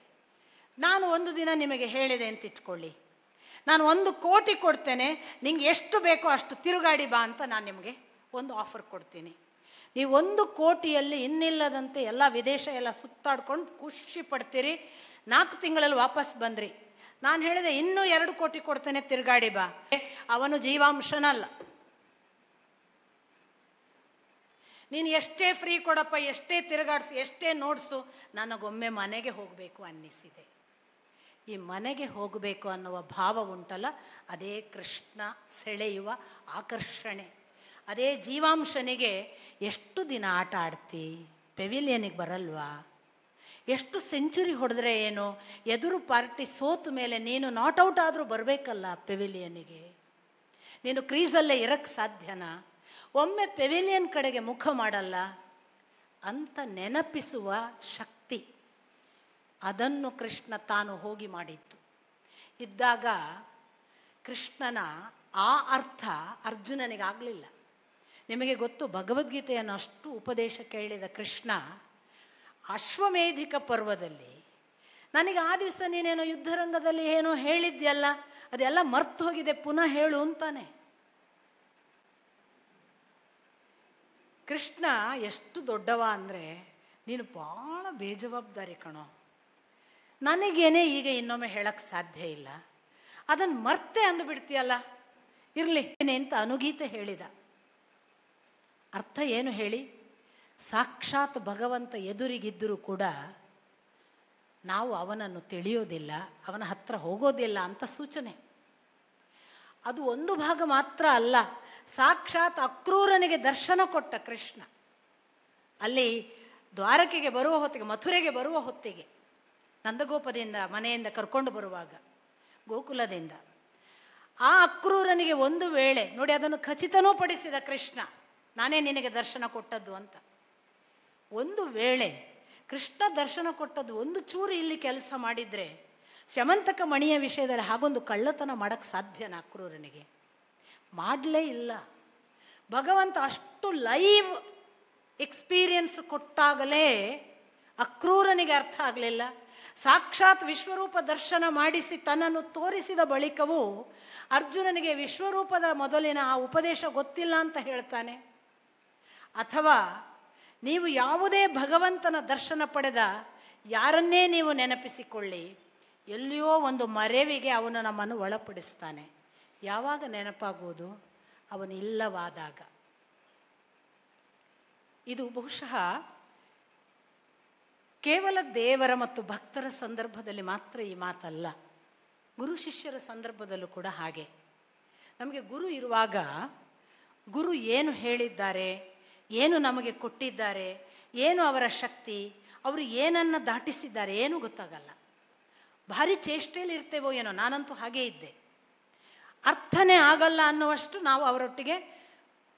ನಾನು ಒಂದು ದಿನ ನಿಮಗೆ ಹೇಳಿದೆ ಅಂತ ಇಟ್ಕೊಳ್ಳಿ, ನಾನು 1 ಕೋಟಿ ಕೊಡ್ತೇನೆ, ನಿಂಗೆ ಎಷ್ಟು ಬೇಕೋ ಅಷ್ಟು ತಿರುಗಾಡಿ ಬಾ ಅಂತ ನಾನು ನಿಮಗೆ ಒಂದು ಆಫರ್ ಕೊಡ್ತೀನಿ. ನೀವು 1 ಕೋಟಿಯಲ್ಲಿ ಇನ್ನಿಲ್ಲದಂತೆ ಎಲ್ಲ ವಿದೇಶ ಎಲ್ಲ ಸುತ್ತಾಡ್ಕೊಂಡು ಖುಷಿ ಪಡ್ತೀರಿ. 4 ತಿಂಗಳಲ್ಲಿ ವಾಪಸ್ ಬಂದ್ರಿ. ನಾನು ಹೇಳಿದೆ ಇನ್ನೂ 2 ಕೋಟಿ ಕೊಡ್ತೇನೆ, ತಿರುಗಾಡಿ ಬಾ. ಅವನು ಜೀವಾಂಶನಲ್ಲ. ನೀನು ಎಷ್ಟೇ ಫ್ರೀ ಕೊಡಪ್ಪ, ಎಷ್ಟೇ ತಿರುಗಾಡಿಸು, ಎಷ್ಟೇ ನೋಡಿಸು, ನನಗೊಮ್ಮೆ ಮನೆಗೆ ಹೋಗಬೇಕು ಅನ್ನಿಸಿದೆ. ಈ ಮನೆಗೆ ಹೋಗಬೇಕು ಅನ್ನುವ ಭಾವ ಉಂಟಲ್ಲ, ಅದೇ ಕೃಷ್ಣ ಸೆಳೆಯುವ ಆಕರ್ಷಣೆ. ಅದೇ ಜೀವಾಂಶನಿಗೆ ಎಷ್ಟು ದಿನ ಆಟ ಆಡ್ತಿ, ಪೆವಿಲಿಯನಿಗೆ ಬರಲ್ವಾ, ಎಷ್ಟು ಸೆಂಚುರಿ ಹೊಡೆದ್ರೆ ಏನು, ಎದುರು ಪಾರ್ಟಿ ಸೋತ ಮೇಲೆ ನೀನು ನಾಟ್ ಔಟ್ ಆದರೂ ಬರಬೇಕಲ್ಲ ಪೆವಿಲಿಯನಿಗೆ, ನೀನು ಕ್ರೀಸಲ್ಲೇ ಇರಕ್ಕೆ ಸಾಧ್ಯನಾ, ಒಮ್ಮೆ ಪೆವಿಲಿಯನ್ ಕಡೆಗೆ ಮುಖ ಮಾಡಲ್ಲ ಅಂತ ನೆನಪಿಸುವ ಶಕ್ತಿ, ಅದನ್ನು ಕೃಷ್ಣ ತಾನು ಹೋಗಿ ಮಾಡಿತ್ತು. ಇದ್ದಾಗ ಕೃಷ್ಣನ ಆ ಅರ್ಥ ಅರ್ಜುನನಿಗಾಗಲಿಲ್ಲ. ನಿಮಗೆ ಗೊತ್ತು, ಭಗವದ್ಗೀತೆಯನ್ನು ಅಷ್ಟು ಉಪದೇಶ ಕೇಳಿದ ಕೃಷ್ಣ ಅಶ್ವಮೇಧಿಕ ಪರ್ವದಲ್ಲಿ ನನಗೆ ಆ ದಿವಸ ನೀನೇನೋ ಯುದ್ಧರಂಗದಲ್ಲಿ ಏನೋ ಹೇಳಿದ್ಯಲ್ಲ, ಅದೆಲ್ಲ ಮರ್ತು ಹೋಗಿದೆ, ಪುನಃ ಹೇಳು ಅಂತಾನೆ. ಕೃಷ್ಣ ಎಷ್ಟು ದೊಡ್ಡವ ಅಂದರೆ, ನೀನು ಭಾಳ ಬೇಜವಾಬ್ದಾರಿ ಕಣೋ, ನನಗೇನೆ ಈಗ ಇನ್ನೊಮ್ಮೆ ಹೇಳಕ್ಕೆ ಸಾಧ್ಯ ಇಲ್ಲ, ಅದನ್ನು ಮರ್ತೆ ಅಂದುಬಿಡ್ತೀಯಲ್ಲ, ಇರಲಿ ಅಂತ ಅನುಗೀತೆ ಹೇಳಿದ. ಅರ್ಥ ಏನು ಹೇಳಿ? ಸಾಕ್ಷಾತ್ ಭಗವಂತ ಎದುರಿಗಿದ್ದರೂ ಕೂಡ ನಾವು ಅವನನ್ನು ತಿಳಿಯೋದಿಲ್ಲ, ಅವನ ಹತ್ರ ಹೋಗೋದಿಲ್ಲ ಅಂತ ಸೂಚನೆ. ಅದು ಒಂದು ಭಾಗ ಮಾತ್ರ ಅಲ್ಲ, ಸಾಕ್ಷಾತ್ ಅಕ್ರೂರನಿಗೆ ದರ್ಶನ ಕೊಟ್ಟ ಕೃಷ್ಣ ಅಲ್ಲಿ ದ್ವಾರಕೆಗೆ ಬರುವ ಹೊತ್ತಿಗೆ, ಮಥುರೆಗೆ ಬರುವ ಹೊತ್ತಿಗೆ, ನಂದಗೋಪದಿಂದ ಮನೆಯಿಂದ ಕರ್ಕೊಂಡು ಬರುವಾಗ ಗೋಕುಲದಿಂದ, ಆ ಅಕ್ರೂರನಿಗೆ ಒಂದು ವೇಳೆ ನೋಡಿ ಅದನ್ನು ಖಚಿತನೂ ಪಡಿಸಿದ ಕೃಷ್ಣ, ನಾನೇ ನಿನಗೆ ದರ್ಶನ ಕೊಟ್ಟದ್ದು ಅಂತ. ಒಂದು ವೇಳೆ ಕೃಷ್ಣ ದರ್ಶನ ಕೊಟ್ಟದ್ದು ಒಂದು ಚೂರು ಇಲ್ಲಿ ಕೆಲಸ ಮಾಡಿದರೆ, ಶಮಂತಕ ಮಣಿಯ ವಿಷಯದಲ್ಲಿ ಹಾಗೊಂದು ಕಳ್ಳತನ ಮಾಡೋಕ್ಕೆ ಸಾಧ್ಯನಾ ಅಕ್ರೂರನಿಗೆ? ಮಾಡಲೇ ಇಲ್ಲ. ಭಗವಂತ ಅಷ್ಟು ಲೈವ್ ಎಕ್ಸ್ಪೀರಿಯನ್ಸ್ ಕೊಟ್ಟಾಗಲೇ ಅಕ್ರೂರನಿಗೆ ಅರ್ಥ ಆಗಲಿಲ್ಲ. ಸಾಕ್ಷಾತ್ ವಿಶ್ವರೂಪ ದರ್ಶನ ಮಾಡಿಸಿ ತನ್ನನ್ನು ತೋರಿಸಿದ ಬಳಿಕವೂ ಅರ್ಜುನನಿಗೆ ವಿಶ್ವರೂಪದ ಮೊದಲಿನ ಆ ಉಪದೇಶ ಗೊತ್ತಿಲ್ಲ ಅಂತ ಹೇಳ್ತಾನೆ. ಅಥವಾ ನೀವು ಯಾವುದೇ ಭಗವಂತನ ದರ್ಶನ ಪಡೆದ ಯಾರನ್ನೇ ನೀವು ನೆನಪಿಸಿಕೊಳ್ಳಿ, ಎಲ್ಲಿಯೋ ಒಂದು ಮರೆವಿಗೆ ಅವನು ನಮ್ಮನ್ನು ಒಳಪಡಿಸ್ತಾನೆ. ಯಾವಾಗ ನೆನಪಾಗುವುದು? ಅವನು ಇಲ್ಲವಾದಾಗ. ಇದು ಬಹುಶಃ ಕೇವಲ ದೇವರ ಮತ್ತು ಭಕ್ತರ ಸಂದರ್ಭದಲ್ಲಿ ಮಾತ್ರ ಈ ಮಾತಲ್ಲ, ಗುರು ಶಿಷ್ಯರ ಸಂದರ್ಭದಲ್ಲೂ ಕೂಡ ಹಾಗೆ. ನಮಗೆ ಗುರು ಇರುವಾಗ ಗುರು ಏನು ಹೇಳಿದ್ದಾರೆ, ಏನು ನಮಗೆ ಕೊಟ್ಟಿದ್ದಾರೆ, ಏನು ಅವರ ಶಕ್ತಿ, ಅವರು ಏನನ್ನು ದಾಟಿಸಿದ್ದಾರೆ ಏನೂ ಗೊತ್ತಾಗಲ್ಲ. ಭಾರಿ ಚೇಷ್ಟೆಯಲ್ಲಿ ಇರ್ತೇವೋ ಏನೋ, ನಾನಂತೂ ಹಾಗೇ ಇದ್ದೆ. ಅರ್ಥನೇ ಆಗಲ್ಲ ಅನ್ನುವಷ್ಟು ನಾವು ಅವರೊಟ್ಟಿಗೆ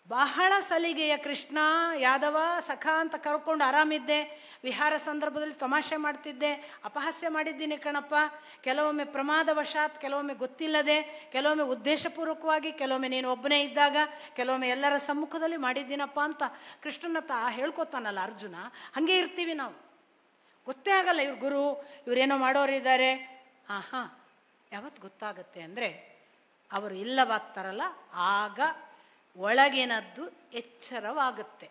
ಬಹಳ ಸಲಿಗೆಯ ಕೃಷ್ಣ ಯಾದವ ಸಖ ಅಂತ ಕರ್ಕೊಂಡು ಆರಾಮಿದ್ದೆ. ವಿಹಾರ ಸಂದರ್ಭದಲ್ಲಿ ತಮಾಷೆ ಮಾಡ್ತಿದ್ದೆ, ಅಪಹಾಸ್ಯ ಮಾಡಿದ್ದೀನಿ ಕಣಪ್ಪ. ಕೆಲವೊಮ್ಮೆ ಪ್ರಮಾದವಶಾತ್, ಕೆಲವೊಮ್ಮೆ ಗೊತ್ತಿಲ್ಲದೆ, ಕೆಲವೊಮ್ಮೆ ಉದ್ದೇಶಪೂರ್ವಕವಾಗಿ, ಕೆಲವೊಮ್ಮೆ ನೀನು ಒಬ್ಬನೇ ಇದ್ದಾಗ, ಕೆಲವೊಮ್ಮೆ ಎಲ್ಲರ ಸಮ್ಮುಖದಲ್ಲಿ ಮಾಡಿದ್ದೀನಪ್ಪ ಅಂತ ಕೃಷ್ಣನ ಹೇಳ್ಕೊತಾನಲ್ಲ ಅರ್ಜುನ. ಹಾಗೆ ಇರ್ತೀವಿ ನಾವು, ಗೊತ್ತೇ ಆಗಲ್ಲ ಇವ್ರು ಗುರು, ಇವರೇನೋ ಮಾಡೋರಿದ್ದಾರೆ. ಹಾಂ, ಯಾವತ್ತು ಗೊತ್ತಾಗುತ್ತೆ ಅಂದರೆ ಅವರು ಇಲ್ಲವಾಗ್ತಾರಲ್ಲ ಆಗ ಒಳಗಿನದ್ದು ಎಚ್ಚರವಾಗುತ್ತೆ.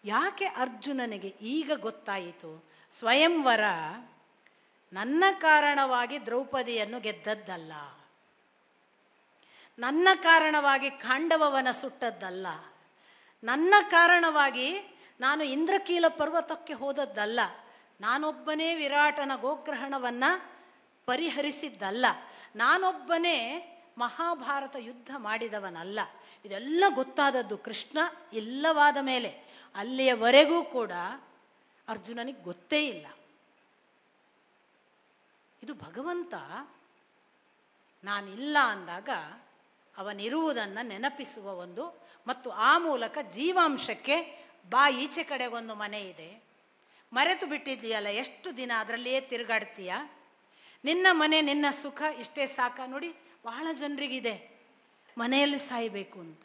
ಯಾಕೆ ಅರ್ಜುನನಿಗೆ ಈಗ ಗೊತ್ತಾಯಿತು? ಸ್ವಯಂವರ ನನ್ನ ಕಾರಣವಾಗಿ ದ್ರೌಪದಿಯನ್ನು ಗೆದ್ದದ್ದಲ್ಲ, ನನ್ನ ಕಾರಣವಾಗಿ ಖಾಂಡವವನ ಸುಟ್ಟದ್ದಲ್ಲ, ನನ್ನ ಕಾರಣವಾಗಿ ನಾನು ಇಂದ್ರಕೀಲ ಪರ್ವತಕ್ಕೆ ಹೋದದ್ದಲ್ಲ, ನಾನೊಬ್ಬನೇ ವಿರಾಟನ ಗೋಗ್ರಹಣವನ್ನು ಪರಿಹರಿಸಿದ್ದಲ್ಲ, ನಾನೊಬ್ಬನೇ ಮಹಾಭಾರತ ಯುದ್ಧ ಮಾಡಿದವನಲ್ಲ. ಇದೆಲ್ಲ ಗೊತ್ತಾದದ್ದು ಕೃಷ್ಣ ಇಲ್ಲವಾದ ಮೇಲೆ. ಅಲ್ಲಿಯವರೆಗೂ ಕೂಡ ಅರ್ಜುನನಿಗೆ ಗೊತ್ತೇ ಇಲ್ಲ. ಇದು ಭಗವಂತ ನಾನಿಲ್ಲ ಅಂದಾಗ ಅವನಿರುವುದನ್ನು ನೆನಪಿಸುವ ಒಂದು, ಮತ್ತು ಆ ಮೂಲಕ ಜೀವಾಂಶಕ್ಕೆ ಬಾ ಈಚೆ ಕಡೆಗೊಂದು ಮನೆ ಇದೆ, ಮರೆತು ಬಿಟ್ಟಿದ್ದೀಯಲ್ಲ, ಎಷ್ಟು ದಿನ ಅದರಲ್ಲಿಯೇ ತಿರುಗಾಡ್ತೀಯ, ನಿನ್ನ ಮನೆ ನಿನ್ನ ಸುಖ ಇಷ್ಟೇ ಸಾಕ. ನೋಡಿ, ಬಹಳ ಜನರಿಗಿದೆ ಮನೆಯಲ್ಲಿ ಸಾಯಬೇಕು ಅಂತ.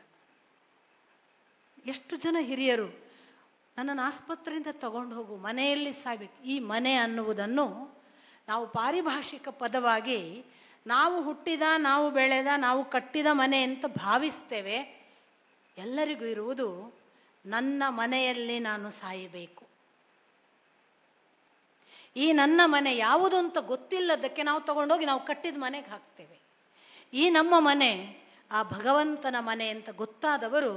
ಎಷ್ಟು ಜನ ಹಿರಿಯರು ನನ್ನನ್ನು ಆಸ್ಪತ್ರೆಯಿಂದ ತಗೊಂಡು ಹೋಗು, ಮನೆಯಲ್ಲಿ ಸಾಯಬೇಕು. ಈ ಮನೆ ಅನ್ನುವುದನ್ನು ನಾವು ಪಾರಿಭಾಷಿಕ ಪದವಾಗಿ ನಾವು ಹುಟ್ಟಿದ, ನಾವು ಬೆಳೆದ, ನಾವು ಕಟ್ಟಿದ ಮನೆ ಅಂತ ಭಾವಿಸ್ತೇವೆ. ಎಲ್ಲರಿಗೂ ಇರುವುದು ನನ್ನ ಮನೆಯಲ್ಲಿ ನಾನು ಸಾಯಬೇಕು. ಈ ನನ್ನ ಮನೆ ಯಾವುದು ಅಂತ ಗೊತ್ತಿಲ್ಲದಕ್ಕೆ ನಾವು ತಗೊಂಡೋಗಿ ನಾವು ಕಟ್ಟಿದ ಮನೆಗೆ ಹಾಕ್ತೇವೆ. ಈ ನಮ್ಮ ಮನೆ ಆ ಭಗವಂತನ ಮನೆ ಅಂತ ಗೊತ್ತಾದವರು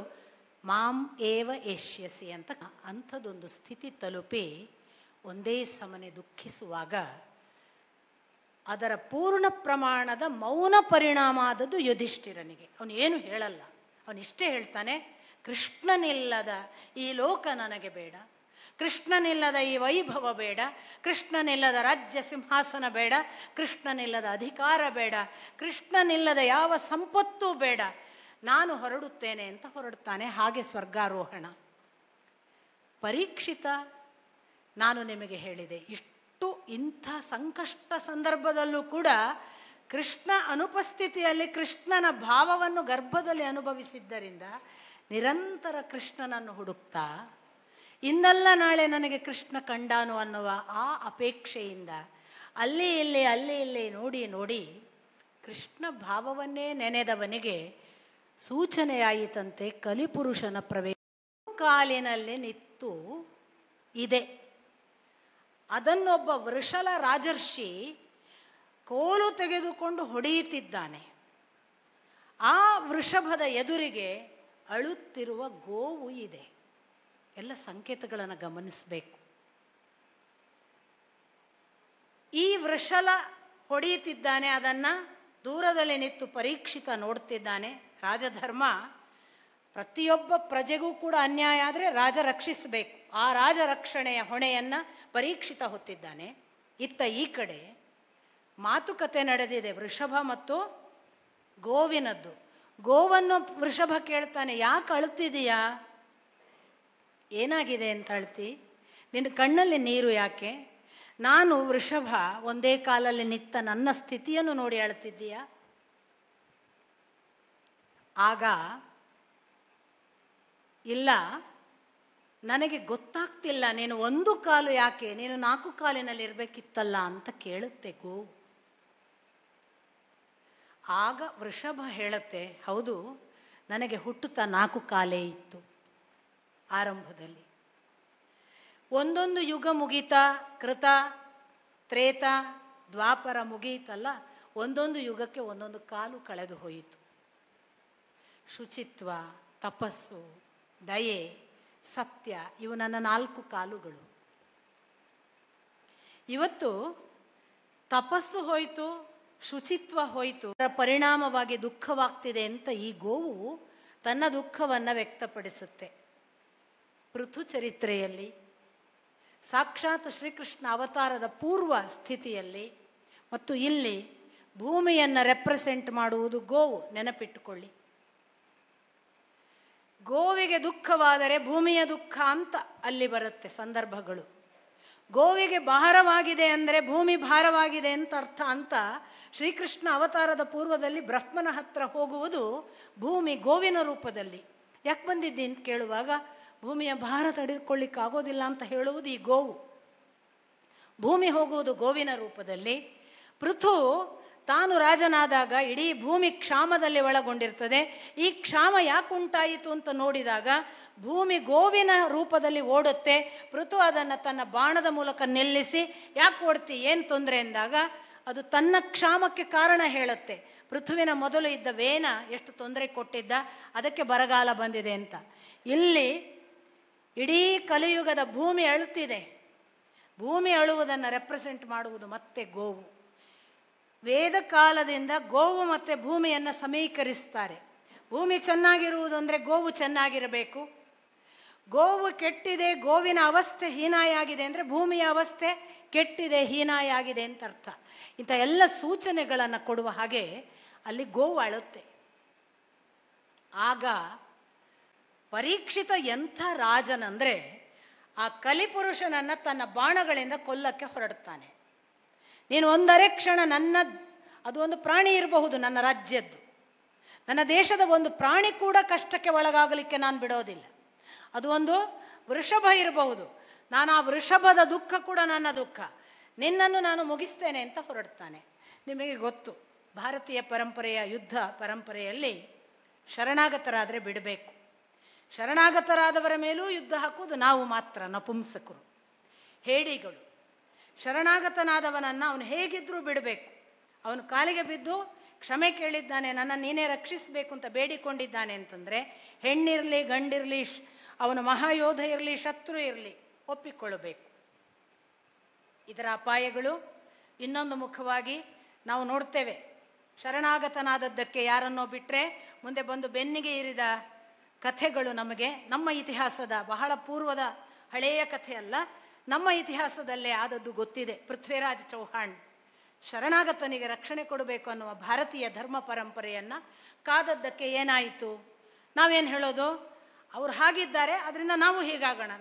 ಮಾಂ ಏವ ಏಷ್ಯಸಿ ಅಂತ ಅಂಥದ್ದೊಂದು ಸ್ಥಿತಿ ತಲುಪಿ ಒಂದೇ ಸಮನೆ ದುಃಖಿಸುವಾಗ ಅದರ ಪೂರ್ಣ ಪ್ರಮಾಣದ ಮೌನ ಪರಿಣಾಮ ಆದದ್ದು ಯುಧಿಷ್ಠಿರನಿಗೆ. ಅವನು ಏನು ಹೇಳಲ್ಲ, ಅವನಿಷ್ಟೇ ಹೇಳ್ತಾನೆ, ಕೃಷ್ಣನಿಲ್ಲದ ಈ ಲೋಕ ನನಗೆ ಬೇಡ, ಕೃಷ್ಣನಿಲ್ಲದ ಈ ವೈಭವ ಬೇಡ, ಕೃಷ್ಣನಿಲ್ಲದ ರಾಜ್ಯ ಸಿಂಹಾಸನ ಬೇಡ, ಕೃಷ್ಣನಿಲ್ಲದ ಅಧಿಕಾರ ಬೇಡ, ಕೃಷ್ಣನಿಲ್ಲದ ಯಾವ ಸಂಪತ್ತೂ ಬೇಡ, ನಾನು ಹೊರಡುತ್ತೇನೆ ಅಂತ ಹೊರಡ್ತಾನೆ. ಹಾಗೆ ಸ್ವರ್ಗಾರೋಹಣ. ಪರೀಕ್ಷಿತ, ನಾನು ನಿಮಗೆ ಹೇಳಿದೆ, ಇಂಥ ಸಂಕಷ್ಟ ಸಂದರ್ಭದಲ್ಲೂ ಕೂಡ ಕೃಷ್ಣ ಅನುಪಸ್ಥಿತಿಯಲ್ಲಿ ಕೃಷ್ಣನ ಭಾವವನ್ನು ಗರ್ಭದಲ್ಲಿ ಅನುಭವಿಸಿದ್ದರಿಂದ ನಿರಂತರ ಕೃಷ್ಣನನ್ನು ಹುಡುಕ್ತಾ, ಇನ್ನಲ್ಲ ನಾಳೆ ನನಗೆ ಕೃಷ್ಣ ಕಂಡಾನು ಅನ್ನುವ ಆ ಅಪೇಕ್ಷೆಯಿಂದ ಅಲ್ಲಿ ಇಲ್ಲಿ ನೋಡಿ ನೋಡಿ ಕೃಷ್ಣ ಭಾವವನ್ನೇ ನೆನೆದವನಿಗೆ ಸೂಚನೆಯಾಯಿತಂತೆ ಕಲಿಪುರುಷನ ಪ್ರವೇಶ ಕಾಲಿನಲ್ಲಿ ನಿತ್ತು ಇದೆ. ಅದನ್ನೊಬ್ಬ ವೃಷಲ ರಾಜರ್ಷಿ ಕೋಲು ತೆಗೆದುಕೊಂಡು ಹೊಡೆಯುತ್ತಿದ್ದಾನೆ. ಆ ವೃಷಭದ ಎದುರಿಗೆ ಅಳುತ್ತಿರುವ ಗೋವು ಇದೆ. ಎಲ್ಲ ಸಂಕೇತಗಳನ್ನು ಗಮನಿಸಬೇಕು. ಈ ವೃಷಲ ಹೊಡೆಯುತ್ತಿದ್ದಾನೆ, ಅದನ್ನು ದೂರದಲ್ಲಿ ನಿಂತು ಪರೀಕ್ಷಿತ ನೋಡ್ತಿದ್ದಾನೆ. ರಾಜಧರ್ಮ, ಪ್ರತಿಯೊಬ್ಬ ಪ್ರಜೆಗೂ ಕೂಡ ಅನ್ಯಾಯ ಆದರೆ ರಾಜ ರಕ್ಷಿಸಬೇಕು. ಆ ರಾಜ ರಕ್ಷಣೆಯ ಹೊಣೆಯನ್ನು ಪರೀಕ್ಷಿತ ಹೊತ್ತಿದ್ದಾನೆ. ಇತ್ತ ಈ ಕಡೆ ಮಾತುಕತೆ ನಡೆದಿದೆ ವೃಷಭ ಮತ್ತು ಗೋವಿನದ್ದು. ಗೋವನ್ನು ವೃಷಭ ಕೇಳ್ತಾನೆ, ಯಾಕೆ ಅಳ್ತಿದೀಯಾ, ಏನಾಗಿದೆ ಅಂತ ಅಳ್ತಿ, ನಿನ್ನ ಕಣ್ಣಲ್ಲಿ ನೀರು ಯಾಕೆ, ನಾನು ವೃಷಭ ಒಂದೇ ಕಾಲಲ್ಲಿ ನಿತ್ತ ನನ್ನ ಸ್ಥಿತಿಯನ್ನು ನೋಡಿ ಅಳ್ತಿದ್ದೀಯಾ. ಆಗ ಇಲ್ಲ, ನನಗೆ ಗೊತ್ತಾಗ್ತಿಲ್ಲ, ನೀನು ಒಂದು ಕಾಲು ಯಾಕೆ, ನೀನು 4 ಕಾಲಿನಲ್ಲಿ ಇರಬೇಕಿತ್ತಲ್ಲ ಅಂತ ಕೇಳುತ್ತೆ ಗೋ. ಆಗ ವೃಷಭ ಹೇಳುತ್ತೆ, ಹೌದು, ನನಗೆ ಹುಟ್ಟುತ್ತಾ 4 ಕಾಲೇ ಇತ್ತು ಆರಂಭದಲ್ಲಿ, ಒಂದೊಂದು ಯುಗ ಮುಗೀತಾ, ಕೃತ, ತ್ರೇತ, ದ್ವಾಪರ ಮುಗಿಯಿತಲ್ಲ, ಒಂದೊಂದು ಯುಗಕ್ಕೆ ಒಂದೊಂದು ಕಾಲು ಕಳೆದು ಹೋಯಿತು. ಶುಚಿತ್ವ, ತಪಸ್ಸು, ದಯೆ, ಸತ್ಯ, ಇವು ನನ್ನ 4 ಕಾಲುಗಳು. ಇವತ್ತು ತಪಸ್ಸು ಹೋಯಿತು, ಶುಚಿತ್ವ ಹೋಯಿತು, ಅದರ ಪರಿಣಾಮವಾಗಿ ದುಃಖವಾಗ್ತಿದೆ ಅಂತ ಈ ಗೋವು ತನ್ನ ದುಃಖವನ್ನು ವ್ಯಕ್ತಪಡಿಸುತ್ತೆ. ಪೃಥು ಚರಿತ್ರೆಯಲ್ಲಿ, ಸಾಕ್ಷಾತ್ ಶ್ರೀಕೃಷ್ಣ ಅವತಾರದ ಪೂರ್ವ ಸ್ಥಿತಿಯಲ್ಲಿ ಮತ್ತು ಇಲ್ಲಿ ಭೂಮಿಯನ್ನು ರೆಪ್ರೆಸೆಂಟ್ ಮಾಡುವುದು ಗೋವು, ನೆನಪಿಟ್ಟುಕೊಳ್ಳಿ. ಗೋವಿಗೆ ದುಃಖವಾದರೆ ಭೂಮಿಯ ದುಃಖ ಅಂತ ಅಲ್ಲಿ ಬರುತ್ತೆ ಸಂದರ್ಭಗಳು. ಗೋವಿಗೆ ಭಾರವಾಗಿದೆ ಅಂದರೆ ಭೂಮಿ ಭಾರವಾಗಿದೆ ಅಂತ ಅರ್ಥ ಅಂತ ಶ್ರೀಕೃಷ್ಣ ಅವತಾರದ ಪೂರ್ವದಲ್ಲಿ ಬ್ರಹ್ಮನ ಹತ್ರ ಹೋಗುವುದು ಭೂಮಿ ಗೋವಿನ ರೂಪದಲ್ಲಿ. ಯಾಕೆ ಬಂದಿದ್ದಿ ಅಂತ ಕೇಳುವಾಗ ಭೂಮಿಯ ಭಾರ ತಡೆದುಕೊಳ್ಳಿಕ್ಕಾಗೋದಿಲ್ಲ ಅಂತ ಹೇಳುವುದು ಈ ಗೋವು. ಭೂಮಿ ಹೋಗುವುದು ಗೋವಿನ ರೂಪದಲ್ಲಿ. ಪೃಥು ತಾನು ರಾಜನಾದಾಗ ಇಡೀ ಭೂಮಿ ಕ್ಷಾಮದಲ್ಲಿ ಒಳಗೊಂಡಿರ್ತದೆ. ಈ ಕ್ಷಾಮ ಯಾಕೆ ಉಂಟಾಯಿತು ಅಂತ ನೋಡಿದಾಗ ಭೂಮಿ ಗೋವಿನ ರೂಪದಲ್ಲಿ ಓಡುತ್ತೆ. ಪೃಥು ಅದನ್ನು ತನ್ನ ಬಾಣದ ಮೂಲಕ ನಿಲ್ಲಿಸಿ, ಯಾಕೆ ಓಡ್ತಿ, ಏನು ತೊಂದರೆ ಎಂದಾಗ ಅದು ತನ್ನ ಕ್ಷಾಮಕ್ಕೆ ಕಾರಣ ಹೇಳುತ್ತೆ. ಪೃಥುವಿನ ಮೊದಲು ಇದ್ದ ವೇನ ಎಷ್ಟು ತೊಂದರೆ ಕೊಟ್ಟಿದ್ದ, ಅದಕ್ಕೆ ಬರಗಾಲ ಬಂದಿದೆ ಅಂತ. ಇಲ್ಲಿ ಇಡೀ ಕಲಿಯುಗದ ಭೂಮಿ ಅಳುತ್ತಿದೆ. ಭೂಮಿ ಅಳುವುದನ್ನು ರೆಪ್ರೆಸೆಂಟ್ ಮಾಡುವುದು ಮತ್ತೆ ಗೋವು. ವೇದ ಕಾಲದಿಂದ ಗೋವು ಮತ್ತು ಭೂಮಿಯನ್ನು ಸಮೀಕರಿಸ್ತಾರೆ. ಭೂಮಿ ಚೆನ್ನಾಗಿರುವುದು ಅಂದರೆ ಗೋವು ಚೆನ್ನಾಗಿರಬೇಕು. ಗೋವು ಕೆಟ್ಟಿದೆ, ಗೋವಿನ ಅವಸ್ಥೆ ಹೀನಾಯಾಗಿದೆ ಅಂದರೆ ಭೂಮಿಯ ಅವಸ್ಥೆ ಕೆಟ್ಟಿದೆ, ಹೀನಾಯಾಗಿದೆ ಅಂತ ಅರ್ಥ. ಇಂಥ ಎಲ್ಲ ಸೂಚನೆಗಳನ್ನು ಕೊಡುವ ಹಾಗೆ ಅಲ್ಲಿ ಗೋವು ಅಳುತ್ತೆ. ಆಗ ಪರೀಕ್ಷಿತ ಎಂಥ ರಾಜನಂದರೆ ಆ ಕಲಿಪುರುಷನನ್ನು ತನ್ನ ಬಾಣಗಳಿಂದ ಕೊಲ್ಲಕ್ಕೆ ಹೊರಡ್ತಾನೆ. ನೀನು ಒಂದರೆ ಕ್ಷಣ ಅದು ಒಂದು ಪ್ರಾಣಿ ಇರಬಹುದು, ನನ್ನ ರಾಜ್ಯದ್ದು, ನನ್ನ ದೇಶದ ಒಂದು ಪ್ರಾಣಿ ಕೂಡ ಕಷ್ಟಕ್ಕೆ ಒಳಗಾಗಲಿಕ್ಕೆ ನಾನು ಬಿಡೋದಿಲ್ಲ. ಅದು ಒಂದು ವೃಷಭ ಇರಬಹುದು, ನಾನು ಆ ವೃಷಭದ ದುಃಖ ಕೂಡ ನನ್ನ ದುಃಖ, ನಿನ್ನನ್ನು ನಾನು ಮುಗಿಸ್ತೇನೆ ಅಂತ ಹೊರಡ್ತಾನೆ. ನಿಮಗೆ ಗೊತ್ತು, ಭಾರತೀಯ ಪರಂಪರೆಯ ಯುದ್ಧ ಪರಂಪರೆಯಲ್ಲಿ ಶರಣಾಗತರಾದರೆ ಬಿಡಬೇಕು. ಶರಣಾಗತರಾದವರ ಮೇಲೂ ಯುದ್ಧ ಹಾಕುವುದು ನಾವು ಮಾತ್ರ, ನಪುಂಸಕರು, ಹೇಡಿಗಳು. ಶರಣಾಗತನಾದವನನ್ನು ಅವನು ಹೇಗಿದ್ರೂ ಬಿಡಬೇಕು. ಅವನು ಕಾಲಿಗೆ ಬಿದ್ದು ಕ್ಷಮೆ ಕೇಳಿದ್ದಾನೆ, ನನ್ನ ನೀನೇ ರಕ್ಷಿಸಬೇಕು ಅಂತ ಬೇಡಿಕೊಂಡಿದ್ದಾನೆ ಅಂತಂದರೆ ಹೆಣ್ಣಿರಲಿ ಗಂಡಿರಲಿ, ಅವನು ಮಹಾಯೋಧ ಇರಲಿ ಶತ್ರು ಇರಲಿ, ಒಪ್ಪಿಕೊಳ್ಳಬೇಕು. ಇದರ ಅಪಾಯಗಳು ಇನ್ನೊಂದು ಮುಖವಾಗಿ ನಾವು ನೋಡ್ತೇವೆ. ಶರಣಾಗತನಾದದ್ದಕ್ಕೆ ಯಾರನ್ನೋ ಬಿಟ್ಟರೆ ಮುಂದೆ ಬಂದು ಬೆನ್ನಿಗೆ ಇರಿದ ಕಥೆಗಳು ನಮಗೆ ನಮ್ಮ ಇತಿಹಾಸದ ಬಹಳ ಪೂರ್ವದ ಹಳೆಯ ಕಥೆ ಅಲ್ಲ, ನಮ್ಮ ಇತಿಹಾಸದಲ್ಲೇ ಆದದ್ದು ಗೊತ್ತಿದೆ. ಪೃಥ್ವಿರಾಜ್ ಚೌಹಾಣ್ ಶರಣಾಗತನಿಗೆ ರಕ್ಷಣೆ ಕೊಡಬೇಕು ಅನ್ನುವ ಭಾರತೀಯ ಧರ್ಮ ಪರಂಪರೆಯನ್ನು ಕಾದದ್ದಕ್ಕೆ ಏನಾಯಿತು? ನಾವೇನು ಹೇಳೋದು? ಅವ್ರು ಹಾಗಿದ್ದಾರೆ, ಅದರಿಂದ ನಾವು ಹೀಗಾಗೋಣ.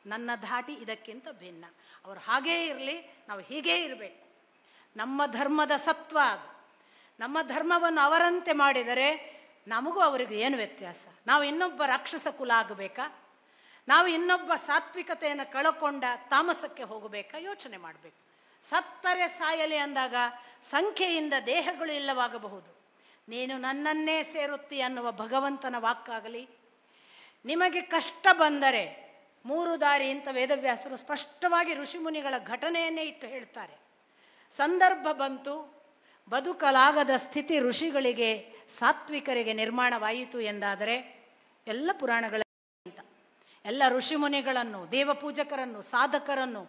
ನನ್ನ ಧಾಟಿ ಇದಕ್ಕಿಂತ ಭಿನ್ನ. ಅವ್ರು ಹಾಗೇ ಇರಲಿ, ನಾವು ಹೀಗೇ ಇರಬೇಕು. ನಮ್ಮ ಧರ್ಮದ ಸತ್ವ ಅದು. ನಮ್ಮ ಧರ್ಮವನ್ನು ಅವರಂತೆ ಮಾಡಿದರೆ ನಮಗೂ ಅವರಿಗೂ ಏನು ವ್ಯತ್ಯಾಸ? ನಾವು ಇನ್ನೊಬ್ಬ ರಾಕ್ಷಸ ಕುಲ ಆಗಬೇಕಾ? ನಾವು ಇನ್ನೊಬ್ಬ ಸಾತ್ವಿಕತೆಯನ್ನು ಕಳಕೊಂಡ ತಾಮಸಕ್ಕೆ ಹೋಗಬೇಕಾ? ಯೋಚನೆ ಮಾಡಬೇಕು. ಸತ್ತರೆ ಸಾಯಲಿ ಅಂದಾಗ ಸಂಖ್ಯೆಯಿಂದ ದೇಹಗಳು ಇಲ್ಲವಾಗಬಹುದು. ನೀನು ನನ್ನನ್ನೇ ಸೇರುತ್ತಿ ಅನ್ನುವ ಭಗವಂತನ ವಾಕ್ಕಾಗಲಿ, ನಿಮಗೆ ಕಷ್ಟ ಬಂದರೆ 3 ದಾರಿ ಅಂತ ವೇದವ್ಯಾಸರು ಸ್ಪಷ್ಟವಾಗಿ ಋಷಿಮುನಿಗಳ ಘಟನೆಯನ್ನೇ ಇಟ್ಟು ಹೇಳ್ತಾರೆ. ಸಂದರ್ಭ ಬಂತು, ಬದುಕಲಾಗದ ಸ್ಥಿತಿ ಋಷಿಗಳಿಗೆ ಸಾತ್ವಿಕರಿಗೆ ನಿರ್ಮಾಣವಾಯಿತು ಎಂದಾದರೆ ಎಲ್ಲ ಪುರಾಣಗಳ ಅಂತ ಎಲ್ಲ ಋಷಿಮುನಿಗಳನ್ನು, ದೇವಪೂಜಕರನ್ನು, ಸಾಧಕರನ್ನು,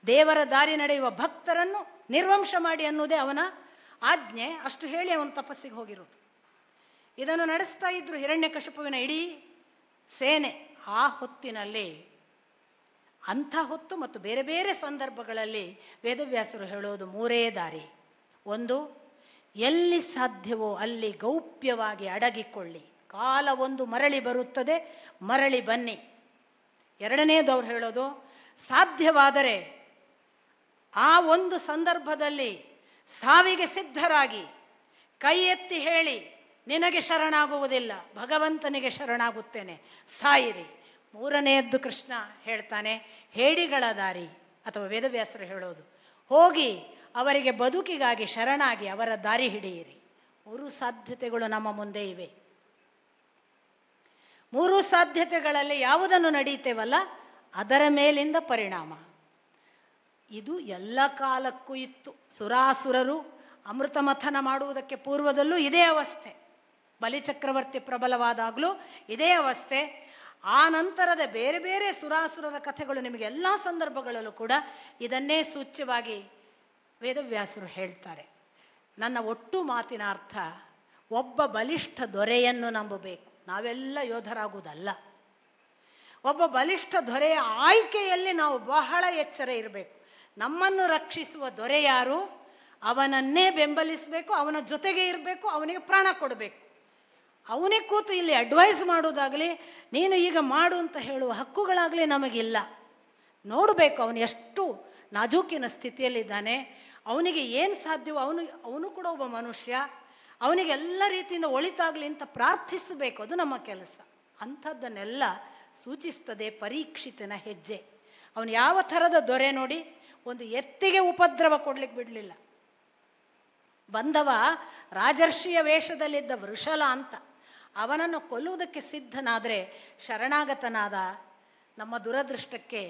ದೇವರ ದಾರಿ ನಡೆಯುವ ಭಕ್ತರನ್ನು ನಿರ್ವಂಶ ಮಾಡಿ ಅನ್ನುವುದೇ ಅವನ ಆಜ್ಞೆ. ಅಷ್ಟು ಹೇಳಿ ಅವನು ತಪಸ್ಸಿಗೆ ಹೋಗಿರುವುದು. ಇದನ್ನು ನಡೆಸ್ತಾ ಇದ್ರು ಹಿರಣ್ಯಕಶಿಪುವಿನ ಇಡೀ ಸೇನೆ. ಆ ಹೊತ್ತಿನಲ್ಲಿ, ಅಂಥ ಹೊತ್ತು ಮತ್ತು ಬೇರೆ ಬೇರೆ ಸಂದರ್ಭಗಳಲ್ಲಿ ವೇದವ್ಯಾಸರು ಹೇಳೋದು 3 ದಾರಿ. ಒಂದು, ಎಲ್ಲಿ ಸಾಧ್ಯವೋ ಅಲ್ಲಿ ಗೌಪ್ಯವಾಗಿ ಅಡಗಿಕೊಳ್ಳಿ, ಕಾಲ ಒಂದು ಮರಳಿ ಬರುತ್ತದೆ, ಮರಳಿ ಬನ್ನಿ. ಎರಡನೇದು ಅವ್ರು ಹೇಳೋದು, ಸಾಧ್ಯವಾದರೆ ಆ ಒಂದು ಸಂದರ್ಭದಲ್ಲಿ ಸಾವಿಗೆ ಸಿದ್ಧರಾಗಿ ಕೈ ಎತ್ತಿ ಹೇಳಿ, ನಿನಗೆ ಶರಣಾಗುವುದಿಲ್ಲ, ಭಗವಂತನಿಗೆ ಶರಣಾಗುತ್ತೇನೆ, ಸಾಯಿರಿ. ಮೂರನೆಯದ್ದು ಕೃಷ್ಣ ಹೇಳ್ತಾನೆ, ಹೇಡಿಗಳ ದಾರಿ ಅಥವಾ ವೇದವ್ಯಾಸರು ಹೇಳೋದು, ಹೋಗಿ ಅವರಿಗೆ ಬದುಕಿಗಾಗಿ ಶರಣಾಗಿ ಅವರ ದಾರಿ ಹಿಡಿಯಿರಿ. 3 ಸಾಧ್ಯತೆಗಳು ನಮ್ಮ ಮುಂದೆ ಇವೆ. 3 ಸಾಧ್ಯತೆಗಳಲ್ಲಿ ಯಾವುದನ್ನು ನಡೀತೇವಲ್ಲ ಅದರ ಮೇಲಿಂದ ಪರಿಣಾಮ. ಇದು ಎಲ್ಲ ಕಾಲಕ್ಕೂ ಇತ್ತು. ಸುರಾಸುರರು ಅಮೃತ ಮಥನ ಮಾಡುವುದಕ್ಕೆ ಪೂರ್ವದಲ್ಲೂ ಇದೇ ಅವಸ್ಥೆ. ಬಲಿಚಕ್ರವರ್ತಿ ಪ್ರಬಲವಾದಾಗಲೂ ಇದೇ ಅವಸ್ಥೆ. ಆ ನಂತರದ ಬೇರೆ ಬೇರೆ ಸುರಾಸುರರ ಕಥೆಗಳು ನಿಮಗೆ ಎಲ್ಲ ಸಂದರ್ಭಗಳಲ್ಲೂ ಕೂಡ ಇದನ್ನೇ ಸೂಚ್ಯವಾಗಿ ವೇದವ್ಯಾಸರು ಹೇಳ್ತಾರೆ. ನನ್ನ ಒಟ್ಟು ಮಾತಿನ ಅರ್ಥ, ಒಬ್ಬ ಬಲಿಷ್ಠ ದೊರೆಯನ್ನು ನಂಬಬೇಕು. ನಾವೆಲ್ಲ ಯೋಧರಾಗುವುದಲ್ಲ. ಒಬ್ಬ ಬಲಿಷ್ಠ ದೊರೆಯ ಆಯ್ಕೆಯಲ್ಲಿ ನಾವು ಬಹಳ ಎಚ್ಚರ ಇರಬೇಕು. ನಮ್ಮನ್ನು ರಕ್ಷಿಸುವ ದೊರೆ ಯಾರು, ಅವನನ್ನೇ ಬೆಂಬಲಿಸಬೇಕು, ಅವನ ಜೊತೆಗೆ ಇರಬೇಕು, ಅವನಿಗೆ ಪ್ರಾಣ ಕೊಡಬೇಕು. ಅವನಿಗೆ ಕೂತು ಇಲ್ಲಿ ಅಡ್ವೈಸ್ ಮಾಡೋದಾಗಲಿ, ನೀನು ಈಗ ಮಾಡು ಅಂತ ಹೇಳುವ ಹಕ್ಕುಗಳಾಗಲಿ ನಮಗಿಲ್ಲ. ನೋಡಬೇಕು ಅವನು ಎಷ್ಟು ನಾಜೂಕಿನ ಸ್ಥಿತಿಯಲ್ಲಿದ್ದಾನೆ, ಅವನಿಗೆ ಏನು ಸಾಧ್ಯವೋ, ಅವನು ಕೂಡ ಒಬ್ಬ ಮನುಷ್ಯ, ಅವನಿಗೆ ಎಲ್ಲ ರೀತಿಯಿಂದ ಒಳಿತಾಗಲಿ ಅಂತ ಪ್ರಾರ್ಥಿಸಬೇಕು. ಅದು ನಮ್ಮ ಕೆಲಸ. ಅಂಥದ್ದನ್ನೆಲ್ಲ ಸೂಚಿಸ್ತದೆ ಪರೀಕ್ಷಿತನ ಹೆಜ್ಜೆ. ಅವನು ಯಾವ ಥರದ ದೊರೆ ನೋಡಿ, ಒಂದು ಎತ್ತಿಗೆ ಉಪದ್ರವ ಕೊಡ್ಲಿಕ್ಕೆ ಬಿಡಲಿಲ್ಲ. ಬಂದವ ರಾಜರ್ಷಿಯ ವೇಷದಲ್ಲಿದ್ದ ವೃಷಲ ಅಂತ, ಅವನನ್ನು ಕೊಲ್ಲುವುದಕ್ಕೆ ಸಿದ್ಧನಾದರೆ ಶರಣಾಗತನಾದ. ನಮ್ಮ ದುರದೃಷ್ಟಕ್ಕೆ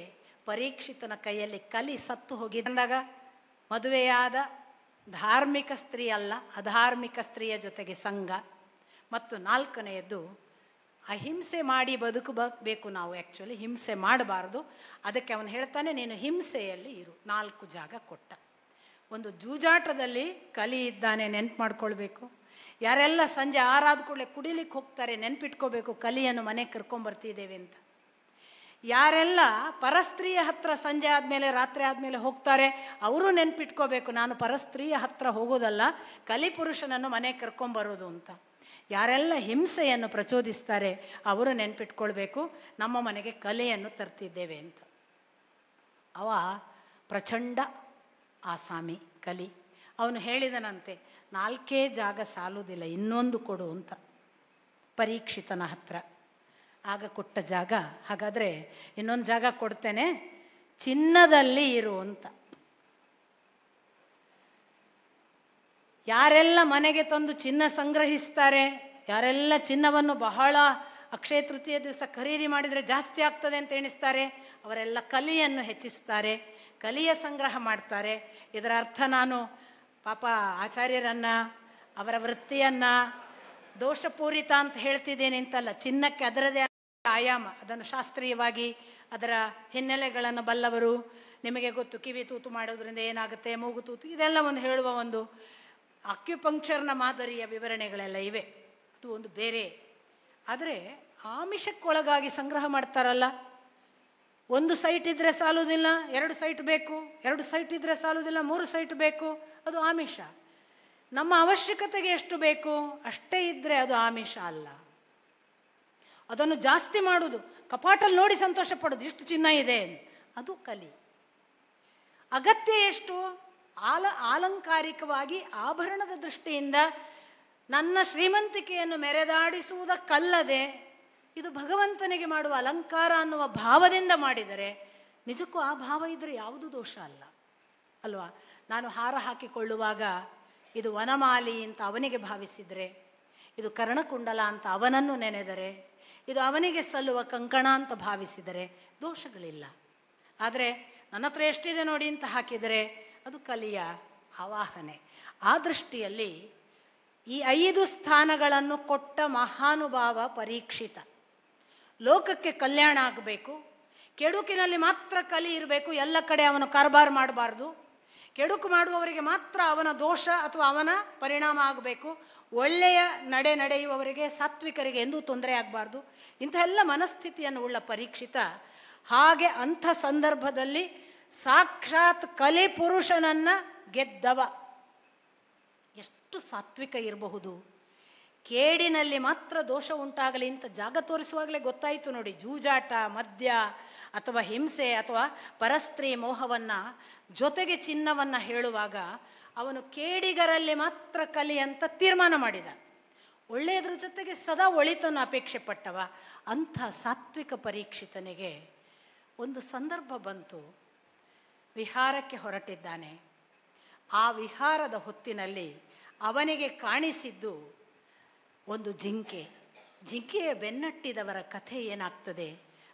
ಪರೀಕ್ಷಿತನ ಕೈಯಲ್ಲಿ ಕಲಿ ಸತ್ತು ಹೋಗಿದ್ದಾಗ ಮದುವೆಯಾದ ಧಾರ್ಮಿಕ ಸ್ತ್ರೀ ಅಲ್ಲ, ಅಧಾರ್ಮಿಕ ಸ್ತ್ರೀಯ ಜೊತೆಗೆ ಸಂಘ. ಮತ್ತು ನಾಲ್ಕನೆಯದ್ದು, ಅಹಿಂಸೆ ಮಾಡಿ ಬದುಕಬೇಕು ನಾವು. ಆ್ಯಕ್ಚುಲಿ ಹಿಂಸೆ ಮಾಡಬಾರ್ದು. ಅದಕ್ಕೆ ಅವನು ಹೇಳ್ತಾನೆ, ನೀನು ಹಿಂಸೆಯಲ್ಲಿ ಇರು. 4 ಜಾಗ ಕೊಟ್ಟ. ಒಂದು ಜೂಜಾಟದಲ್ಲಿ ಕಲಿ ಇದ್ದಾನೆ, ನೆನ್ಪು ಮಾಡ್ಕೊಳ್ಬೇಕು. ಯಾರೆಲ್ಲ ಸಂಜೆ 6 ಆದ ಕೂಡಲೇ ಕುಡಿಲಿಕ್ಕೆ ಹೋಗ್ತಾರೆ, ನೆನ್ಪಿಟ್ಕೋಬೇಕು ಕಲಿಯನ್ನು ಮನೆಗೆ ಕರ್ಕೊಂಬರ್ತಿದ್ದೇವೆ ಅಂತ. ಯಾರೆಲ್ಲ ಪರಸ್ತ್ರೀಯ ಹತ್ರ ಸಂಜೆ ಆದಮೇಲೆ ರಾತ್ರಿ ಆದಮೇಲೆ ಹೋಗ್ತಾರೆ, ಅವರು ನೆನ್ಪಿಟ್ಕೋಬೇಕು, ನಾನು ಪರಸ್ತ್ರೀಯ ಹತ್ರ ಹೋಗೋದಲ್ಲ, ಕಲಿಪುರುಷನನ್ನು ಮನೆಗೆ ಕರ್ಕೊಂಬರೋದು ಅಂತ. ಯಾರೆಲ್ಲ ಹಿಂಸೆಯನ್ನು ಪ್ರಚೋದಿಸ್ತಾರೆ ಅವರು ನೆನ್ಪಿಟ್ಕೊಳ್ಬೇಕು, ನಮ್ಮ ಮನೆಗೆ ಕಲೆಯನ್ನು ತರ್ತಿದ್ದೇವೆ ಅಂತ. ಅವ ಪ್ರಚಂಡ ಆಸಾಮಿ ಕಲಿ. ಅವನು ಹೇಳಿದನಂತೆ, 4 ಜಾಗ ಸಾಲುವುದಿಲ್ಲ, ಇನ್ನೊಂದು ಕೊಡು ಅಂತ ಪರೀಕ್ಷಿತನ ಹತ್ರ. ಆಗ ಕೊಟ್ಟ ಜಾಗ, ಹಾಗಾದರೆ ಇನ್ನೊಂದು ಜಾಗ ಕೊಡ್ತೇನೆ, ಚಿನ್ನದಲ್ಲಿ ಇರು ಅಂತ. ಯಾರೆಲ್ಲ ಮನೆಗೆ ತಂದು ಚಿನ್ನ ಸಂಗ್ರಹಿಸ್ತಾರೆ, ಯಾರೆಲ್ಲ ಚಿನ್ನವನ್ನು ಬಹಳ ಅಕ್ಷಯ ತೃತೀಯ ದಿವಸ ಖರೀದಿ ಮಾಡಿದರೆ ಜಾಸ್ತಿ ಆಗ್ತದೆ ಅಂತ ಎಣಿಸ್ತಾರೆ, ಅವರೆಲ್ಲ ಕಲಿಯನ್ನು ಹೆಚ್ಚಿಸ್ತಾರೆ, ಕಲಿಯ ಸಂಗ್ರಹ ಮಾಡ್ತಾರೆ. ಇದರ ಅರ್ಥ ನಾನು ಪಾಪ ಆಚಾರ್ಯರನ್ನು, ಅವರ ವೃತ್ತಿಯನ್ನು ದೋಷಪೂರಿತ ಅಂತ ಹೇಳ್ತಿದ್ದೇನೆ ಅಂತಲ್ಲ. ಚಿನ್ನಕ್ಕೆ ಅದರದೇ ಆಯಾಮ, ಅದನ್ನು ಶಾಸ್ತ್ರೀಯವಾಗಿ ಅದರ ಹಿನ್ನೆಲೆಗಳನ್ನು ಬಲ್ಲವರು. ನಿಮಗೆ ಗೊತ್ತು, ಕಿವಿ ತೂತು ಮಾಡೋದ್ರಿಂದ ಏನಾಗುತ್ತೆ, ಮೂಗು ತೂತು, ಇದೆಲ್ಲ ಒಂದು ಹೇಳುವ ಒಂದು ಅಕ್ಯುಪಂಕ್ಚರ್ನ ಮಾದರಿಯ ವಿವರಣೆಗಳೆಲ್ಲ ಇವೆ. ಅದು ಒಂದು ಬೇರೆ. ಆದರೆ ಆಮಿಷಕ್ಕೊಳಗಾಗಿ ಸಂಗ್ರಹ ಮಾಡ್ತಾರಲ್ಲ, 1 ಸೈಟ್ ಇದ್ದರೆ ಸಾಲುವುದಿಲ್ಲ, 2 ಸೈಟ್ ಬೇಕು, 2 ಸೈಟ್ ಇದ್ದರೆ ಸಾಲುವುದಿಲ್ಲ, 3 ಸೈಟ್ ಬೇಕು, ಅದು ಆಮಿಷ. ನಮ್ಮ ಅವಶ್ಯಕತೆಗೆ ಎಷ್ಟು ಬೇಕು ಅಷ್ಟೇ ಇದ್ದರೆ ಅದು ಆಮಿಷ ಅಲ್ಲ. ಅದನ್ನು ಜಾಸ್ತಿ ಮಾಡುವುದು, ಕಪಾಟಲ್ಲಿ ನೋಡಿ ಸಂತೋಷ ಪಡೋದು, ಇಷ್ಟು ಚಿನ್ನ ಇದೆ, ಅದು ಕಲಿ. ಅಗತ್ಯ ಎಷ್ಟು, ಆಲಂಕಾರಿಕವಾಗಿ ಆಭರಣದ ದೃಷ್ಟಿಯಿಂದ ನನ್ನ ಶ್ರೀಮಂತಿಕೆಯನ್ನು ಮೆರೆದಾಡಿಸುವುದಕ್ಕಲ್ಲದೆ, ಇದು ಭಗವಂತನಿಗೆ ಮಾಡುವ ಅಲಂಕಾರ ಅನ್ನುವ ಭಾವದಿಂದ ಮಾಡಿದರೆ ನಿಜಕ್ಕೂ ಆ ಭಾವ ಇದ್ದರೆ ಯಾವುದೂ ದೋಷ ಅಲ್ಲ ಅಲ್ವಾ. ನಾನು ಹಾರ ಹಾಕಿಕೊಳ್ಳುವಾಗ ಇದು ವನಮಾಲಿ ಅಂತ ಅವನಿಗೆ ಭಾವಿಸಿದರೆ, ಇದು ಕರ್ಣಕುಂಡಲ ಅಂತ ಅವನನ್ನು ನೆನೆದರೆ, ಇದು ಅವನಿಗೆ ಸಲ್ಲುವ ಕಂಕಣ ಅಂತ ಭಾವಿಸಿದರೆ ದೋಷಗಳಿಲ್ಲ. ಆದರೆ ನನ್ನ ಹತ್ರ ಎಷ್ಟಿದೆ ನೋಡಿ ಅಂತ ಹಾಕಿದರೆ ಅದು ಕಲಿಯ ಆವಾಹನೆ. ಆ ದೃಷ್ಟಿಯಲ್ಲಿ ಈ 5 ಸ್ಥಾನಗಳನ್ನು ಕೊಟ್ಟ ಮಹಾನುಭಾವ ಪರೀಕ್ಷಿತ. ಲೋಕಕ್ಕೆ ಕಲ್ಯಾಣ ಆಗಬೇಕು, ಕೆಡುಕಿನಲ್ಲಿ ಮಾತ್ರ ಕಲಿ ಇರಬೇಕು, ಎಲ್ಲ ಕಡೆ ಅವನು ಕಾರ್ಬಾರ್ ಮಾಡಬಾರ್ದು, ಕೆಡುಕು ಮಾಡುವವರಿಗೆ ಮಾತ್ರ ಅವನ ದೋಷ ಅಥವಾ ಅವನ ಪರಿಣಾಮ ಆಗಬೇಕು, ಒಳ್ಳೆಯ ನಡೆಯುವವರಿಗೆ ಸಾತ್ವಿಕರಿಗೆ ಎಂದೂ ತೊಂದರೆ ಆಗಬಾರ್ದು. ಇಂಥ ಎಲ್ಲ ಮನಸ್ಥಿತಿಯನ್ನು ಉಳ್ಳ ಪರೀಕ್ಷಿತ. ಹಾಗೆ ಅಂಥ ಸಂದರ್ಭದಲ್ಲಿ ಸಾಕ್ಷಾತ್ ಕಲಿ ಪುರುಷನನ್ನು ಗೆದ್ದವ. ಎಷ್ಟು ಸಾತ್ವಿಕ ಇರಬಹುದು. ಕೇಡಿನಲ್ಲಿ ಮಾತ್ರ ದೋಷ ಉಂಟಾಗಲಿ ಅಂತ ಜಾಗ ತೋರಿಸುವಾಗಲೇ ಗೊತ್ತಾಯಿತು ನೋಡಿ. ಜೂಜಾಟ, ಮದ್ಯ ಅಥವಾ ಹಿಂಸೆ ಅಥವಾ ಪರಸ್ತ್ರೀ ಮೋಹವನ್ನು ಜೊತೆಗೆ ಚಿನ್ನವನ್ನು ಹೇಳುವಾಗ ಅವನು ಕೇಡಿಗರಲ್ಲಿ ಮಾತ್ರ ಕಲಿ ಅಂತ ತೀರ್ಮಾನ ಮಾಡಿದ. ಒಳ್ಳೆಯದ್ರ ಜೊತೆಗೆ ಸದಾ ಒಳಿತನ್ನು ಅಪೇಕ್ಷೆ ಪಟ್ಟವ. ಅಂಥ ಸಾತ್ವಿಕ ಪರೀಕ್ಷಿತನಿಗೆ ಒಂದು ಸಂದರ್ಭ ಬಂತು. ವಿಹಾರಕ್ಕೆ ಹೊರಟಿದ್ದಾನೆ. ಆ ವಿಹಾರದ ಹೊತ್ತಿನಲ್ಲಿ ಅವನಿಗೆ ಕಾಣಿಸಿದ್ದು ಒಂದು ಜಿಂಕೆ. ಜಿಂಕೆಯ ಬೆನ್ನಟ್ಟಿದವರ ಕಥೆ ಏನಾಗ್ತದೆ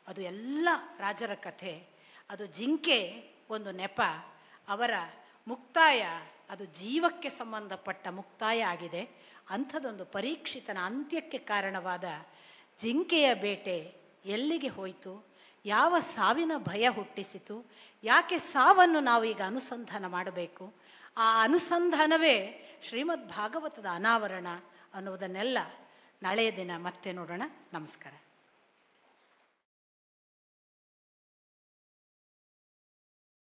ಅದು ಎಲ್ಲ ರಾಜರ ಕಥೆ. ಅದು ಜಿಂಕೆ ಒಂದು ನೆಪ, ಅವರ ಮುಕ್ತಾಯ ಅದು ಜೀವಕ್ಕೆ ಸಂಬಂಧಪಟ್ಟ ಮುಕ್ತಾಯ ಆಗಿದೆ. ಅಂಥದ್ದೊಂದು ಪರೀಕ್ಷಿತನ ಅಂತ್ಯಕ್ಕೆ ಕಾರಣವಾದ ಜಿಂಕೆಯ ಬೇಟೆ ಎಲ್ಲಿಗೆ ಹೋಯಿತು, ಯಾವ ಸಾವಿನ ಭಯ ಹುಟ್ಟಿಸಿತು, ಯಾಕೆ ಸಾವನ್ನು ನಾವೀಗ ಅನುಸಂಧಾನ ಮಾಡಬೇಕು, ಆ ಅನುಸಂಧಾನವೇ ಶ್ರೀಮದ್ ಭಾಗವತದ ಅನಾವರಣ ಅನ್ನುವುದನ್ನೆಲ್ಲ ನಾಳೆಯ ದಿನ ಮತ್ತೆ ನೋಡೋಣ. ನಮಸ್ಕಾರ.